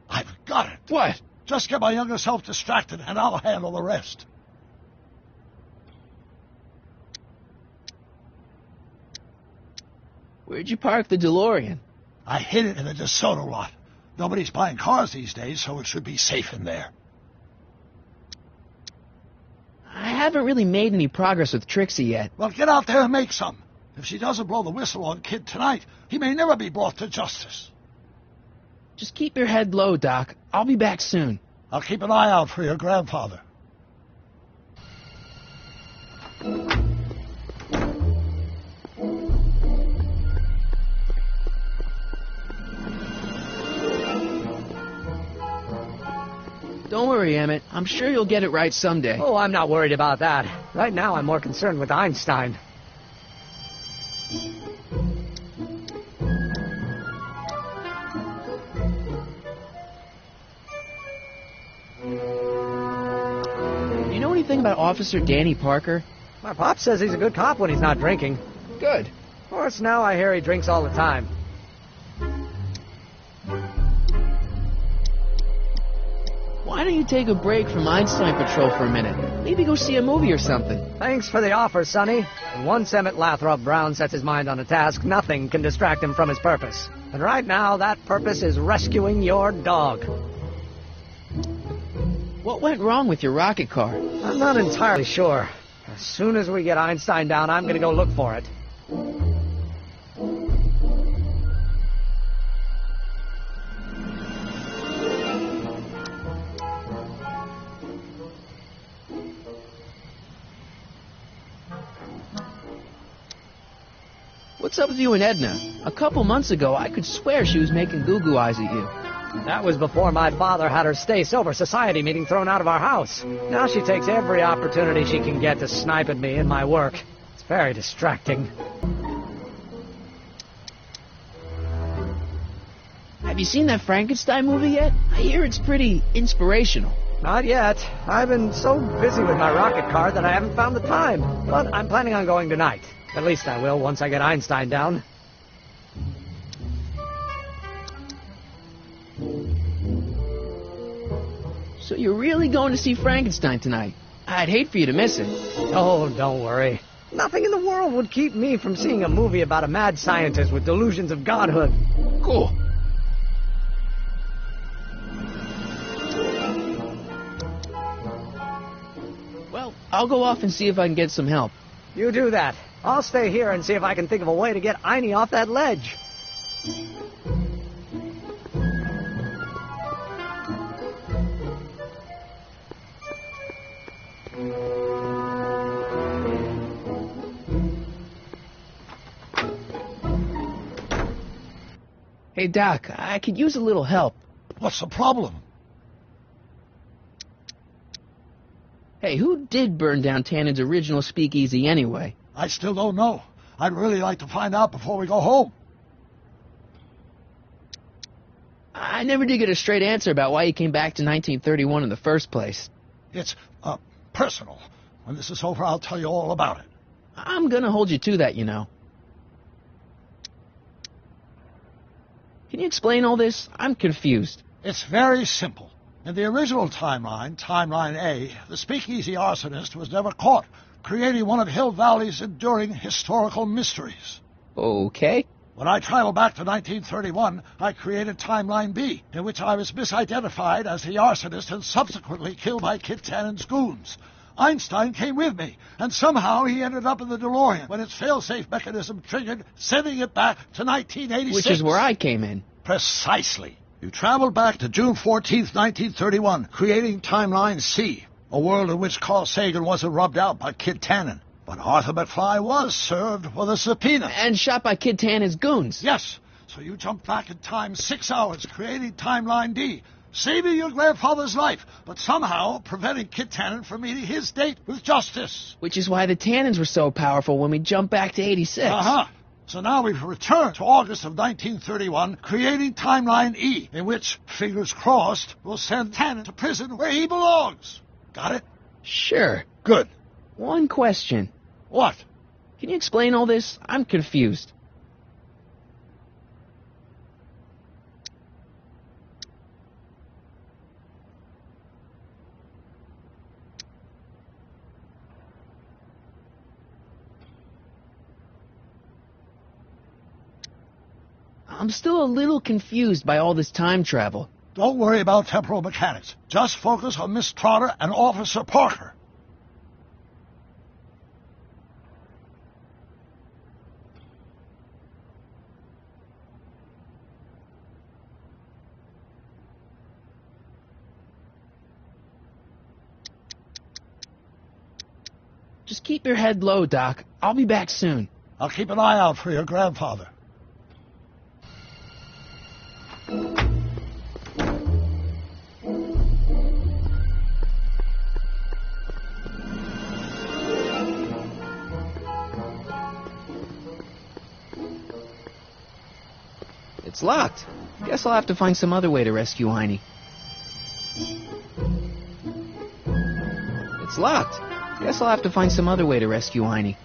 [SPEAKER 2] I've got it.
[SPEAKER 1] What?
[SPEAKER 2] Just get my younger self distracted, and I'll handle the rest.
[SPEAKER 1] Where'd you park the DeLorean?
[SPEAKER 2] I hid it in the DeSoto lot. Nobody's buying cars these days, so it should be safe in there.
[SPEAKER 1] I haven't really made any progress with Trixie yet.
[SPEAKER 2] Well, get out there and make some. If she doesn't blow the whistle on Kid tonight, he may never be brought to justice.
[SPEAKER 1] Just keep your head low, Doc. I'll be back soon.
[SPEAKER 2] I'll keep an eye out for your grandfather.
[SPEAKER 1] Don't worry, Emmett. I'm sure you'll get it right someday.
[SPEAKER 10] Oh, I'm not worried about that. Right now, I'm more concerned with Einstein.
[SPEAKER 1] You know anything about Officer Danny Parker?
[SPEAKER 10] My pop says he's a good cop when he's not drinking.
[SPEAKER 1] Good.
[SPEAKER 10] Of course, now I hear he drinks all the time.
[SPEAKER 1] Why don't you take a break from Einstein Patrol for a minute? Maybe go see a movie or something.
[SPEAKER 10] Thanks for the offer, Sonny. Once Emmett Lathrop Brown sets his mind on a task, nothing can distract him from his purpose. And right now, that purpose is rescuing your dog.
[SPEAKER 1] What went wrong with your rocket car?
[SPEAKER 10] I'm not entirely sure. As soon as we get Einstein down, I'm going to go look for it.
[SPEAKER 1] What's up with you and Edna? A couple months ago, I could swear she was making goo-goo eyes at you.
[SPEAKER 10] That was before my father had her stay-sober society meeting thrown out of our house. Now she takes every opportunity she can get to snipe at me in my work. It's very distracting.
[SPEAKER 1] Have you seen that Frankenstein movie yet? I hear it's pretty inspirational.
[SPEAKER 10] Not yet. I've been so busy with my rocket car that I haven't found the time. But I'm planning on going tonight. At least I will once I get Einstein down.
[SPEAKER 1] So you're really going to see Frankenstein tonight? I'd hate for you to miss it.
[SPEAKER 10] Oh, don't worry. Nothing in the world would keep me from seeing a movie about a mad scientist with delusions of godhood.
[SPEAKER 1] Cool. Well, I'll go off and see if I can get some help.
[SPEAKER 10] You do that. I'll stay here and see if I can think of a way to get Einie off that ledge.
[SPEAKER 1] Hey, Doc, I could use a little help.
[SPEAKER 2] What's the problem?
[SPEAKER 1] Hey, who did burn down Tannen's original speakeasy anyway?
[SPEAKER 2] I still don't know. I'd really like to find out before we go home.
[SPEAKER 1] I never did get a straight answer about why you came back to 1931 in the first place.
[SPEAKER 2] It's, personal. When this is over, I'll tell you all about it.
[SPEAKER 1] I'm gonna hold you to that, you know. Can you explain all this? I'm confused.
[SPEAKER 2] It's very simple. In the original timeline, Timeline A, the speakeasy arsonist was never caught, creating one of Hill Valley's enduring historical mysteries.
[SPEAKER 1] Okay.
[SPEAKER 2] When I traveled back to 1931, I created Timeline B, in which I was misidentified as the arsonist and subsequently killed by Kit Tannen's goons. Einstein came with me, and somehow he ended up in the DeLorean when its fail-safe mechanism triggered, sending it back to 1986.
[SPEAKER 1] Which is where I came in.
[SPEAKER 2] Precisely. You traveled back to June 14th, 1931, creating Timeline C, a world in which Carl Sagan wasn't rubbed out by Kid Tannen. But Arthur McFly was served with a subpoena.
[SPEAKER 1] And shot by Kid Tannen's goons.
[SPEAKER 2] Yes. So you jumped back in time 6 hours, creating Timeline D, saving your grandfather's life, but somehow preventing Kid Tannen from meeting his date with justice.
[SPEAKER 1] Which is why the Tannens were so powerful when we jumped back to 86.
[SPEAKER 2] Uh-huh. So now we've returned to August of 1931, creating Timeline E, in which, fingers crossed, we'll send Tannen to prison where he belongs. Got it?
[SPEAKER 1] Sure.
[SPEAKER 2] Good.
[SPEAKER 1] One question.
[SPEAKER 2] What?
[SPEAKER 1] Can you explain all this? I'm confused. I'm still a little confused by all this time travel.
[SPEAKER 2] Don't worry about temporal mechanics. Just focus on Miss Trotter and Officer Parker.
[SPEAKER 1] Just keep your head low, Doc. I'll be back soon.
[SPEAKER 2] I'll keep an eye out for your grandfather.
[SPEAKER 1] It's locked. Guess I'll have to find some other way to rescue Heine. It's locked. Guess I'll have to find some other way to rescue Heine.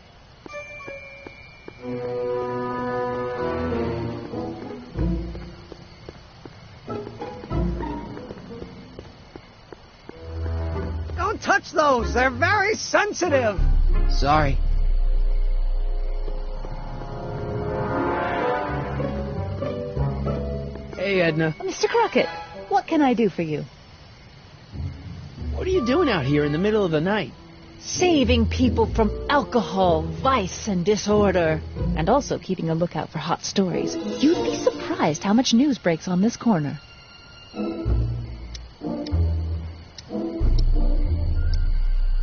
[SPEAKER 10] Don't touch those! They're very sensitive!
[SPEAKER 1] Sorry. Hey, Edna.
[SPEAKER 8] Mr. Crockett, what can I do for you?
[SPEAKER 1] What are you doing out here in the middle of the night?
[SPEAKER 8] Saving people from alcohol, vice, and disorder. And also keeping a lookout for hot stories. You'd be surprised how much news breaks on this corner.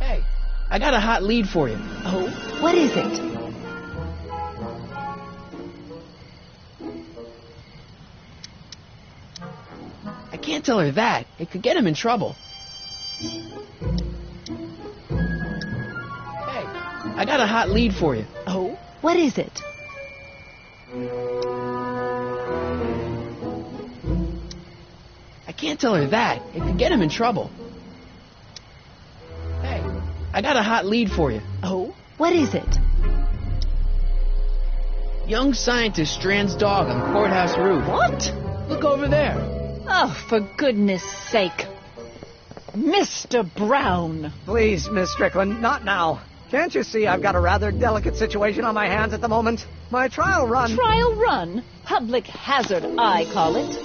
[SPEAKER 1] Hey, I got a hot lead for you.
[SPEAKER 8] Oh, what is it?
[SPEAKER 1] I can't tell her that. It could get him in trouble. Hey, I got a hot lead for you.
[SPEAKER 8] Oh, what is it?
[SPEAKER 1] I can't tell her that. It could get him in trouble. Hey, I got a hot lead for you.
[SPEAKER 8] Oh, what is it?
[SPEAKER 1] Young scientist strands dog on courthouse roof.
[SPEAKER 8] What?
[SPEAKER 1] Look over there.
[SPEAKER 8] Oh, for goodness sake. Mr. Brown.
[SPEAKER 10] Please, Miss Strickland, not now. Can't you see I've got a rather delicate situation on my hands at the moment? My trial run...
[SPEAKER 8] Trial run? Public hazard, I call it.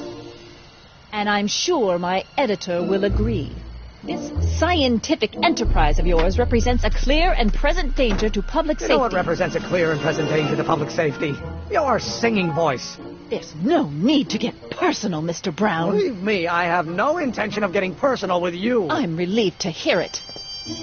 [SPEAKER 8] And I'm sure my editor will agree. This scientific enterprise of yours represents a clear and present danger to public safety.
[SPEAKER 10] You know what represents a clear and present danger to public safety? Your singing voice.
[SPEAKER 8] There's no need to get personal, Mr. Brown.
[SPEAKER 10] Believe me, I have no intention of getting personal with you.
[SPEAKER 8] I'm relieved to hear it.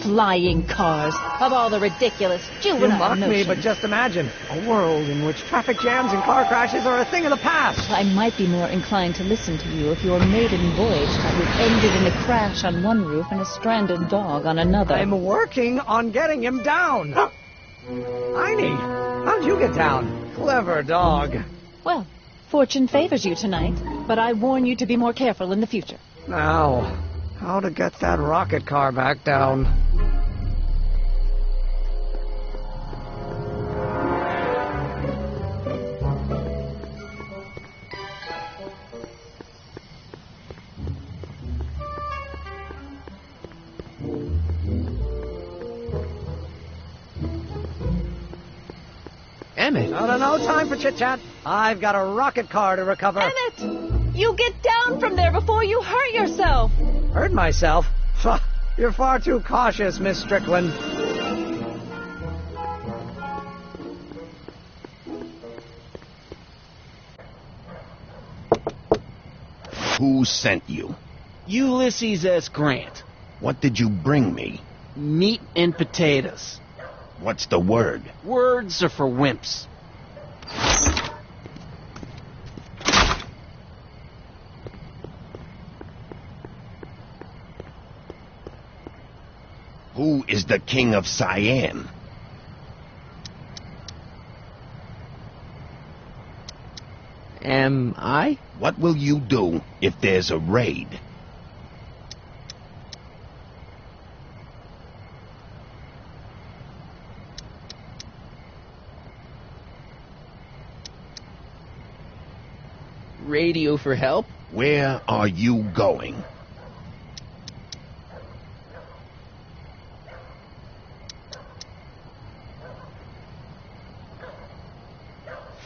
[SPEAKER 8] Flying cars, of all the ridiculous juvenile
[SPEAKER 10] You mock me,
[SPEAKER 8] notions.
[SPEAKER 10] but just imagine a world in which traffic jams and car crashes are a thing of the past.
[SPEAKER 8] I might be more inclined to listen to you if your maiden voyage had ended in a crash on one roof and a stranded dog on another.
[SPEAKER 10] I'm working on getting him down. Heine, how'd you get down? Clever dog.
[SPEAKER 8] Well, fortune favors you tonight, but I warn you to be more careful in the future.
[SPEAKER 10] Now, how to get that rocket car back down?
[SPEAKER 1] Emmett.
[SPEAKER 10] No time for chit-chat. I've got a rocket car to recover.
[SPEAKER 8] Emmett! You get down from there before you hurt yourself!
[SPEAKER 10] Hurt myself? You're far too cautious, Miss Strickland.
[SPEAKER 11] Who sent you?
[SPEAKER 4] Ulysses S. Grant.
[SPEAKER 11] What did you bring me?
[SPEAKER 4] Meat and potatoes.
[SPEAKER 11] What's the word?
[SPEAKER 4] Words are for wimps.
[SPEAKER 11] Who is the king of Siam?
[SPEAKER 1] Am I?
[SPEAKER 11] What will you do if there's a raid?
[SPEAKER 1] Radio for help?
[SPEAKER 11] Where are you going?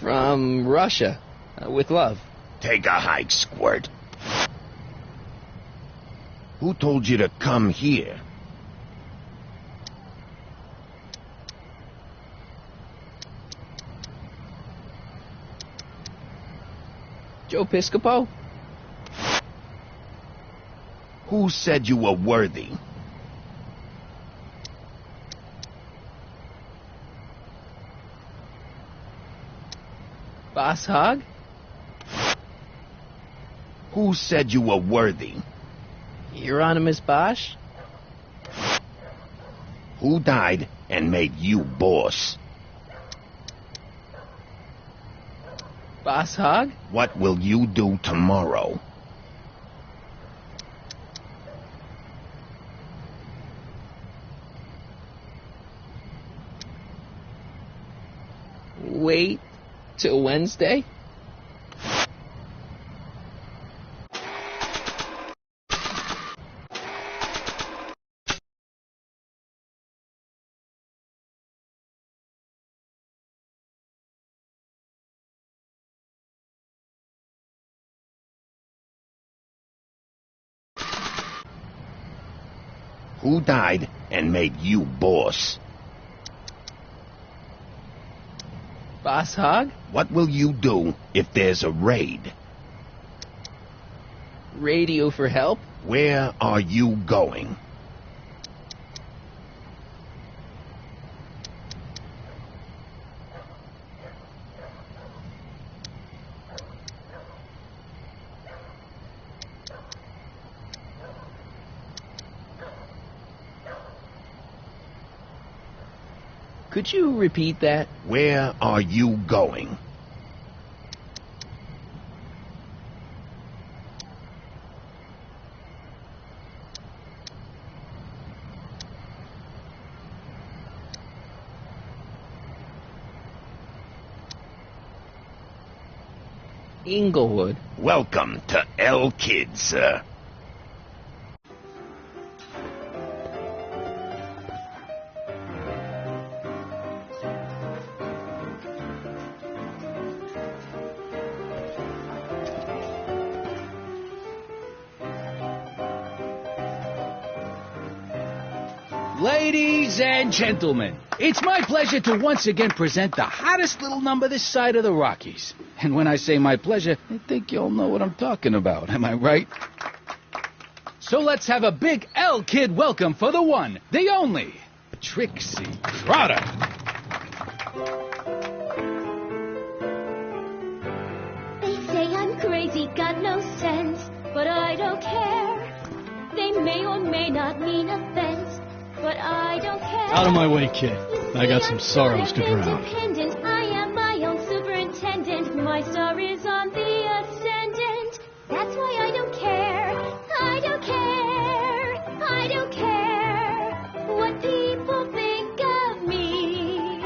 [SPEAKER 1] From Russia. With love.
[SPEAKER 11] Take a hike, Squirt. Who told you to come here?
[SPEAKER 1] Joe Piscopo?
[SPEAKER 11] Who said you were worthy?
[SPEAKER 1] Boss Hogg?
[SPEAKER 11] Who said you were worthy?
[SPEAKER 1] Euronymous Bosch?
[SPEAKER 11] Who died and made you boss?
[SPEAKER 1] Boss Hogg?
[SPEAKER 11] What will you do tomorrow?
[SPEAKER 1] Wait till Wednesday?
[SPEAKER 11] Who died and made you boss?
[SPEAKER 1] Boss Hogg?
[SPEAKER 11] What will you do if there's a raid?
[SPEAKER 1] Radio for help?
[SPEAKER 11] Where are you going?
[SPEAKER 1] Could you repeat that?
[SPEAKER 11] Where are you going?
[SPEAKER 1] Inglewood.
[SPEAKER 11] Welcome to El Kid, sir.
[SPEAKER 9] Ladies and gentlemen, it's my pleasure to once again present the hottest little number this side of the Rockies. And when I say my pleasure, I think you'll know what I'm talking about. Am I right? So let's have a big El Kid welcome for the one, the only, Trixie Trotter.
[SPEAKER 15] They say I'm crazy, got no sense, but I don't care. They may or may not mean offense, but I don't care.
[SPEAKER 16] Out of my way, kid. I got some sorrows to drown.
[SPEAKER 15] Independent, I am my own superintendent. My star is on the ascendant. That's why I don't care. I don't care. I don't care what people think of me.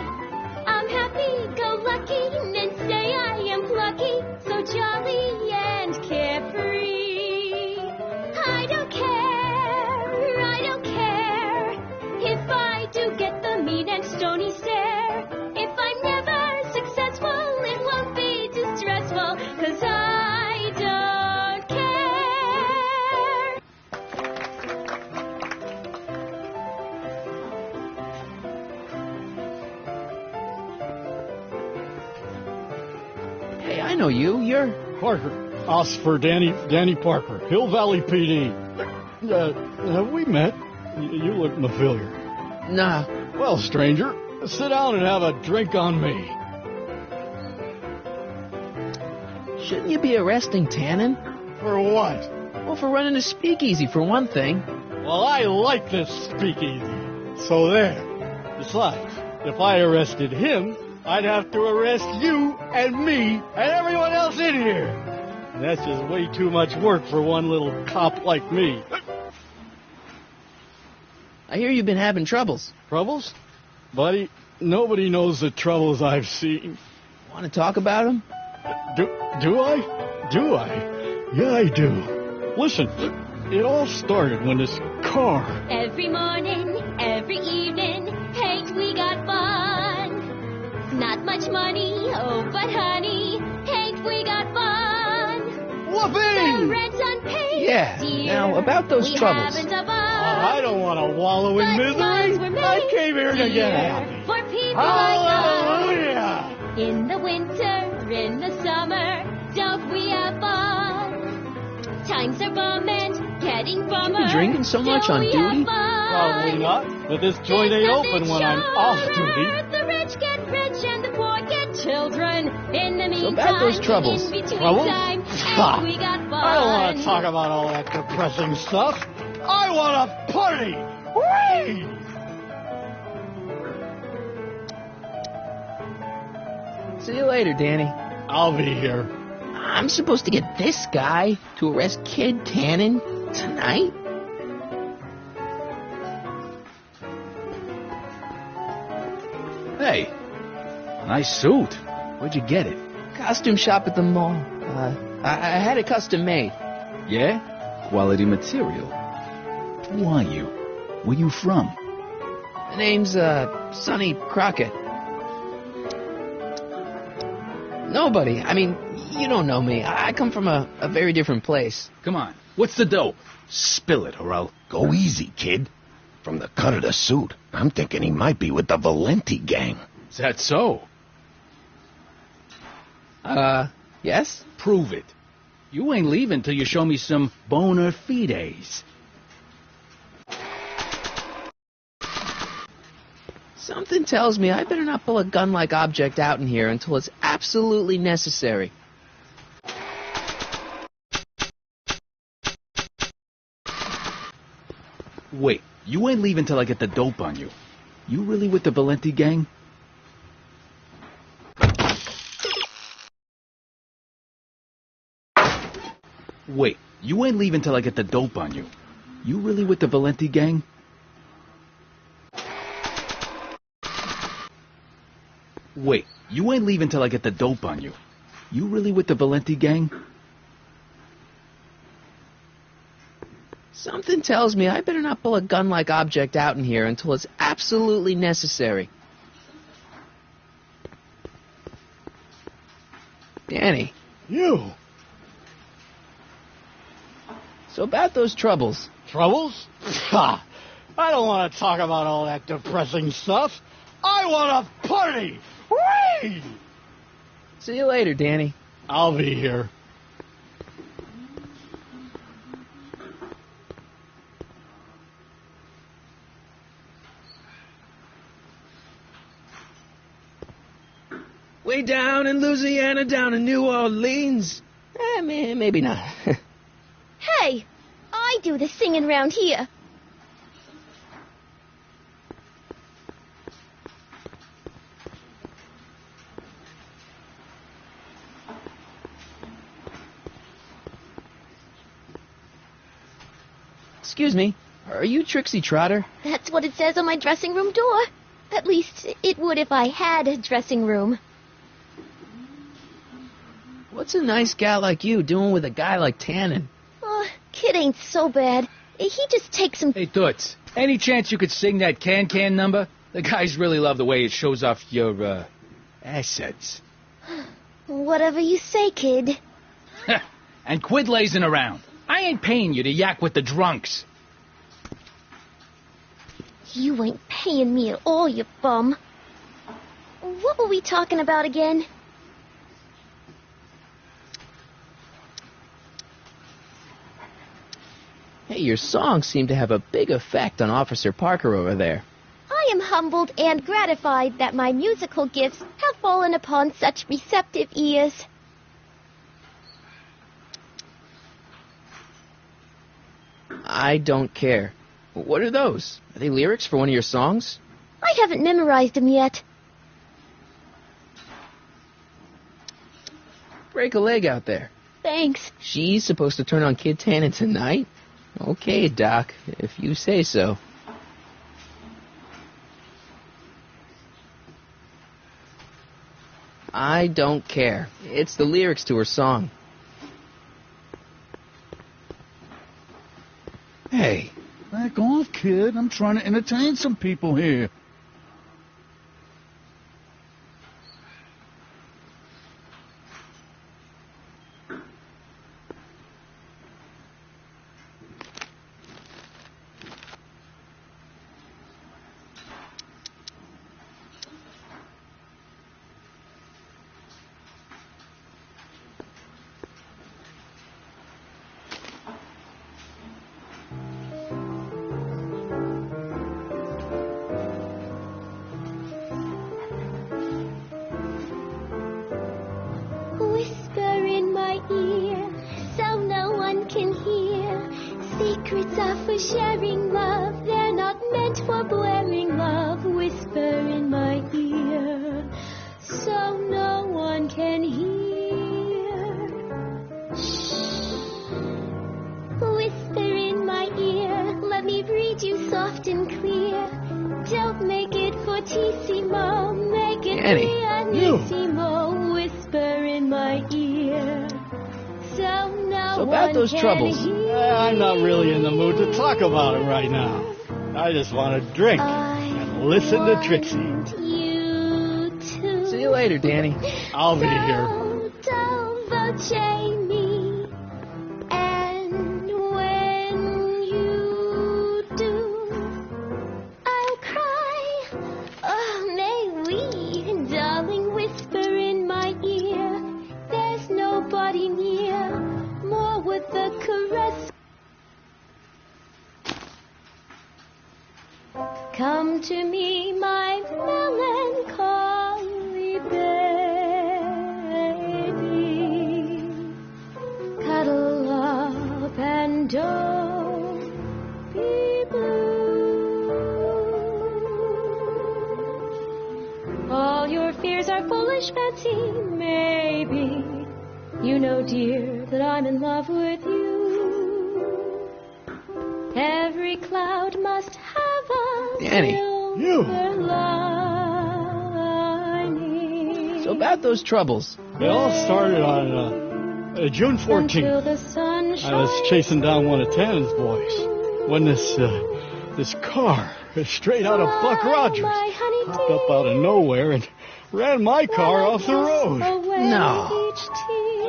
[SPEAKER 15] I'm happy-go-lucky and say I am plucky, so jolly and carefree. I don't care. I don't care if I do get the mean and stony stare. If I'm never successful, it won't be distressful, 'cause I don't care.
[SPEAKER 1] Hey, I know you. You're...
[SPEAKER 16] Parker, Oscar Danny Parker, Hill Valley PD. Have we met? You look familiar.
[SPEAKER 1] Nah.
[SPEAKER 16] Well, stranger, sit down and have a drink on me.
[SPEAKER 1] Shouldn't you be arresting Tannen?
[SPEAKER 16] For what?
[SPEAKER 1] Well, for running a speakeasy, for one thing.
[SPEAKER 16] Well, I like this speakeasy. So there. Besides, if I arrested him, I'd have to arrest you and me and everyone else in here. And that's just way too much work for one little cop like me.
[SPEAKER 1] I hear you've been having troubles.
[SPEAKER 16] Troubles? Buddy, nobody knows the troubles I've seen.
[SPEAKER 1] Want to talk about them?
[SPEAKER 16] Do I? Do I? Yeah, I do. Listen, it all started when this car...
[SPEAKER 15] Every morning, every evening, Hank, we got fun. Not much money, oh, but honey, Hank, we got fun.
[SPEAKER 16] Whoopee!
[SPEAKER 15] The rent's unpaid.
[SPEAKER 1] Yeah,
[SPEAKER 15] dear.
[SPEAKER 1] now about those
[SPEAKER 15] we
[SPEAKER 1] troubles.
[SPEAKER 15] Haven't a buzz.
[SPEAKER 16] I don't want to wallow in misery. I came here to get happy.
[SPEAKER 15] For people
[SPEAKER 16] Hallelujah!
[SPEAKER 15] like us. In the winter, in the summer, don't we have fun? Times are bumming, getting bummer.
[SPEAKER 1] You drinking so much on duty?
[SPEAKER 16] Probably not, but this joint ain't open when I'm off duty.
[SPEAKER 15] The rich get rich and the poor get children. In the meantime,
[SPEAKER 1] So about those troubles.
[SPEAKER 15] in between
[SPEAKER 16] Troubles?
[SPEAKER 15] time,
[SPEAKER 16] Ha!
[SPEAKER 15] we got fun.
[SPEAKER 16] I don't want to talk about all that depressing stuff. I want a party! Whee!
[SPEAKER 1] See you later, Danny.
[SPEAKER 16] I'll be here.
[SPEAKER 1] I'm supposed to get this guy to arrest Kid Tannen tonight?
[SPEAKER 9] Hey, nice suit. Where'd you get it?
[SPEAKER 1] Costume shop at the mall. I had it custom made.
[SPEAKER 9] Yeah? Quality material. Who are you? Where you from?
[SPEAKER 1] The name's, Sonny Crockett. Nobody. I mean, you don't know me. I come from a very different place.
[SPEAKER 9] Come on. What's the dope? Spill it, or I'll...
[SPEAKER 11] Go easy, kid. From the cut of the suit, I'm thinking he might be with the Valenti gang.
[SPEAKER 9] Is that so?
[SPEAKER 1] Yes?
[SPEAKER 9] Prove it. You ain't leaving till you show me some bona fides.
[SPEAKER 1] Something tells me I better not pull a gun-like object out in here until it's absolutely necessary.
[SPEAKER 9] Wait, you ain't leaving till I get the dope on you. You really with the Valenti gang? Wait, you ain't leaving till I get the dope on you. You really with the Valenti gang? Wait, you ain't leaving till I get the dope on you. You really with the Valenti gang?
[SPEAKER 1] Something tells me I better not pull a gun-like object out in here until it's absolutely necessary. Danny.
[SPEAKER 16] You?
[SPEAKER 1] So about those troubles.
[SPEAKER 16] Troubles? Ha! I don't want to talk about all that depressing stuff. I want a party! Whee!
[SPEAKER 1] See you later, Danny.
[SPEAKER 16] I'll be here.
[SPEAKER 1] Way down in Louisiana, down in New Orleans. Maybe not.
[SPEAKER 15] Hey, I do the singing round here.
[SPEAKER 1] Excuse me, are you Trixie Trotter?
[SPEAKER 15] That's what it says on my dressing room door. At least it would if I had a dressing room.
[SPEAKER 1] What's a nice gal like you doing with a guy like Tannen?
[SPEAKER 15] Oh, Kid ain't so bad. He just takes some...
[SPEAKER 9] Hey, Toots, any chance you could sing that can number? The guys really love the way it shows off your, assets.
[SPEAKER 15] Whatever you say, kid.
[SPEAKER 9] And quit lazing around. I ain't paying you to yak with the drunks.
[SPEAKER 15] You ain't paying me at all, you bum. What were we talking about again?
[SPEAKER 1] Hey, your songs seem to have a big effect on Officer Parker over there.
[SPEAKER 15] I am humbled and gratified that my musical gifts have fallen upon such receptive ears.
[SPEAKER 1] I don't care. What are those? Are they lyrics for one of your songs?
[SPEAKER 15] I haven't memorized them yet.
[SPEAKER 1] Break a leg out there.
[SPEAKER 15] Thanks.
[SPEAKER 1] She's supposed to turn on Kid Tannen tonight? Okay, Doc, if you say so. I don't care. It's the lyrics to her song.
[SPEAKER 5] Hey, back off, kid. I'm trying to entertain some people here.
[SPEAKER 15] Whisper in my ear, so no one can hear. Secrets are for sharing love, they're not meant for blaring love. Whisper in my ear, so no one can hear. Shh. Whisper in my ear, let me read you soft and clear. Don't make it fortissimo, make it pianissimo. Whisper in my ear, so no
[SPEAKER 16] So
[SPEAKER 15] about
[SPEAKER 1] those troubles.
[SPEAKER 16] I'm not really in the mood to talk about it right now. I just want to drink and listen to Trixie.
[SPEAKER 15] You too.
[SPEAKER 1] See you later, Danny.
[SPEAKER 16] I'll be here.
[SPEAKER 15] Voce me, and when you do, I'll cry. Oh, may we, darling, whisper in my ear. There's nobody near, more with the caress. Come to me, my melancholy baby. Cuddle up and don't be blue. All your fears are foolish fancy, maybe. You know, dear, that I'm in love with you. Every cloud must have a
[SPEAKER 1] Danny.
[SPEAKER 15] silver lining.
[SPEAKER 1] So about those troubles.
[SPEAKER 16] It all started on June 14th.
[SPEAKER 15] The sun
[SPEAKER 16] I was chasing down one of Tannen's boys when this car, straight out of Buck Rogers, popped up out of nowhere and ran my car off the road.
[SPEAKER 1] No.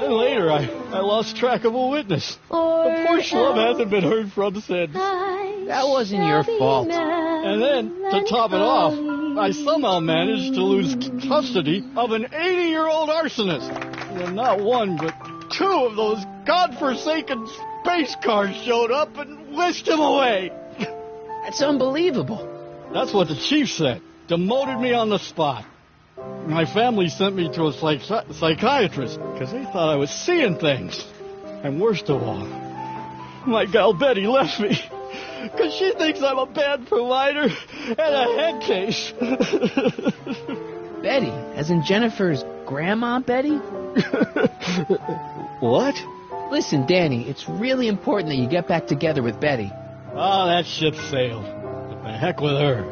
[SPEAKER 16] Then later, I lost track of a witness. The poor schlub hasn't been heard from since.
[SPEAKER 1] That wasn't your fault.
[SPEAKER 16] And then, to top it off, I somehow managed to lose custody of an 80-year-old arsonist. And not one, but two of those godforsaken space cars showed up and whisked him away.
[SPEAKER 1] That's unbelievable.
[SPEAKER 16] That's what the chief said. Demoted me on the spot. My family sent me to a psychiatrist because they thought I was seeing things. And worst of all, my gal Betty left me because she thinks I'm a bad provider and a head case.
[SPEAKER 1] Betty, as in Jennifer's grandma Betty?
[SPEAKER 16] What?
[SPEAKER 1] Listen, Danny, it's really important that you get back together with Betty.
[SPEAKER 16] Oh, that ship sailed. But the heck with her.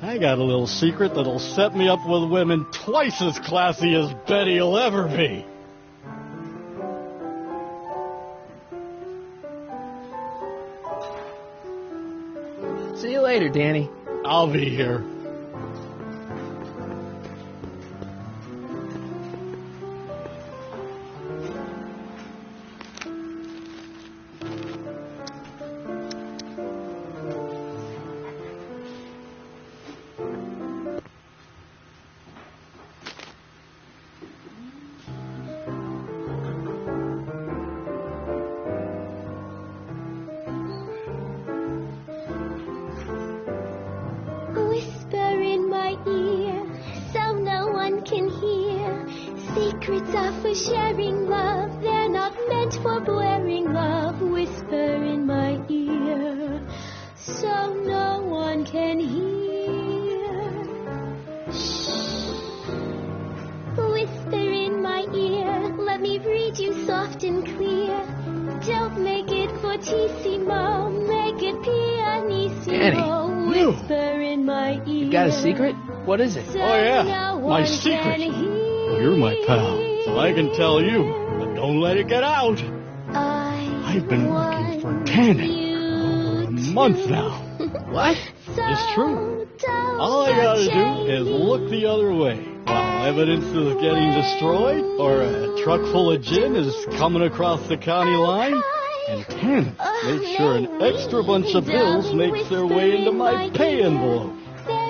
[SPEAKER 16] I got a little secret that'll set me up with women twice as classy as Betty will ever be.
[SPEAKER 1] See you later, Danny.
[SPEAKER 16] I'll be here.
[SPEAKER 15] Secrets are for sharing love. They're not meant for blaring love. Whisper in my ear, so no one can hear. Shh. Whisper in my ear. Let me read you soft and clear. Don't make it fortissimo. Make it pianissimo.
[SPEAKER 1] Danny,
[SPEAKER 15] Whisper in my ear.
[SPEAKER 1] You got a secret? What is it?
[SPEAKER 15] So
[SPEAKER 16] Oh, yeah.
[SPEAKER 15] no
[SPEAKER 16] My
[SPEAKER 15] one
[SPEAKER 16] secret.
[SPEAKER 15] can hear.
[SPEAKER 16] Well, you're my pal, so I can tell you, but don't let it get out. I've been looking for Tannen for a month now.
[SPEAKER 1] What?
[SPEAKER 16] It's true. All I gotta do is look the other way. While evidence is getting destroyed, or a truck full of gin is coming across the county line, and Tannen makes sure an extra bunch of bills makes their way into my pay envelope.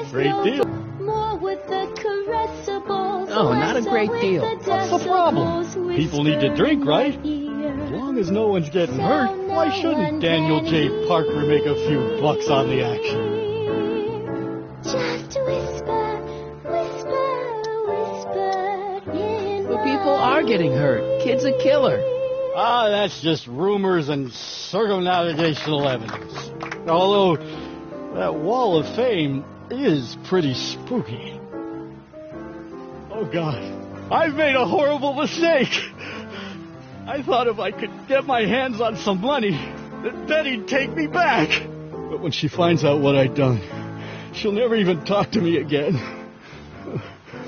[SPEAKER 16] Great deal.
[SPEAKER 15] More with the caressables.
[SPEAKER 1] Oh, not a great deal.
[SPEAKER 16] What's the problem? People need to drink, right? As long as no one's getting hurt, why shouldn't Daniel J. Parker make a few bucks on the action?
[SPEAKER 15] Just whisper, whisper, whisper in
[SPEAKER 1] But people are getting hurt. Kid's a killer.
[SPEAKER 16] Ah, that's just rumors and circumnavigational evidence. Although, that wall of fame is pretty spooky. Oh, God. I've made a horrible mistake. I thought if I could get my hands on some money, that Betty'd take me back. But when she finds out what I'd done, she'll never even talk to me again.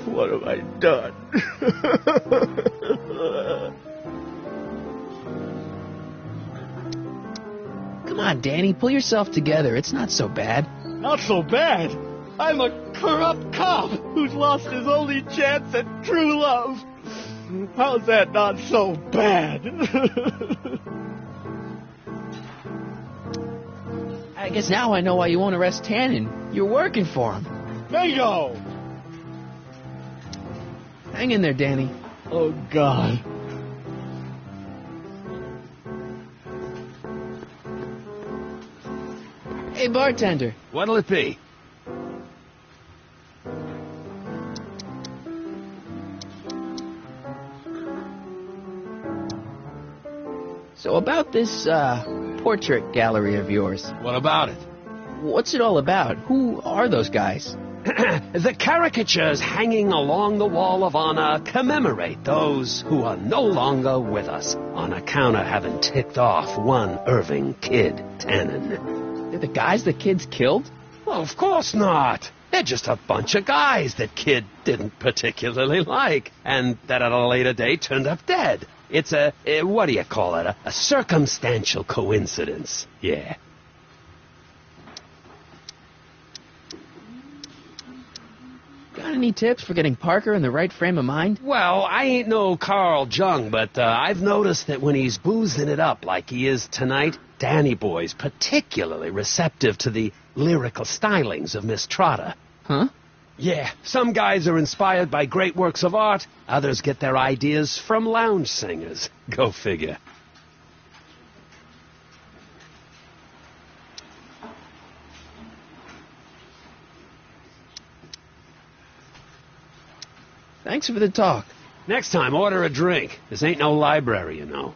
[SPEAKER 16] What have I done?
[SPEAKER 1] Come on, Danny, pull yourself together. It's not so bad.
[SPEAKER 16] Not so bad. I'm a corrupt cop who's lost his only chance at true love. How's that not so bad?
[SPEAKER 1] I guess now I know why you won't arrest Tannen. You're working for him.
[SPEAKER 16] Bingo!
[SPEAKER 1] Hang in there, Danny.
[SPEAKER 16] Oh, God.
[SPEAKER 1] Hey, bartender.
[SPEAKER 11] What'll it be?
[SPEAKER 1] So about this, portrait gallery of yours.
[SPEAKER 11] What about it?
[SPEAKER 1] What's it all about? Who are those guys?
[SPEAKER 17] The caricatures hanging along the wall of honor commemorate those who are no longer with us on account of having ticked off one Irving Kid Tannen.
[SPEAKER 1] They're the guys the kids killed?
[SPEAKER 17] Well, of course not. They're just a bunch of guys that Kid didn't particularly like, and that at a later date turned up dead. It's what do you call it? A circumstantial coincidence. Yeah.
[SPEAKER 1] Got any tips for getting Parker in the right frame of mind?
[SPEAKER 17] Well, I ain't no Carl Jung, but I've noticed that when he's boozing it up like he is tonight, Danny Boy's particularly receptive to the lyrical stylings of Miss Trotter.
[SPEAKER 1] Huh?
[SPEAKER 17] Yeah, some guys are inspired by great works of art. Others get their ideas from lounge singers. Go figure.
[SPEAKER 1] Thanks for the talk.
[SPEAKER 17] Next time, order a drink. This ain't no library, you know.